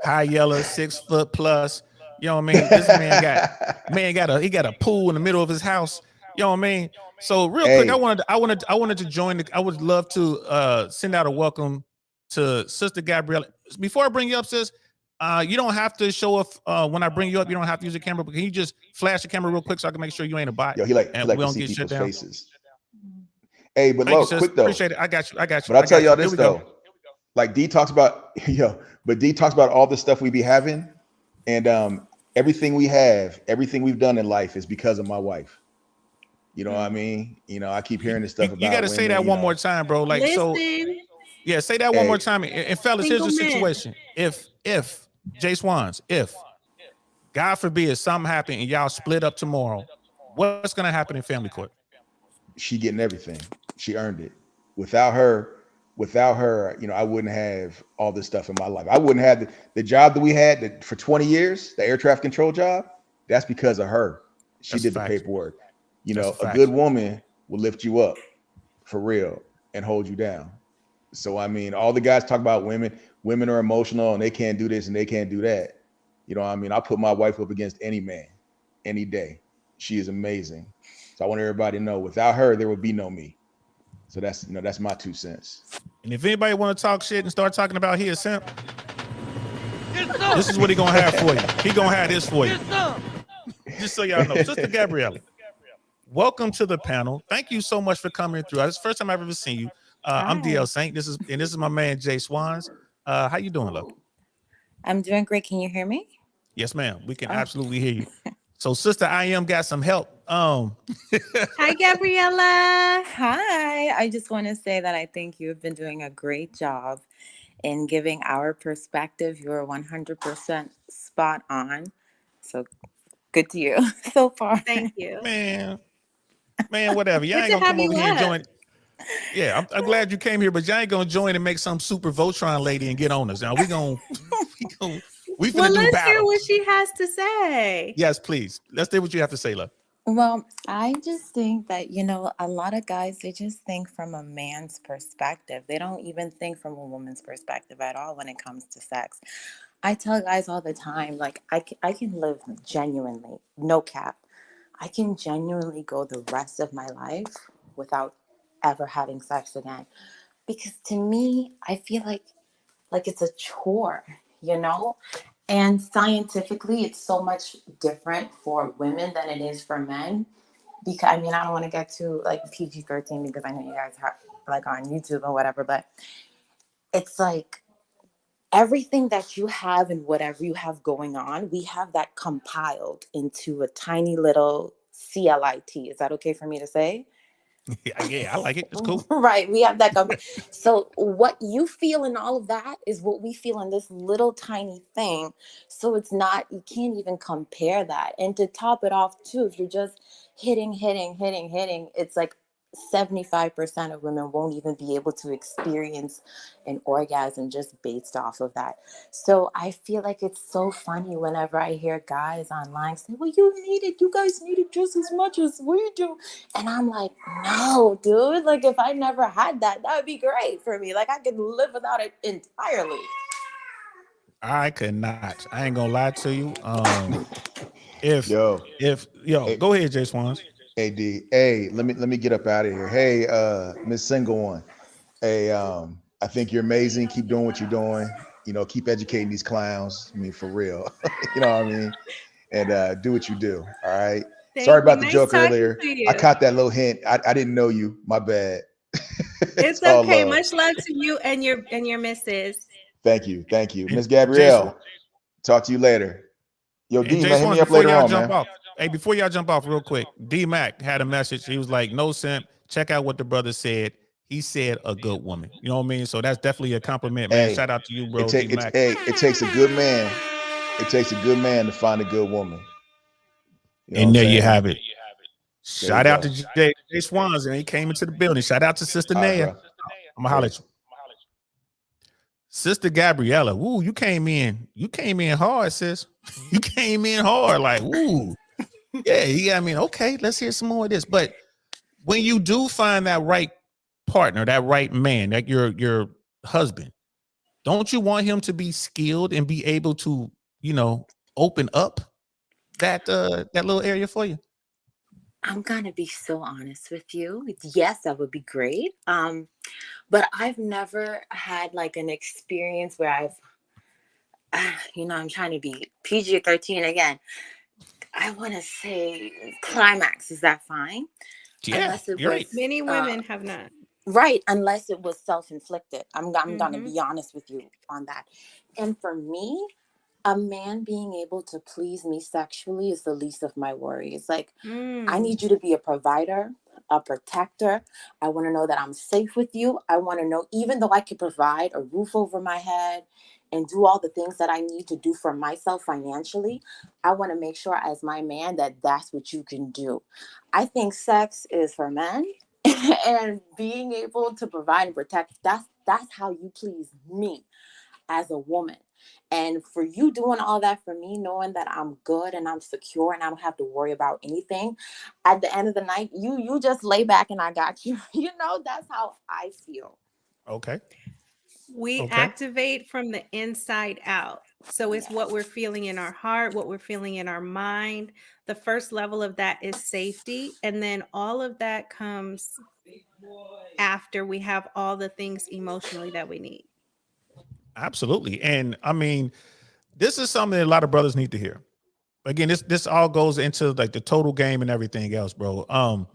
High yellow, 6 foot plus. You know what I mean? This man got a pool in the middle of his house. You know what I mean? So real quick, Hey. I wanted to join I would love to send out a welcome to Sister Gabriella. Before I bring you up, sis, you don't have to show up when I bring you up. You don't have to use a camera, but can you just flash the camera real quick so I can make sure you ain't a bot? Yo, he like and we to don't see get shut people's down. faces. Hey, but Thank look, you, sis. quick though. Appreciate it. I got you. But I'll tell y'all this though. Like D talks about, D talks about all the stuff we be having, and everything we have, everything we've done in life is because of my wife. You know what I mean? You know, I keep hearing this stuff about you got to say that one more time, bro. Like, so yeah, say that one more time. And fellas, here's the situation. If Jay Swans, if God forbid something happened and y'all split up tomorrow, what's gonna happen in family court? She getting everything. She earned it. Without her, I wouldn't have all this stuff in my life. I wouldn't have the job that we had for 20 years, the air traffic control job. That's because of her. She did the paperwork. You know, a good woman will lift you up for real and hold you down. So, I mean, all the guys talk about women are emotional and they can't do this and they can't do that. You know what I mean? I'll put my wife up against any man, any day. She is amazing. So I want everybody to know without her, there would be no me. So that's my 2 cents. And if anybody want to talk shit and start talking about he a simp, this is what he gonna have for you. He gonna have this for you. Just so y'all know, Sister Gabriella, welcome to the panel. Thank you so much for coming through. It's the first time I've ever seen you. I'm DL Saint. This is my man Jay Swans. How you doing, love? I'm doing great. Can you hear me? Yes, ma'am. We can absolutely hear you. So, Sister I Am got some help. Hi, Gabriella. Hi. I just want to say that I think you've been doing a great job in giving our perspective. You're 100% spot on. So good to you so far. Thank you. Man, whatever. Y'all ain't gonna come over here and join. Yeah, I'm glad you came here, but y'all ain't gonna join and make some super Voltron lady and get on us. Now we finna let's hear what she has to say. Yes, please. Let's hear what you have to say, love. Well, I just think that, a lot of guys, they just think from a man's perspective. They don't even think from a woman's perspective at all when it comes to sex. I tell guys all the time, like, I can live genuinely, no cap. I can genuinely go the rest of my life without ever having sex again. Because to me, I feel like it's a chore, And scientifically, it's so much different for women than it is for men. Because, I don't want to get to PG-13 because I know you guys have on YouTube or whatever, but it's like everything that you have and whatever you have going on, we have that compiled into a tiny little CLIT. Is that okay for me to say? Yeah, I like it. It's cool. Right. We have that. So what you feel in all of that is what we feel in this little tiny thing. So you can't even compare that. And to top it off too, if you're just hitting, it's like 75% of women won't even be able to experience an orgasm just based off of that. So I feel like it's so funny whenever I hear guys online say, well, you guys need it just as much as we do. And I'm like, no, dude, if I never had that would be great for me. I could live without it entirely. I could not. I ain't gonna lie to you. Go ahead, Jay Swans. Hey D, hey, let me get up out of here. Hey, Miss Single One. Hey, I think you're amazing. Keep doing what you're doing. Keep educating these clowns. I mean, for real. You know what I mean? And do what you do. All right. Sorry about the joke earlier. I caught that little hint. I didn't know you. My bad. It's okay. Much love to you and your missus. Thank you, Miss Gabrielle. Talk to you later. Yo, D, man, hit me up later on, man. Hey, before y'all jump off real quick, D-Mac had a message. He was like, no simp. Check out what the brother said. He said a good woman. You know what I mean? So that's definitely a compliment, man. Hey, shout out to you, bro. It takes a good man. It takes a good man to find a good woman. And there you have it. Shout out to Jay Swans, and he came into the building. Shout out to Sister Naya. I'm gonna holler at you. Sister Gabriella, woo, you came in hard, sis. You came in hard, like, woo. Yeah, okay, let's hear some more of this. But when you do find that right partner, that right man, like your husband, don't you want him to be skilled and be able to, open up that little area for you? I'm gonna be so honest with you. Yes, that would be great. But I've never had like an experience where I'm trying to be PG-13 again. I want to say climax. Is that fine? Yeah, Unless it you're was right. Many women have not. right, unless it was self-inflicted. I'm gonna Hmm. be honest with you on that. And for me, a man being able to please me sexually is the least of my worries. Like, I Mm. need you to be a provider, a protector. I want to know that I'm safe with you. I want to know, even though I can provide a roof over my head and do all the things that I need to do for myself financially, I want to make sure as my man that that's what you can do. I think sex is for men. And being able to provide and protect, that's how you please me as a woman. And for you doing all that for me, knowing that I'm good and I'm secure and I don't have to worry about anything, at the end of the night, you just lay back and I got you. That's how I feel. Okay. We Okay. activate from the inside out. So it's what we're Yes. feeling in our heart, what we're feeling in our mind. The first level of that is safety. And then all of that comes after we have all the things emotionally that we need. Absolutely. And I mean, this is something that a lot of brothers need to hear. Again, this all goes into like the total game and everything else, bro.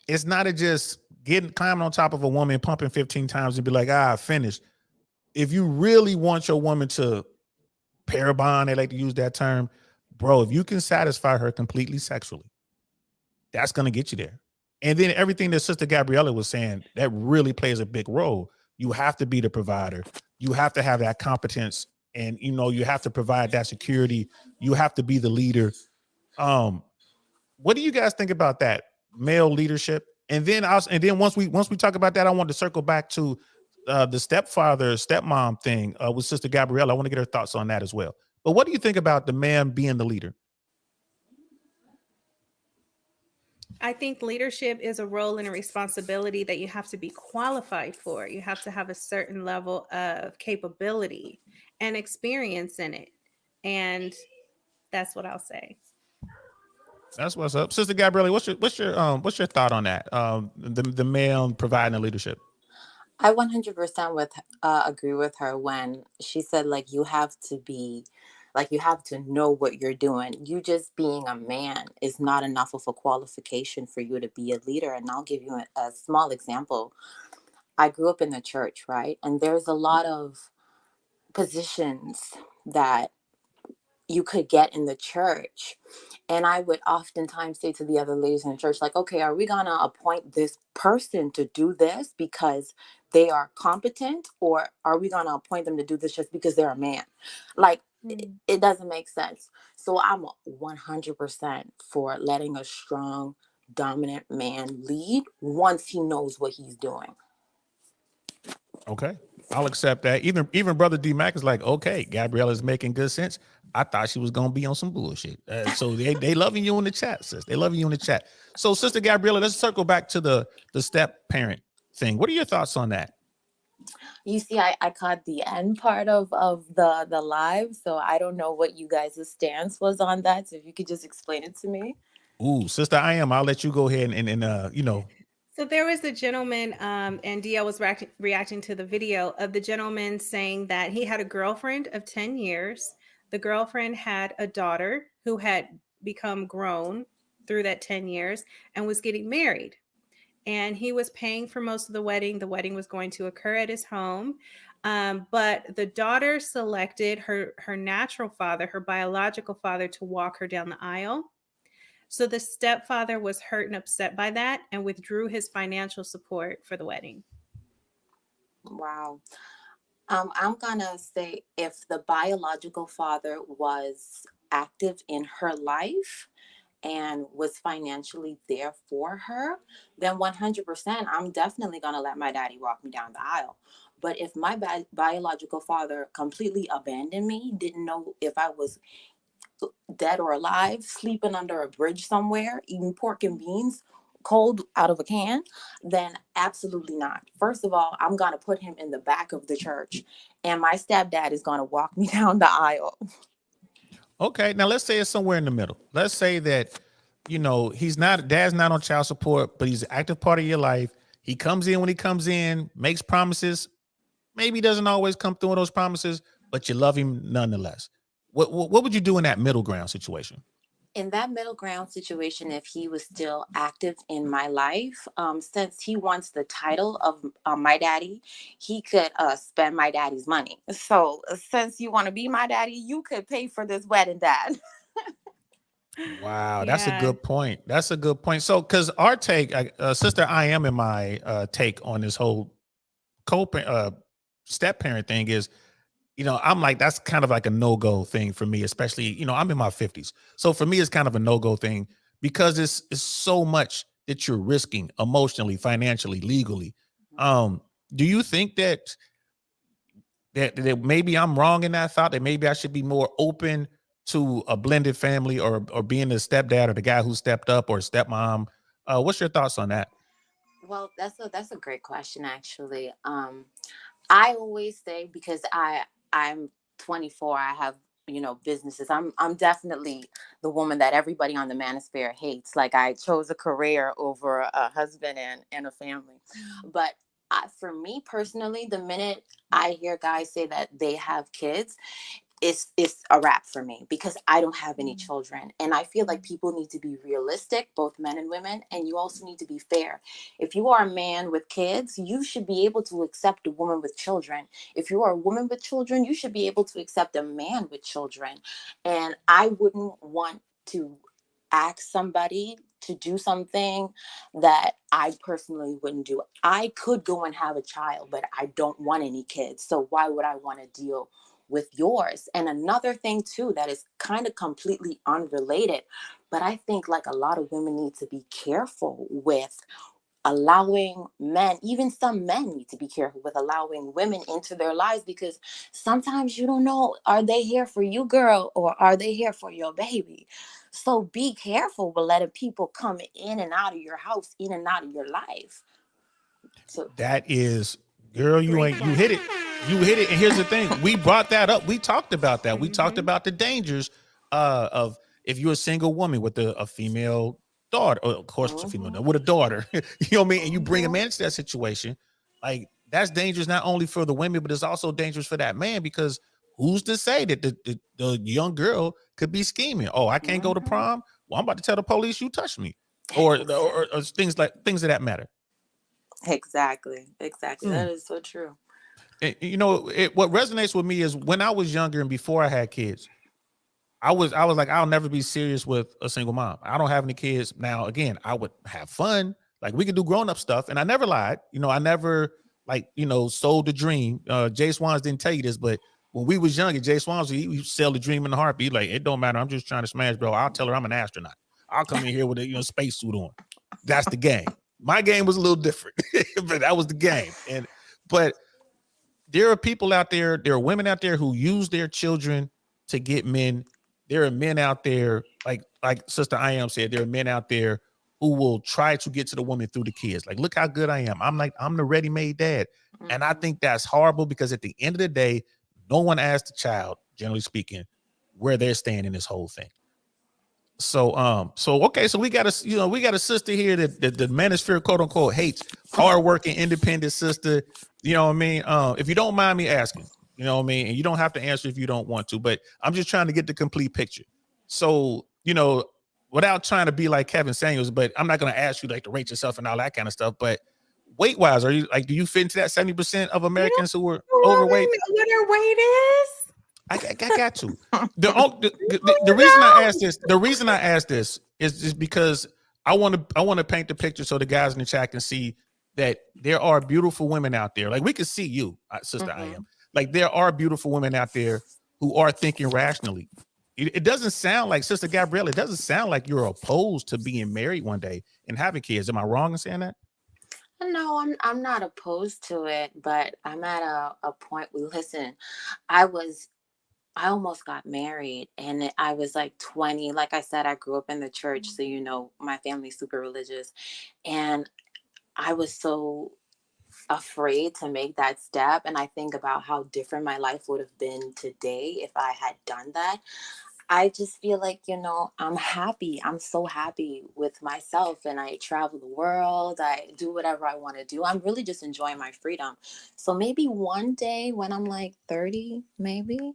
It's not just getting climbing on top of a woman, pumping 15 times and be like, finished. If you really want your woman to pair bond, they like to use that term, bro, if you can satisfy her completely sexually, that's gonna get you there. And then everything that Sister Gabriella was saying, that really plays a big role. You have to be the provider. You have to have that competence, and you have to provide that security. You have to be the leader. What do you guys think about that male leadership? And then once we talk about that, I want to circle back to the stepfather stepmom thing with Sister Gabriella. I want to get her thoughts on that as well. But what do you think about the man being the leader? I think leadership is a role and a responsibility that you have to be qualified for. You have to have a certain level of capability and experience in it. And that's what I'll say. That's what's up, Sister Gabriella. What's your thought on that? The male providing the leadership. I 100% agree with her when she said, like, you have to be, like, you have to know what you're doing. You just being a man is not enough of a qualification for you to be a leader. And I'll give you a small example. I grew up in the church, right? And there's a lot of positions that you could get in the church. And I would oftentimes say to the other ladies in the church, like, okay, are we going to appoint this person to do this because they are competent? Or are we going to appoint them to do this just because they're a man? Like, it doesn't make sense. So I'm 100% for letting a strong, dominant man lead once he knows what he's doing. Okay, I'll accept that. Even Brother D Mac is like, okay, Gabriella's making good sense. I thought she was gonna be on some bullshit. So they loving you in the chat, sis. They loving you in the chat. So, Sister Gabriella, let's circle back to the step parent thing. What are your thoughts on that? You see, I caught the end part of the live, so I don't know what you guys' stance was on that. So if you could just explain it to me. Ooh, Sister I'll let you go ahead and So there was a gentleman, and DL was reacting to the video of the gentleman saying that he had a girlfriend of 10 years. The girlfriend had a daughter who had become grown through that 10 years and was getting married. And he was paying for most of the wedding. The wedding was going to occur at his home. But the daughter selected her natural father, her biological father, to walk her down the aisle. So the stepfather was hurt and upset by that and withdrew his financial support for the wedding. Wow. I'm gonna say if the biological father was active in her life and was financially there for her, then 100%, I'm definitely gonna let my daddy walk me down the aisle. But if my biological father completely abandoned me, didn't know if I was dead or alive, sleeping under a bridge somewhere, eating pork and beans, cold out of a can, then absolutely not. First of all, I'm going to put him in the back of the church, and my stepdad is going to walk me down the aisle. Okay, now let's say it's somewhere in the middle. Let's say that, dad's not on child support, but he's an active part of your life. He comes in when he comes in, makes promises, maybe doesn't always come through on those promises, but you love him nonetheless. What would you do in that middle ground situation? In that middle ground situation, if he was still active in my life, since he wants the title of my daddy, he could spend my daddy's money. So since you want to be my daddy, you could pay for this wedding, Dad. Wow, that's a Yeah. good point. That's a good point. So, because our take, sister, I am in my take on this whole step parent thing is, I'm like, that's kind of like a no-go thing for me, especially, I'm in my 50s. So for me, it's kind of a no-go thing because it's so much that you're risking emotionally, financially, legally. Do you think that maybe I'm wrong in that thought, that maybe I should be more open to a blended family or being the stepdad or the guy who stepped up or stepmom? What's your thoughts on that? Well, that's a great question, actually. I always say, because I'm 24, I have businesses. I'm definitely the woman that everybody on the manosphere hates. Like, I chose a career over a husband and a family. But for me personally, the minute I hear guys say that they have kids, it's a wrap for me, because I don't have any children. And I feel like people need to be realistic, both men and women, and you also need to be fair. If you are a man with kids, you should be able to accept a woman with children. If you are a woman with children, you should be able to accept a man with children. And I wouldn't want to ask somebody to do something that I personally wouldn't do. I could go and have a child, but I don't want any kids. So why would I want to deal with yours? And another thing too, that is kind of completely unrelated, but I think like a lot of women need to be careful with allowing men, even some men need to be careful with allowing women into their lives, because sometimes you don't know, are they here for you, girl, or are they here for your baby? So be careful with letting people come in and out of your house, in and out of your life. So That is, girl, you hit it. You hit it. And here's the thing. We brought that up. We talked about that. We talked about the dangers of if you're a single woman with a female daughter, or of course it's a female with a daughter, you know what I mean? And you bring a man into that situation, like that's dangerous not only for the women, but it's also dangerous for that man, because who's to say that the young girl could be scheming? Oh, I can't go to prom. Well, I'm about to tell the police you touched me, or things of that matter. Exactly. That is so true. What resonates with me is when I was younger and before I had kids, I was like, I'll never be serious with a single mom. I don't have any kids. Now, again, I would have fun. Like, we could do grown-up stuff. And I never lied. I never sold the dream. Jay Swans didn't tell you this, but when we was younger, Jay Swans, he sell the dream in the heartbeat. Like, it don't matter. I'm just trying to smash, bro. I'll tell her I'm an astronaut. I'll come in here with a spacesuit on. That's the game. My game was a little different, but that was the game. But there are people out there, there are women out there who use their children to get men. There are men out there, like Sister I Am said, there are men out there who will try to get to the woman through the kids. Like, look how good I am. I'm the ready-made dad. And I think that's horrible, because at the end of the day, no one asks the child, generally speaking, where they're staying in this whole thing. So okay, so we got a sister here that the manosphere, quote unquote, hates, hardworking, independent sister. You know what I mean? If you don't mind me asking, you know what I mean, and you don't have to answer if you don't want to, but I'm just trying to get the complete picture. So, without trying to be like Kevin Samuels, but I'm not going to ask you like to rate yourself and all that kind of stuff. But weight wise, are you do you fit into that 70% of Americans who are overweight? What her weight is? I got to. The reason I ask this is just because I want to paint the picture so the guys in the chat can see that there are beautiful women out there. Like, we can see you, Sister I Am. Like, there are beautiful women out there who are thinking rationally. It doesn't sound like, Sister Gabrielle, it doesn't sound like you're opposed to being married one day and having kids. Am I wrong in saying that? No, I'm not opposed to it, but I'm at a point where, listen, I was I almost got married and I was like 20. Like I said, I grew up in the church. So, my family's super religious. And I was so afraid to make that step. And I think about how different my life would have been today if I had done that. I just feel like, I'm happy. I'm so happy with myself and I travel the world. I do whatever I want to do. I'm really just enjoying my freedom. So maybe one day when I'm like 30, maybe.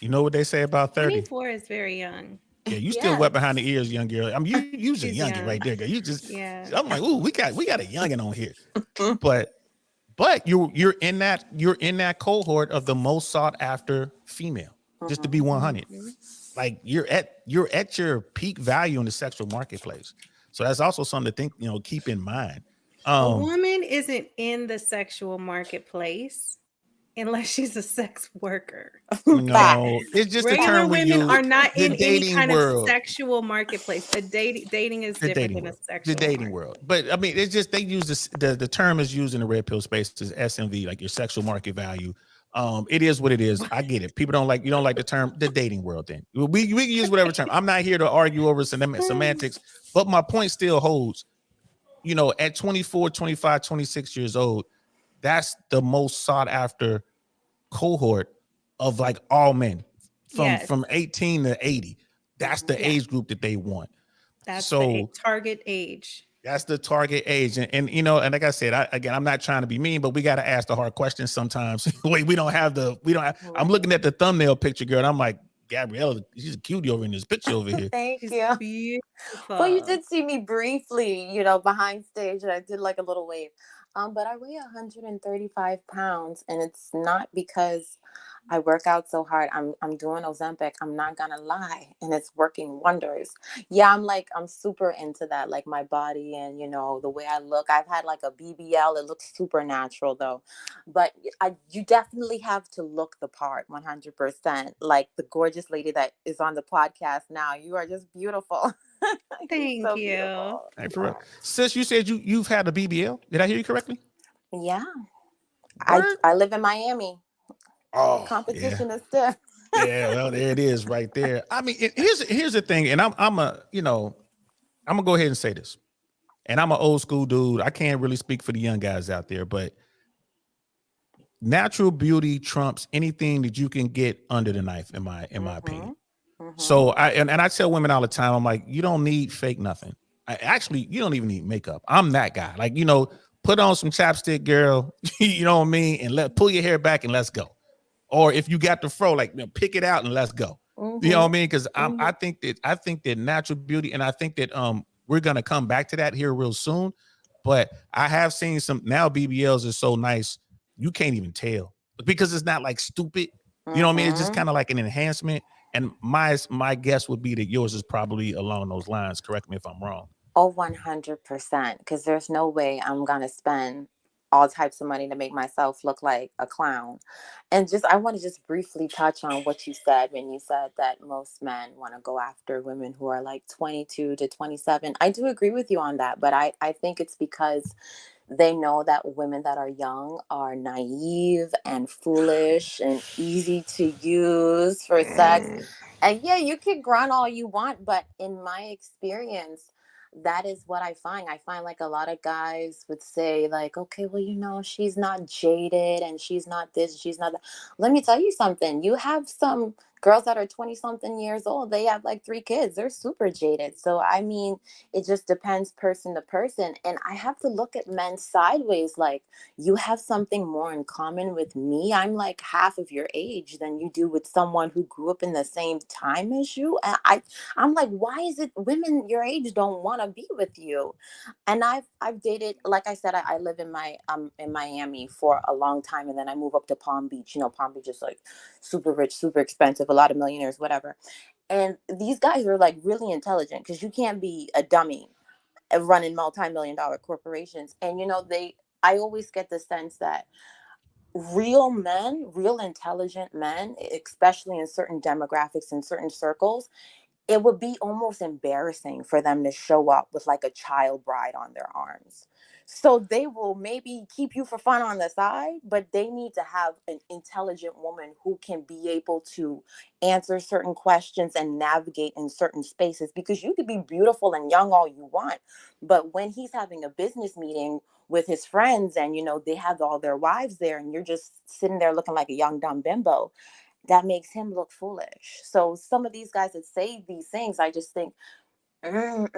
You know what they say about 30? 24 is very young. Yeah, you still Yeah. wet behind the ears, young girl. I mean, you's a She's youngin' young. right there, girl. You just, Yeah. I'm like, ooh, we got a youngin' on here. But you're in that cohort of the most sought after female. Just to be 100, Mhm. like you're at your peak value in the sexual marketplace. So that's also something to think, keep in mind. A woman isn't in the sexual marketplace unless she's a sex worker. Facts. No, it's just a Regular term we women use. are not The in any dating kind of world. sexual marketplace. A dating is The different dating than a world. sexual The dating market. world. But I mean, it's just they use this. The term is used in the red pill space as SMV, like your sexual market value. It is what it is. I get it. People don't like, you don't like the term the dating world. Then we can use whatever term. I'm not here to argue over semantics, but my point still holds. At 24, 25, 26 years old, that's the most sought after cohort of like all men from Yes. 18 to 80. That's the Yeah. age group that they want. That's the So target age. that's the target age. And and like I said, I'm not trying to be mean, but we got to ask the hard questions sometimes. Wait, we don't have, I'm looking at the thumbnail picture, girl, and I'm like, Gabriella, she's a cutie over in this picture over here. Thank She's you. beautiful. Well, you did see me briefly, behind stage, and I did like a little wave. But I weigh 135 pounds, and it's not because I work out so hard. I'm doing Ozempic. I'm not gonna lie, and it's working wonders. Yeah, I'm super into that, like my body and the way I look. I've had like a BBL. It looks super natural though, but you definitely have to look the part 100%. Like the gorgeous lady that is on the podcast now. You are just beautiful. Thank So you. beautiful. Hey, for real. Sis, you said you've had a BBL. Did I hear you correctly? Yeah. Word? I live in Miami. Oh, yeah. Competition is stiff. Yeah, well, there it is right there. I mean, here's the thing, and I'm gonna go ahead and say this. And I'm an old school dude. I can't really speak for the young guys out there, but natural beauty trumps anything that you can get under the knife, in my opinion. So I tell women all the time, I'm like, you don't need fake nothing. You don't even need makeup. I'm that guy. Like, put on some chapstick, girl. You know what I mean? And pull your hair back and let's go. Or if you got the fro, like, pick it out and let's go. You know what I mean? Because I think that natural beauty, and I think that we're gonna come back to that here real soon. But I have seen some now BBLs are so nice, you can't even tell because it's not like stupid. You know what I mean? It's just kind of like an enhancement. And my guess would be that yours is probably along those lines. Correct me if I'm wrong. Oh, 100%. Because there's no way I'm going to spend all types of money to make myself look like a clown. And I want to just briefly touch on what you said when you said that most men want to go after women who are like 22 to 27. I do agree with you on that, but I think it's because they know that women that are young are naive and foolish and easy to use for sex. And yeah, you can grunt all you want, but in my experience, that is what I find. I find like a lot of guys would say, like, okay, well, she's not jaded and she's not this, she's not that. Let me tell you something. You have some girls that are 20 something years old, they have like 3 kids. They're super jaded. So, I mean, it just depends person to person. And I have to look at men sideways like, you have something more in common with me. I'm like half of your age than you do with someone who grew up in the same time as you. And I'm like, why is it women your age don't want to be with you? And I've dated, like I said, I live in Miami for a long time, and then I move up to Palm Beach. Palm Beach is like super rich, super expensive, a lot of millionaires, whatever. And these guys are like really intelligent because you can't be a dummy running multi-million-dollar corporations. And I always get the sense that real men, real intelligent men, especially in certain demographics in certain circles, it would be almost embarrassing for them to show up with like a child bride on their arms. So they will maybe keep you for fun on the side, but they need to have an intelligent woman who can be able to answer certain questions and navigate in certain spaces, because you could be beautiful and young all you want, but when he's having a business meeting with his friends and they have all their wives there and you're just sitting there looking like a young dumb bimbo, that makes him look foolish. So some of these guys that say these things, I just think,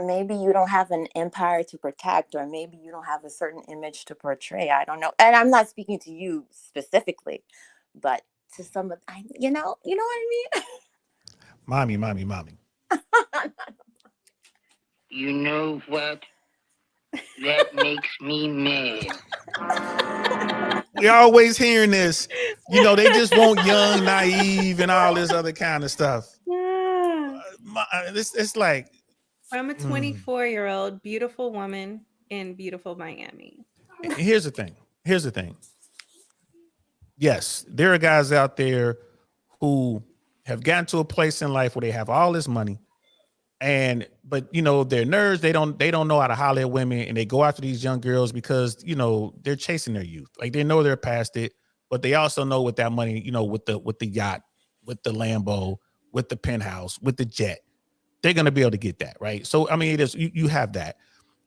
maybe you don't have an empire to protect, or maybe you don't have a certain image to portray. I don't know. And I'm not speaking to you specifically, but to some of, you know what Mommy. I mean? You know what? That makes me mad. We're always hearing this. They just want young, naive, and all this other kind of stuff. Yeah. It's like, I'm a 24-year-old beautiful woman in beautiful Miami. here's the thing. Yes, there are guys out there who have gotten to a place in life where they have all this money, but they're nerds. They don't know how to holler at women, and they go after these young girls because they're chasing their youth. Like, they know they're past it, but they also know with that money, with the yacht, with the Lambo, with the penthouse, with the jet, they're gonna be able to get that, right? So I mean, it is you have that,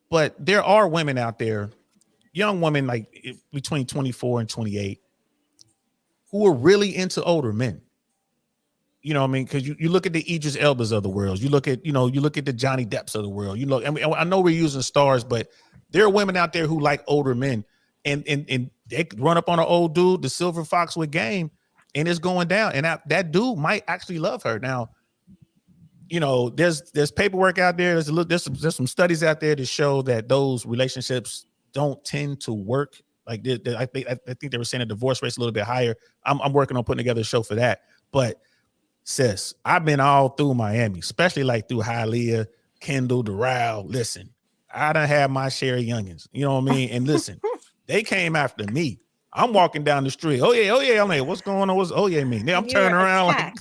but there are women out there, young women like between 24 and 28, who are really into older men. You know what I mean? Because you look at the Idris Elbas of the world, you look at the Johnny Depps of the world. I know we're using stars, but there are women out there who like older men, and they run up on an old dude, the silver fox with game, and it's going down. And that dude might actually love her. Now, there's paperwork out there. There's some studies out there to show that those relationships don't tend to work. Like, I think they were saying the divorce rate's a little bit higher. I'm working on putting together a show for that. But sis, I've been all through Miami, especially like through Hialeah, Kendall, Doral. Listen, I done had my share of youngins. You know what I mean? And listen, they came after me. I'm walking down the street. Oh yeah. I'm like, what's going on? What's oh yeah mean? Then I'm turning around like,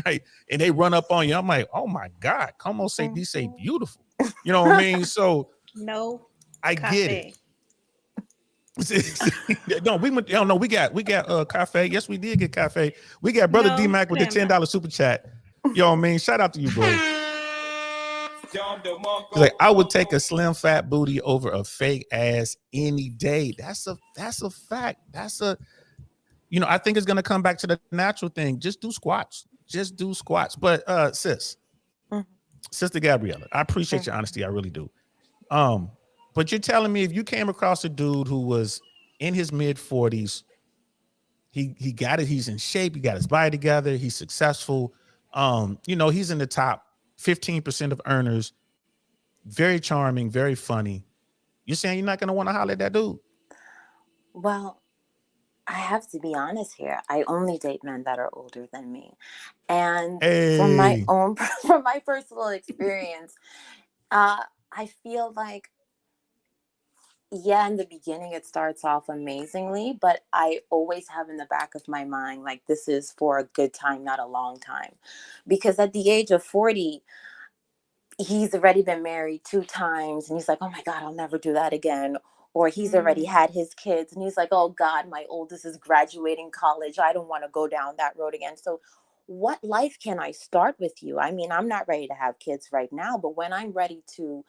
right, and they run up on you. I'm like, oh my God, come on, say beautiful. You know what I mean? So no, I get it. No, we got cafe. Yes, we did get cafe. We got brother D-Mac with the $10 super chat. You know what I mean? Shout out to you, bro. Like, I would take a slim fat booty over a fake ass any day. That's a fact. I think it's gonna come back to the natural thing. Just do squats. But Sister Gabriella, I appreciate your honesty. I really do. But you're telling me if you came across a dude who was in his mid 40s, he got it, he's in shape, he got his body together, he's successful, he's in the top 15% of earners, very charming, very funny. You're saying you're not going to want to holler at that dude? Well, I have to be honest here. I only date men that are older than me. And from my personal experience, I feel like, yeah, in the beginning, it starts off amazingly, but I always have in the back of my mind, like, this is for a good time, not a long time. Because at the age of 40, he's already been married 2 times and he's like, oh my God, I'll never do that again. Or he's already had his kids and he's like, oh God, my oldest is graduating college. I don't want to go down that road again. So what life can I start with you? I mean, I'm not ready to have kids right now, but when I'm ready to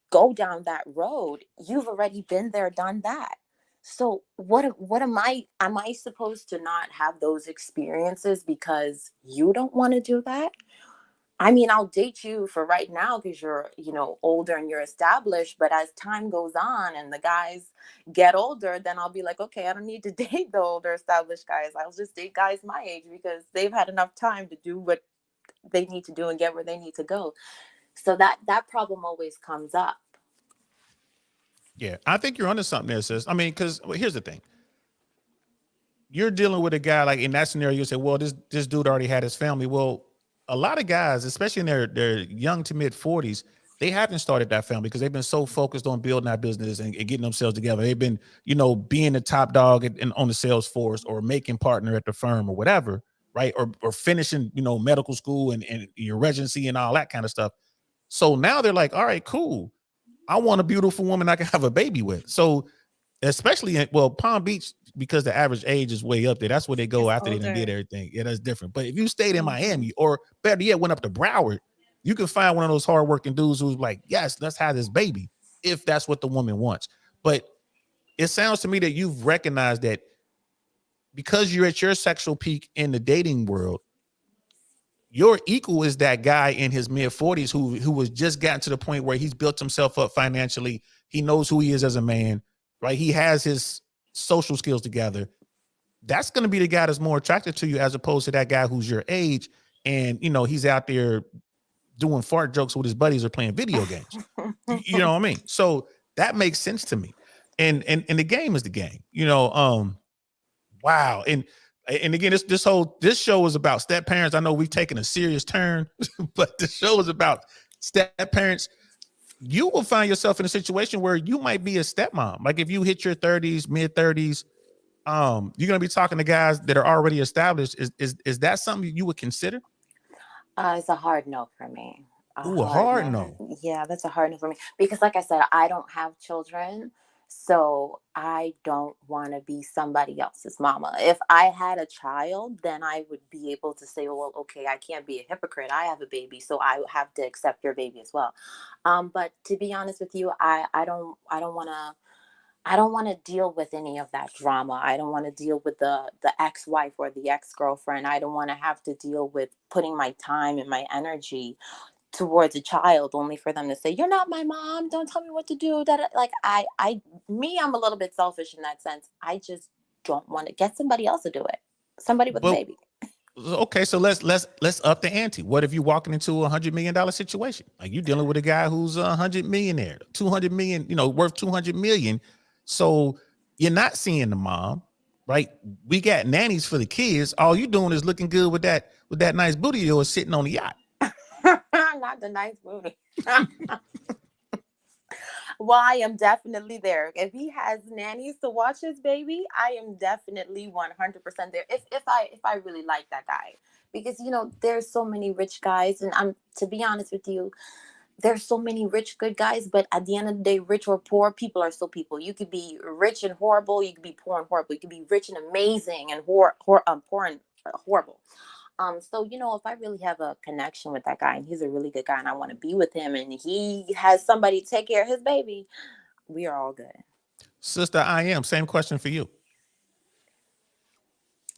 go down that road, you've already been there, done that. So what am I supposed to not have those experiences because you don't want to do that? I mean, I'll date you for right now because you're, older and you're established. But as time goes on and the guys get older, then I'll be like, okay, I don't need to date the older established guys. I'll just date guys my age because they've had enough time to do what they need to do and get where they need to go. So that problem always comes up. Yeah, I think you're onto something there, sis. I mean, because here's the thing. You're dealing with a guy like in that scenario, you say, well, this dude already had his family. Well, a lot of guys, especially in their young to mid 40s, they haven't started that family because they've been so focused on building that business and getting themselves together. They've been, being the top dog on the sales force or making partner at the firm or whatever. right? Or finishing, medical school and your residency and all that kind of stuff. So now they're like, all right, cool. I want a beautiful woman I can have a baby with. So especially Palm Beach, because the average age is way up there. That's where they go It's after they done did older. everything. Yeah, that's different. But if you stayed in Mhm. Miami, or better yet, went up to Broward, you can find one of those hardworking dudes who's like, yes, let's have this baby, if that's what the woman wants. But it sounds to me that you've recognized that because you're at your sexual peak in the dating world, your equal is that guy in his mid 40s who was just gotten to the point where he's built himself up financially. He knows who he is as a man, right? He has his social skills together. That's going to be the guy that's more attracted to you, as opposed to that guy who's your age and he's out there doing fart jokes with his buddies or playing video games. You know what I mean? So that makes sense to me. And the game is the game. Wow. And again, this show is about step parents. I know we've taken a serious turn, but the show is about step parents. You will find yourself in a situation where you might be a stepmom. Like if you hit your 30s, mid 30s, you're gonna be talking to guys that are already established. Is that something you would consider? It's a hard no for me. Ooh, a hard no. Yeah, that's a hard no for me because, like I said, I don't have children, so I don't want to be somebody else's mama. If I had a child, then I would be able to say, well, okay, I can't be a hypocrite. I have a baby, so I have to accept your baby as well. But to be honest with you, I don't want to deal with any of that drama. I don't want to deal with the ex-wife or the ex-girlfriend. I don't want to have to deal with putting my time and my energy towards a child only for them to say, "You're not my mom. Don't tell me what to do." That like I'm a little bit selfish in that sense. I just don't want to get somebody else to do it. Somebody with a But baby. okay, so let's up the ante. What if you're walking into $100 million situation? Like you dealing with a guy who's $100 millionaire, 200 million, worth 200 million. So you're not seeing the mom, right? We got nannies for the kids. All you doing is looking good with that nice booty of yours sitting on the yacht. Not the nice booty. Well, I am definitely there. If he has nannies to watch his baby, I am definitely 100% there. If I really like that guy, because there's so many rich guys, and to be honest with you, there's so many rich good guys, but at the end of the day, rich or poor, people are still people. You could be rich and horrible, you could be poor and horrible, you could be rich and amazing and poor and horrible. So if I really have a connection with that guy and he's a really good guy and I want to be with him and he has somebody take care of his baby, we are all good. Sister, I am. Same question for you.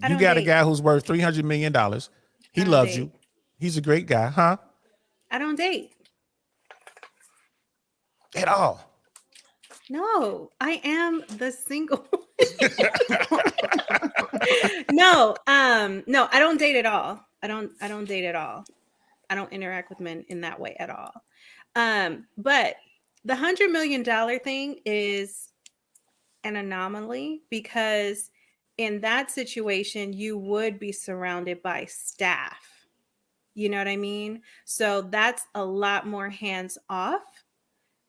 I You don't got a date. guy who's worth $300 million. He I don't loves date. you. He's a great guy, huh? I don't date. At all. No, I am the single. No, I don't date at all. I don't date at all. I don't interact with men in that way at all. But the $100 million thing is an anomaly because in that situation, you would be surrounded by staff. You know what I mean? So that's a lot more hands off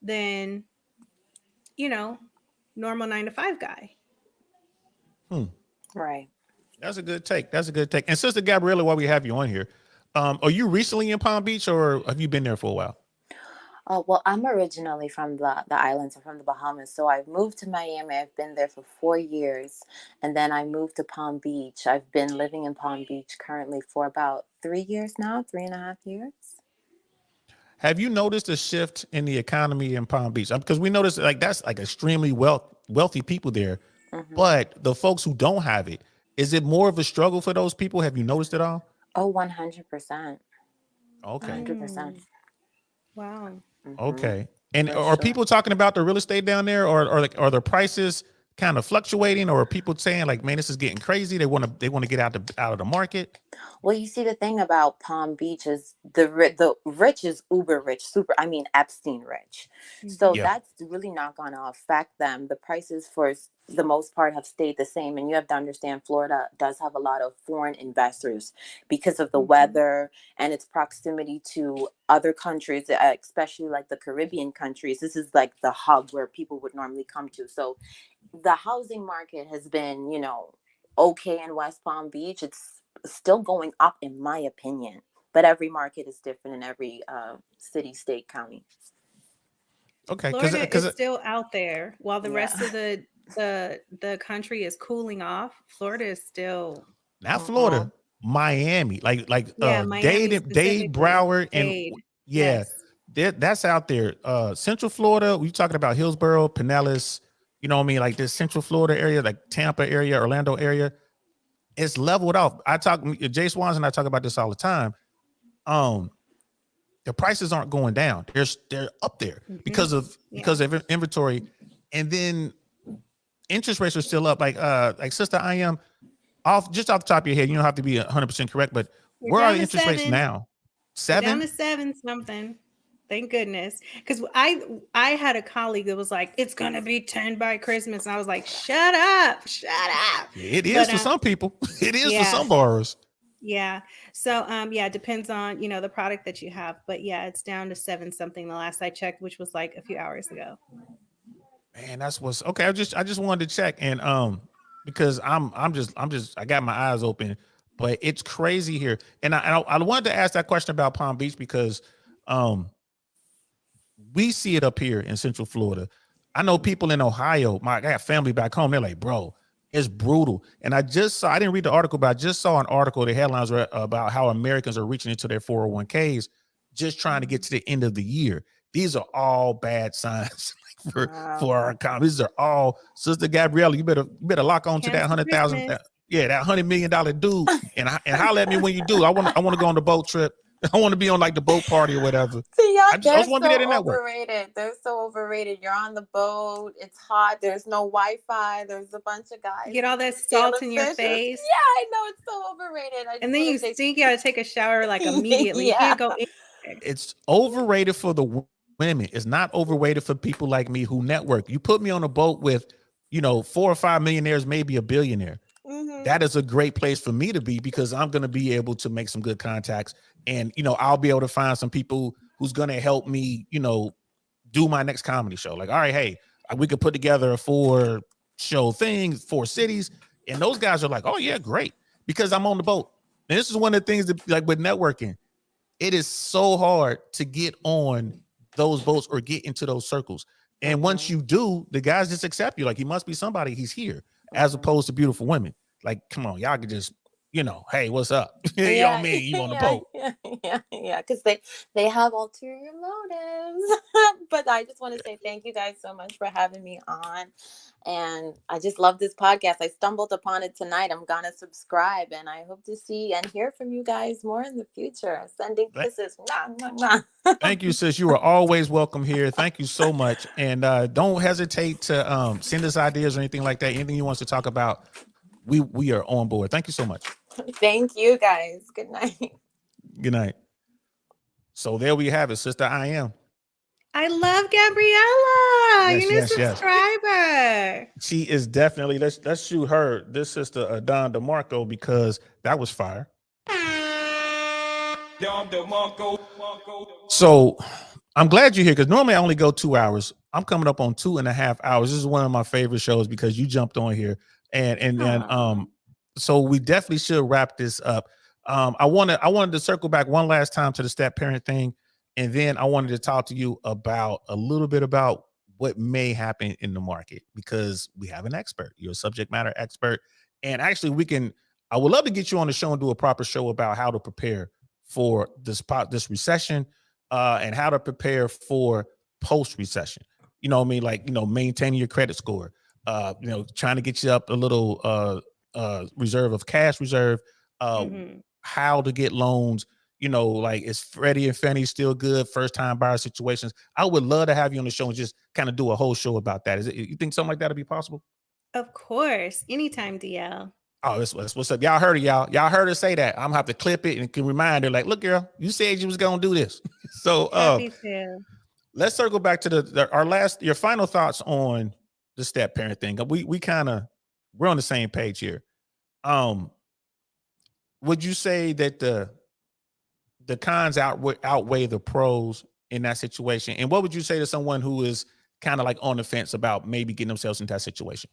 than, normal 9 to 5 guy. Right. That's a good take. And Sister Gabriella, while we have you on here, are you recently in Palm Beach or have you been there for a while? Well, I'm originally from the islands. I'm from the Bahamas. So I've moved to Miami. I've been there for 4 years. And then I moved to Palm Beach. I've been living in Palm Beach currently for about 3 years now, 3.5 years. Have you noticed a shift in the economy in Palm Beach? Because we noticed that's like extremely wealthy people there. Mm-hmm. But the folks who don't have it, is it more of a struggle for those people? Have you noticed it all? Oh, 100%. Okay. 100%. Wow. Mm-hmm. Okay. And For are sure. people talking about the real estate down there, or are the prices kind of fluctuating, or are people saying like, man, this is getting crazy? They want to get out of the market. Well, you see, the thing about Palm Beach is the rich is uber rich, Epstein rich. So Yeah. that's really not going to affect them. The prices for the most part have stayed the same. And you have to understand, Florida does have a lot of foreign investors because of the weather and its proximity to other countries, especially like the Caribbean countries. This is like the hub where people would normally come to. So the housing market has been, okay in West Palm Beach. It's still going up, in my opinion. But every market is different in every city, state, county. Okay, Florida because is still out there while the Yeah. rest of the country is cooling off. Florida is still, not Florida, Miami, like yeah, Miami Dade, specifically. Broward, and Dade. yeah, Yes. that's out there. Central Florida, we talking about Hillsborough, Pinellas, you know what I mean? Like this Central Florida area, like Tampa area, Orlando area, it's leveled off. Jay Swans and I talk about this all the time. The prices aren't going down. They're up there because of inventory, and then interest rates are still up. Like Sister I am off the top of your head. You don't have to be 100% correct, but We're where are down the to interest rates 7. now? We're down 7? to 7 something. Thank goodness. Because I had a colleague that was like, it's gonna be 10 by Christmas. And I was like, shut up. It is for some people. It is for some borrowers. Yeah. So it depends on the product that you have. But yeah, it's down to 7 something the last I checked, which was like a few hours ago. Man, that's what's okay. I just wanted to check, and because I got my eyes open, but it's crazy here. And I wanted to ask that question about Palm Beach because we see it up here in Central Florida. I know people in Ohio, I got family back home, they're like, bro, it's brutal. And I didn't read the article, but I just saw an article, the headlines were about how Americans are reaching into their 401ks just trying to get to the end of the year. These are all bad signs for our economy. These are all, Sister Gabriella, you better lock on to that 100,000. That $100 million dude, and holler at me when you do. I want to go on the boat trip. I want to be on like the boat party or whatever. See, I just want to be there to network. Overrated. They're so overrated. You're on the boat. It's hot. There's no Wi-Fi. There's a bunch of guys. Get all that salt in your face. Yeah, I know, it's so overrated. And then you stink. You got to take a shower like immediately. You can't go in. It's overrated for the women. It's not overrated for people like me who network. You put me on a boat with, 4 or 5 millionaires, maybe a billionaire. That is a great place for me to be because I'm going to be able to make some good contacts, and I'll be able to find some people who's going to help me do my next comedy show. Like, all right, hey, we could put together a 4-show thing, 4 cities, and those guys are like, oh yeah, great, because I'm on the boat. And this is one of the things that, like with networking, it is so hard to get on those boats or get into those circles. And once you do, the guys just accept you. Like, he must be somebody, he's here, as opposed to beautiful women. Like, come on, y'all could just, hey, what's up? You know what I mean? You on the boat. Yeah, because they have ulterior motives. But I just want to say thank you guys so much for having me on. And I just love this podcast. I stumbled upon it tonight. I'm going to subscribe, and I hope to see and hear from you guys more in the future. Sending kisses. Mwah, mwah, mwah. Thank you, sis. You are always welcome here. Thank you so much. And don't hesitate to send us ideas or anything like that. Anything you want us to talk about, we are on board. Thank you so much. Thank you, guys. Good night. Good night. So there we have it, Sister I Am. I love Gabriella. Yes, You need a subscriber. She is definitely, let's shoot her, this Sister Don DeMarco, because that was fire. So I'm glad you're here, because normally I only go 2 hours. I'm coming up on 2.5 hours. This is one of my favorite shows because you jumped on here, and so we definitely should wrap this up. I wanted to circle back one last time to the step parent thing, and then I wanted to talk to you about a little bit about what may happen in the market, because we have an expert. You're a subject matter expert, and actually I would love to get you on the show and do a proper show about how to prepare for this recession, and how to prepare for post-recession. You know what I mean? Like, maintaining your credit score, trying to get you up a little reserve of cash reserve, how to get loans, like, is Freddie and Fannie still good? First time buyer situations. I would love to have you on the show and just kind of do a whole show about that. You think something like that would be possible? Of course. Anytime, DL. Oh, that's what's up. Y'all heard it, y'all. Y'all heard her say that. I'm gonna have to clip it and can remind her, like, look, girl, you said you was gonna do this. So Happy to. Let's circle back to your final thoughts on the step parent thing. We're on the same page here. Would you say that the cons outweigh the pros in that situation? And what would you say to someone who is kind of like on the fence about maybe getting themselves into that situation?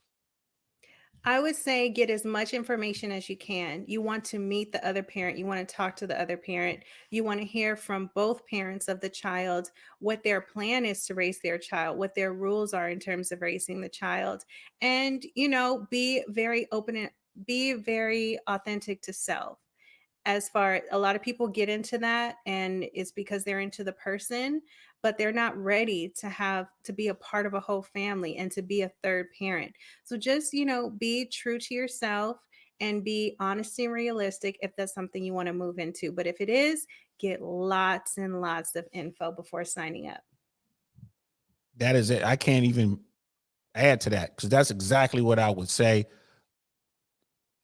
I would say get as much information as you can. You want to meet the other parent. You want to talk to the other parent. You want to hear from both parents of the child what their plan is to raise their child, what their rules are in terms of raising the child. And, be very open and be very authentic to self. As far a lot of people get into that and it's because they're into the person, but they're not ready to be a part of a whole family and to be a third parent. So just be true to yourself and be honest and realistic if that's something you want to move into. But if it is, get lots and lots of info before signing up. That is it. I can't even add to that because that's exactly what I would say.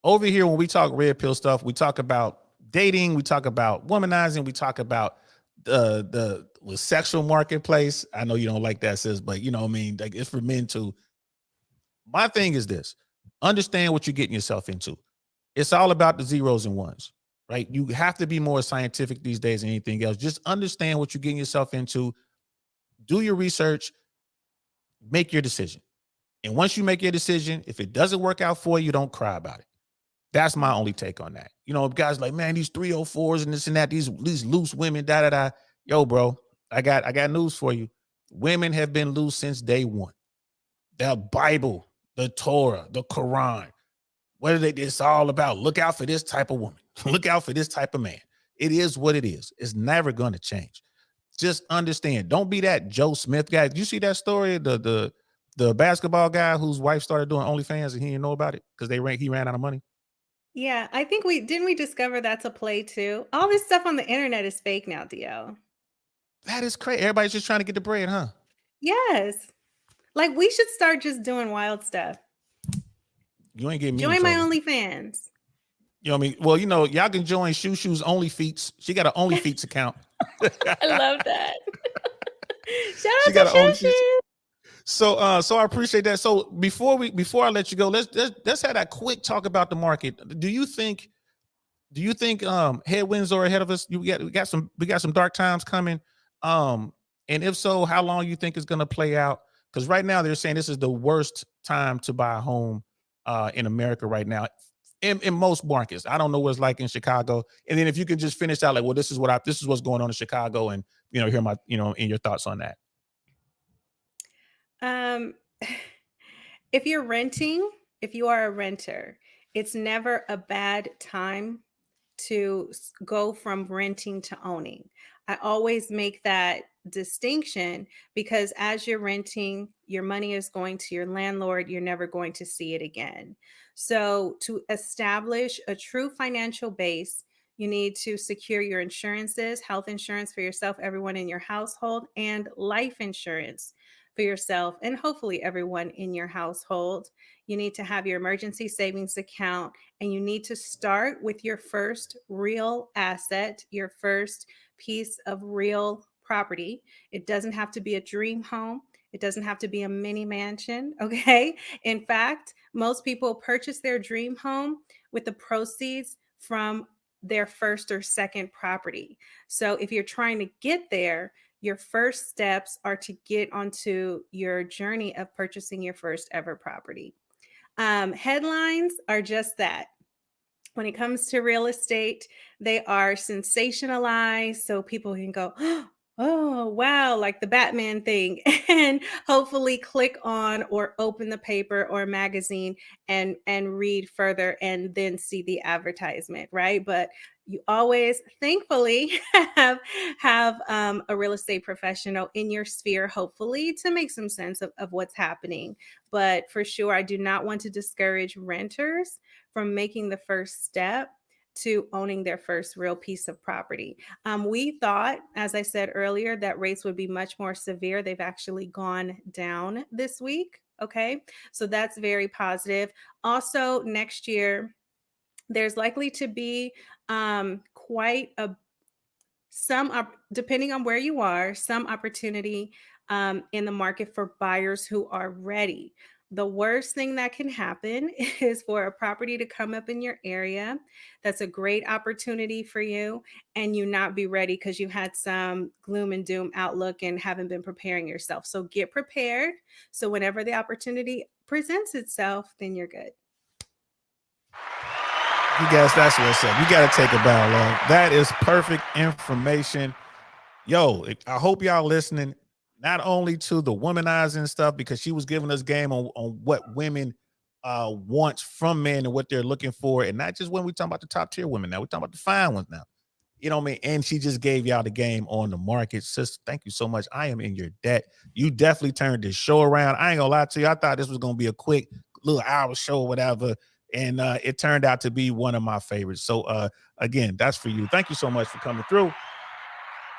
Over here, when we talk red pill stuff, we talk about dating, we talk about womanizing, we talk about the sexual marketplace. I know you don't like that, sis, but you know what I mean? Like, it's for men too. My thing is this: understand what you're getting yourself into. It's all about the zeros and ones, right? You have to be more scientific these days than anything else. Just understand what you're getting yourself into. Do your research, make your decision. And once you make your decision, if it doesn't work out for you, don't cry about it. That's my only take on that. Guys like, man, these 304s and this and that, these loose women, da da da. Yo, bro, I got news for you. Women have been loose since day one. The Bible, the Torah, the Quran. What are they? It's all about look out for this type of woman. Look out for this type of man. It is what it is. It's never going to change. Just understand. Don't be that Joe Smith guy. Did you see that story? The basketball guy whose wife started doing OnlyFans and he didn't know about it because he ran out of money. Yeah, I think we discover that's a play too. All this stuff on the internet is fake now, DL. That is crazy. Everybody's just trying to get the bread, huh? Yes. Like we should start just doing wild stuff. You ain't getting me. Join my OnlyFans. You know what I mean? Well, y'all can join Shoes Only Feets. She got an Only Feets account. I love that. Shout She out got to an Shoo. So I appreciate that. So before I let you go, let's have that quick talk about the market. Do you think headwinds are ahead of us? We got some dark times coming. And if so, how long you think it's going to play out? Because right now they're saying this is the worst time to buy a home in America right now. In most markets. I don't know what it's like in Chicago. And then if you could just finish out like, well, this is what's going on in Chicago, and hear my and your thoughts on that. If you're renting, if you are a renter, it's never a bad time to go from renting to owning. I always make that distinction because as you're renting, your money is going to your landlord. You're never going to see it again. So to establish a true financial base, you need to secure your insurances, health insurance for yourself, everyone in your household, and life insurance for yourself and hopefully everyone in your household. You need to have your emergency savings account, and you need to start with your first real asset, your first piece of real property. It doesn't have to be a dream home. It doesn't have to be a mini mansion. Okay. In fact, most people purchase their dream home with the proceeds from their first or second property. So if you're trying to get there, your first steps are to get onto your journey of purchasing your first ever property. Headlines are just that. When it comes to real estate, they are sensationalized so people can go, oh, wow, like the Batman thing, and hopefully click on or open the paper or magazine and read further and then see the advertisement, right? But you always, thankfully, have a real estate professional in your sphere, hopefully, to make some sense of what's happening. But for sure, I do not want to discourage renters from making the first step to owning their first real piece of property. We thought, as I said earlier, that rates would be much more severe. They've actually gone down this week. Okay, so that's very positive. Also, next year, there's likely to be quite depending on where you are, some opportunity in the market for buyers who are ready. The worst thing that can happen is for a property to come up in your area. That's a great opportunity for you, and you not be ready because you had some gloom and doom outlook and haven't been preparing yourself. So get prepared. So whenever the opportunity presents itself, then you're good. You guys, that's what's up. You got to take a bow, love. That is perfect information. Yo, I hope y'all listening not only to the womanizing stuff, because she was giving us game on what women want from men and what they're looking for, and not just when we talking about the top tier women. Now we're talking about the fine ones now. You know what I mean? And she just gave y'all the game on the market. Sis, thank you so much. I am in your debt. You definitely turned this show around. I ain't gonna lie to you. I thought this was gonna be a quick little hour show or whatever. And it turned out to be one of my favorites. So again, that's for you. Thank you so much for coming through.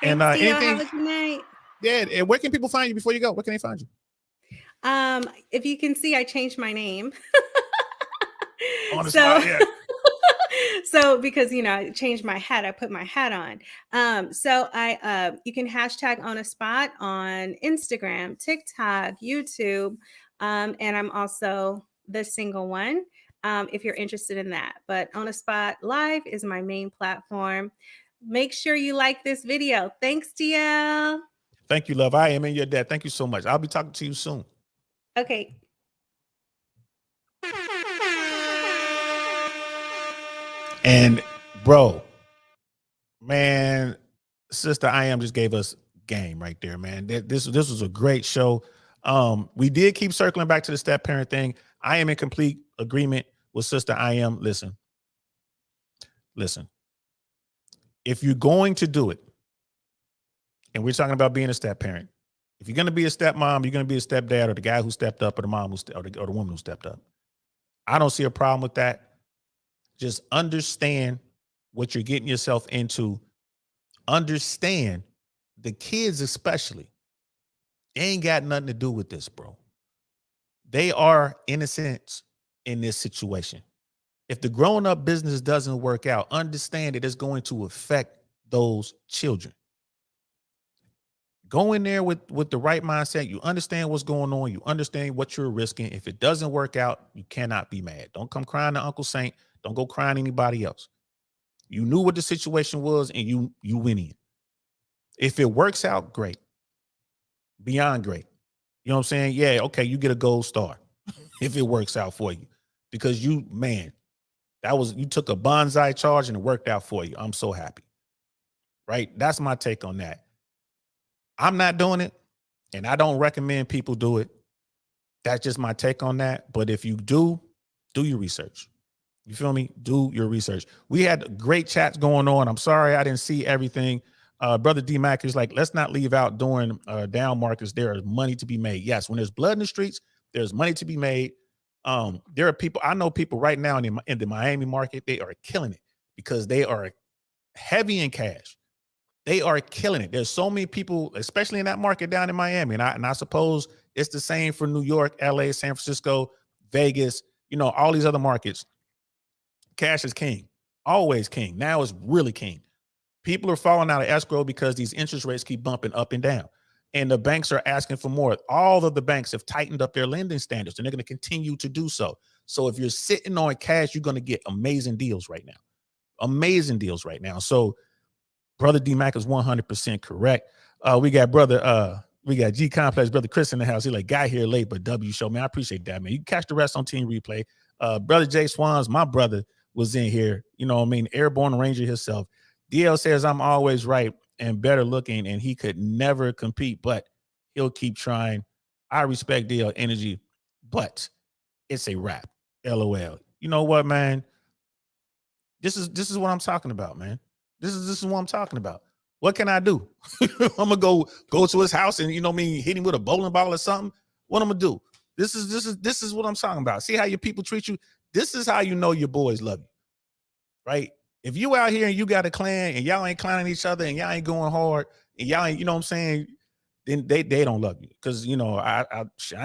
And Thanks, Theo. anything, Have a good night. yeah, and where can people find you before you go? Where can they find you? If you can see, I changed my name. On the So, spot, yeah. so because I changed my hat, I put my hat on. So you can hashtag on a spot on Instagram, TikTok, YouTube, and I'm also the single one. If you're interested in that, but On a Spot Live is my main platform. Make sure you like this video. Thanks, TL. Thank you, love. I am in your debt. Thank you so much. I'll be talking to you soon. Okay. And bro, man, Sister I Am just gave us game right there, man. This was a great show. We did keep circling back to the step parent thing. I am in complete agreement with Sister I Am. Listen. If you're going to do it, and we're talking about being a step parent, if you're going to be a stepmom, you're going to be a stepdad, or the guy who stepped up, or the mom or the woman who stepped up. I don't see a problem with that. Just understand what you're getting yourself into. Understand the kids, especially. They ain't got nothing to do with this, bro. They are innocent in this situation. If the grown-up business doesn't work out, understand that it's going to affect those children. Go in there with the right mindset. You understand what's going on. You understand what you're risking. If it doesn't work out, you cannot be mad. Don't come crying to Uncle Saint. Don't go crying to anybody else. You knew what the situation was, and you went in. If it works out, great. Beyond great. You know what I'm saying? Yeah, okay, you get a gold star if it works out for you. Because you took a bonsai charge and it worked out for you. I'm so happy. Right? That's my take on that. I'm not doing it, and I don't recommend people do it. That's just my take on that. But if you do your research. You feel me? Do your research. We had great chats going on. I'm sorry I didn't see everything. Brother D Mac is like, let's not leave out during down markets. There is money to be made. Yes, when there's blood in the streets, there's money to be made. There are people, I know people right now in the Miami market, they are killing it because they are heavy in cash. They are killing it. There's so many people, especially in that market down in Miami. And I suppose it's the same for New York, LA, San Francisco, Vegas, all these other markets. Cash is king, always king. Now it's really king. People are falling out of escrow because these interest rates keep bumping up and down. And the banks are asking for more. All of the banks have tightened up their lending standards, and they're going to continue to do so. So if you're sitting on cash, you're going to get amazing deals right now. Amazing deals right now. So Brother D-Mac is 100% correct. We got G Complex, Brother Chris in the house. He like, got here late, but W show, man. I appreciate that, man. You can catch the rest on Team Replay. Brother Jay Swans, my brother, was in here. You know what I mean? Airborne Ranger himself. DL says I'm always right and better looking, and he could never compete, but he'll keep trying. I respect DL energy, but it's a wrap. LOL. You know what, man? This is what I'm talking about, man. This is what I'm talking about. What can I do? I'm gonna go to his house and hit him with a bowling ball or something. What I'm gonna do? This is what I'm talking about. See how your people treat you. This is how you know your boys love you, right? If you out here and you got a clan and y'all ain't clowning each other and y'all ain't going hard and y'all ain't, what I'm saying, then they don't love you. Because I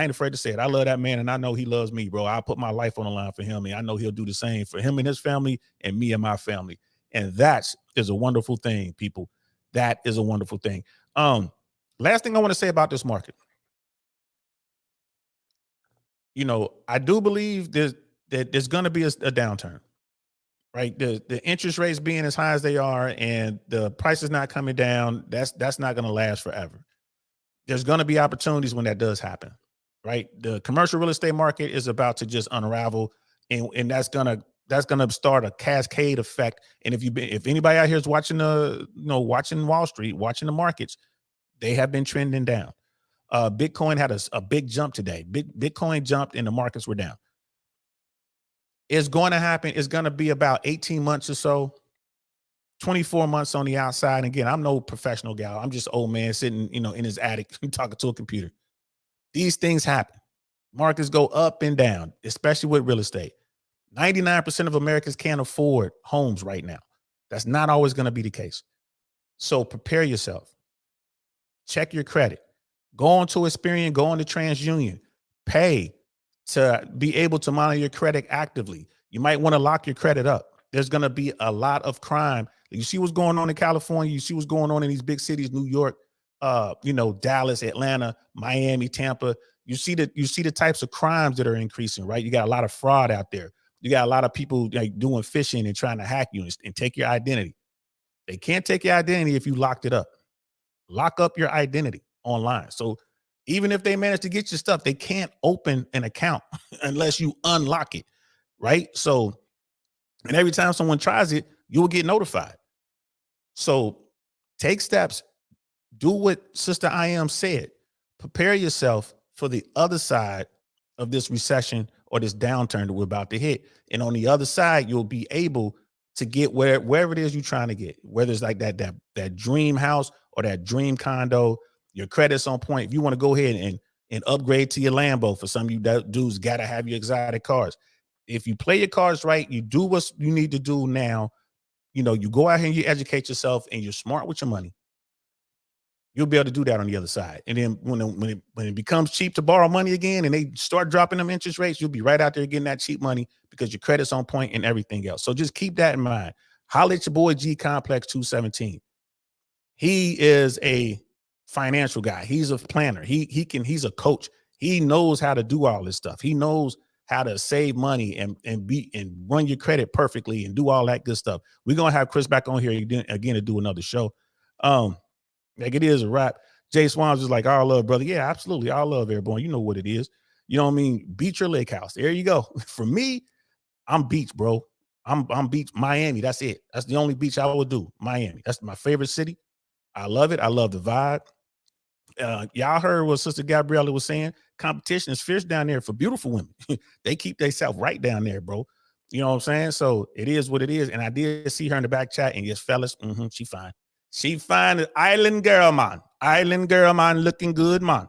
ain't afraid to say it. I love that man and I know he loves me, bro. I put my life on the line for him and I know he'll do the same for him and his family and me and my family. And that is a wonderful thing, people. That is a wonderful thing. Last thing I want to say about this market. I do believe that there's going to be a downturn, right? The interest rates being as high as they are and the prices not coming down, that's not going to last forever. There's going to be opportunities when that does happen, right? The commercial real estate market is about to just unravel, and that's going that's gonna start a cascade effect. And if anybody out here is watching watching Wall Street, watching the markets, they have been trending down. Bitcoin had a big jump today. Bitcoin jumped and the markets were down. It's going to happen. It's going to be about 18 months or so, 24 months on the outside. And again, I'm no professional gal. I'm just old man sitting, in his attic talking to a computer. These things happen. Markets go up and down, especially with real estate. 99% of Americans can't afford homes right now. That's not always going to be the case. So prepare yourself. Check your credit. Go on to Experian, go on to TransUnion. Pay to be able to monitor your credit actively. You might want to lock your credit up. There's going to be a lot of crime. You see what's going on in California. You see what's going on in these big cities, New York, Dallas, Atlanta, Miami, Tampa. You see the types of crimes that are increasing, right? You got a lot of fraud out there. You got a lot of people like doing phishing and trying to hack you and take your identity. They can't take your identity if you locked it up. Lock up your identity online. So even if they manage to get your stuff, they can't open an account unless you unlock it, right? So, and every time someone tries it, you will get notified. So take steps. Do what Sister I Am said. Prepare yourself for the other side of this recession or this downturn that we're about to hit. And on the other side, you'll be able to get wherever it is you're trying to get, whether it's like that dream house or that dream condo, your credit's on point. If you want to go ahead and upgrade to your Lambo, for some of you dudes got to have your exotic cars. If you play your cards right, you do what you need to do now, you go out here and you educate yourself and you're smart with your money. You'll be able to do that on the other side. And then when it becomes cheap to borrow money again and they start dropping them interest rates, you'll be right out there getting that cheap money because your credit's on point and everything else. So just keep that in mind. Holler at your boy G Complex 217. He is a financial guy. He's a planner. He's a coach. He knows how to do all this stuff. He knows how to save money and run your credit perfectly and do all that good stuff. We're gonna have Chris back on here again to do another show. Like it is a wrap. Jay Swan's just like, all love, brother. Yeah, absolutely. All love, Airborne. You know what it is. You know what I mean? Beach or lake house. There you go. For me, I'm beach, bro. I'm beach. Miami. That's it. That's the only beach I would do. Miami. That's my favorite city. I love it. I love the vibe. Y'all heard what Sister Gabriella was saying. Competition is fierce down there for beautiful women. They keep themselves right down there, bro. You know what I'm saying? So it is what it is. And I did see her in the back chat. And yes, fellas, she fine. She fine. Island girl, man. Island girl, man. Looking good, man.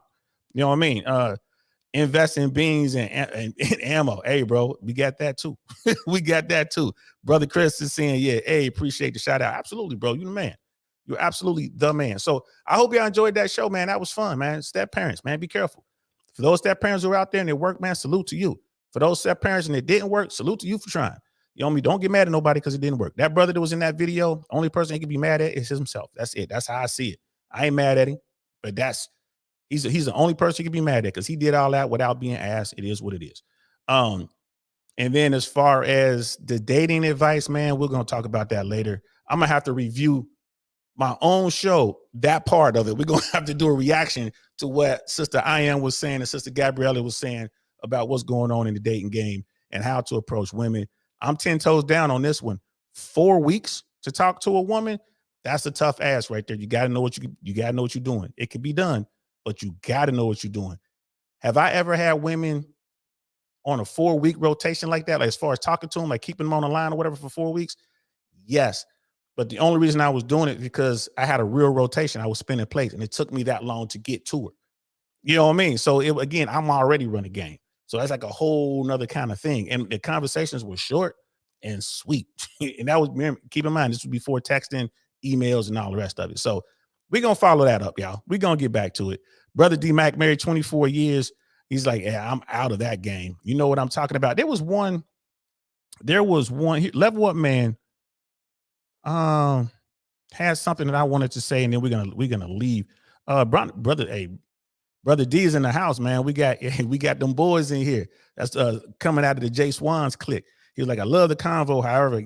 You know what I mean? Invest in beans and ammo. Hey, bro, we got that too. We got that too. Brother Chris is saying, yeah, hey, appreciate the shout out. Absolutely, bro. You the man. You're absolutely the man. So I hope y'all enjoyed that show, man. That was fun, man. Step parents, man, be careful. For those step parents who are out there and they work, man, salute to you. For those step parents and it didn't work, salute to you for trying. You know what I mean? Don't get mad at nobody because it didn't work. That brother that was in that video, the only person he can be mad at is himself. That's it. That's how I see it. I ain't mad at him, but he's the only person you can be mad at because he did all that without being asked. It is what it is. And then as far as the dating advice, man, we're going to talk about that later. I'm going to have to review my own show, that part of it. We're going to have to do a reaction to what Sister I Am was saying and Sister Gabriella was saying about what's going on in the dating game and how to approach women. I'm 10 toes down on this one. 4 weeks to talk to a woman, that's a tough ass right there. You got to know what you got to know what you're doing. It can be done, but you got to know what you're doing. Have I ever had women on a 4-week rotation like that, like as far as talking to them, like keeping them on the line or whatever for 4 weeks? Yes. But the only reason I was doing it because I had a real rotation. I was spinning plates and it took me that long to get to her. You know what I mean? So again, I'm already running game. So that's like a whole nother kind of thing. And the conversations were short and sweet. And that was, keep in mind, this was before texting, emails, and all the rest of it. So we're going to follow that up, y'all. We're going to get back to it. Brother D-Mac, married 24 years. He's like, yeah, I'm out of that game. You know what I'm talking about? There was one, Level Up Man had something that I wanted to say, and then we're gonna leave. Brother D is in the house, man. We got them boys in here. That's coming out of the Jay Swans clique. He was like, I love the convo. However,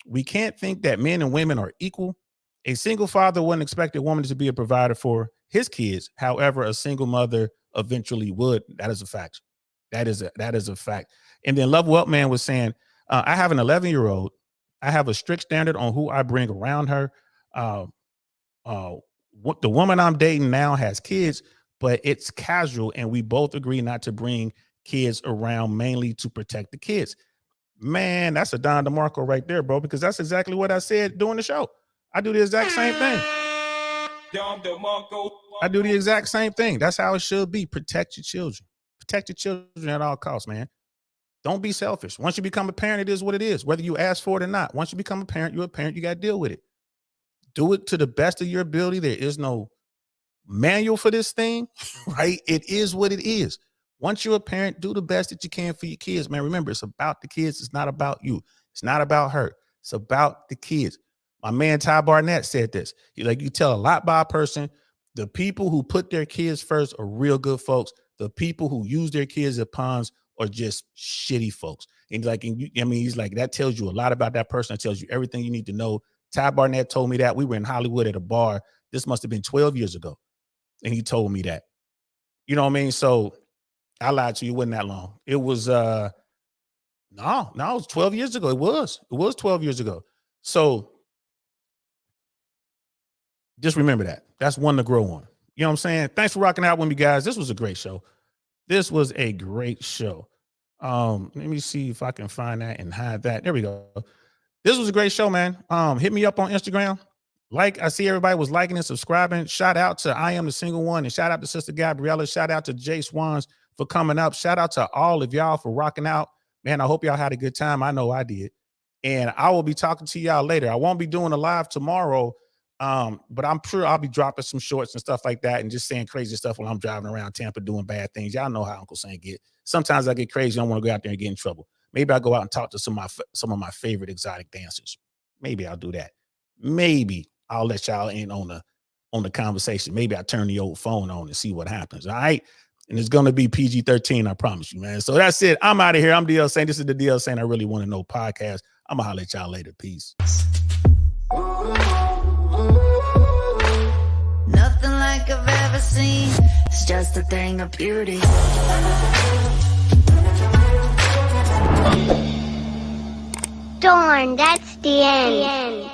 we can't think that men and women are equal. A single father wouldn't expect a woman to be a provider for his kids. However, a single mother eventually would. That is a fact. That is a fact. And then Level Up Man was saying, I have an 11-year-old. I have a strict standard on who I bring around her. What the woman I'm dating now has kids, but it's casual, and we both agree not to bring kids around, mainly to protect the kids. Man, that's a Don DeMarco right there, bro, because that's exactly what I said during the show. I do the exact same thing. I do the exact same thing. That's how it should be. Protect your children. Protect your children at all costs, man. Don't be selfish. Once you become a parent, it is what it is, whether you ask for it or not. Once you become a parent, you're a parent. You got to deal with it. Do it to the best of your ability. There is no manual for this thing, right? It is what it is. Once you're a parent, do the best that you can for your kids, man. Remember, it's about the kids. It's not about you. It's not about her. It's about the kids. My man Ty Barnett said this. You tell a lot by a person. The people who put their kids first are real good folks. The people who use their kids as pawns are just shitty folks. And he's like, that tells you a lot about that person. It tells you everything you need to know. Ty Barnett told me that. We were in Hollywood at a bar. This must have been 12 years ago. And he told me that. You know what I mean? So I lied to you. It wasn't that long. It was, no, it was 12 years ago. It was 12 years ago. So just remember that. That's one to grow on. You know what I'm saying? Thanks for rocking out with me, guys. This was a great show. This was a great show. Let me see if I can find that and hide that. There we go. This was a great show, man. Hit me up on Instagram. I see everybody was liking and subscribing. Shout out to I Am the Single One, and shout out to Sister Gabriella. Shout out to Jay Swans for coming up. Shout out to all of y'all for rocking out. Man, I hope y'all had a good time. I know I did. And I will be talking to y'all later. I won't be doing a live tomorrow, but I'm sure I'll be dropping some shorts and stuff like that and just saying crazy stuff while I'm driving around Tampa doing bad things. Y'all know how Uncle Sam get. Sometimes I get crazy. I don't want to go out there and get in trouble. Maybe I'll go out and talk to some of my favorite exotic dancers. Maybe I'll do that. Maybe I'll let y'all in on the conversation. Maybe I'll turn the old phone on and see what happens. All right. And it's going to be PG-13. I promise you, man. So that's it. I'm out of here. I'm DL Saint. This is the DL Saint I Really Want to Know podcast. I'm going to holler at y'all later. Peace. Nothing like I've ever seen. It's just a thing of beauty. Darn, that's the end.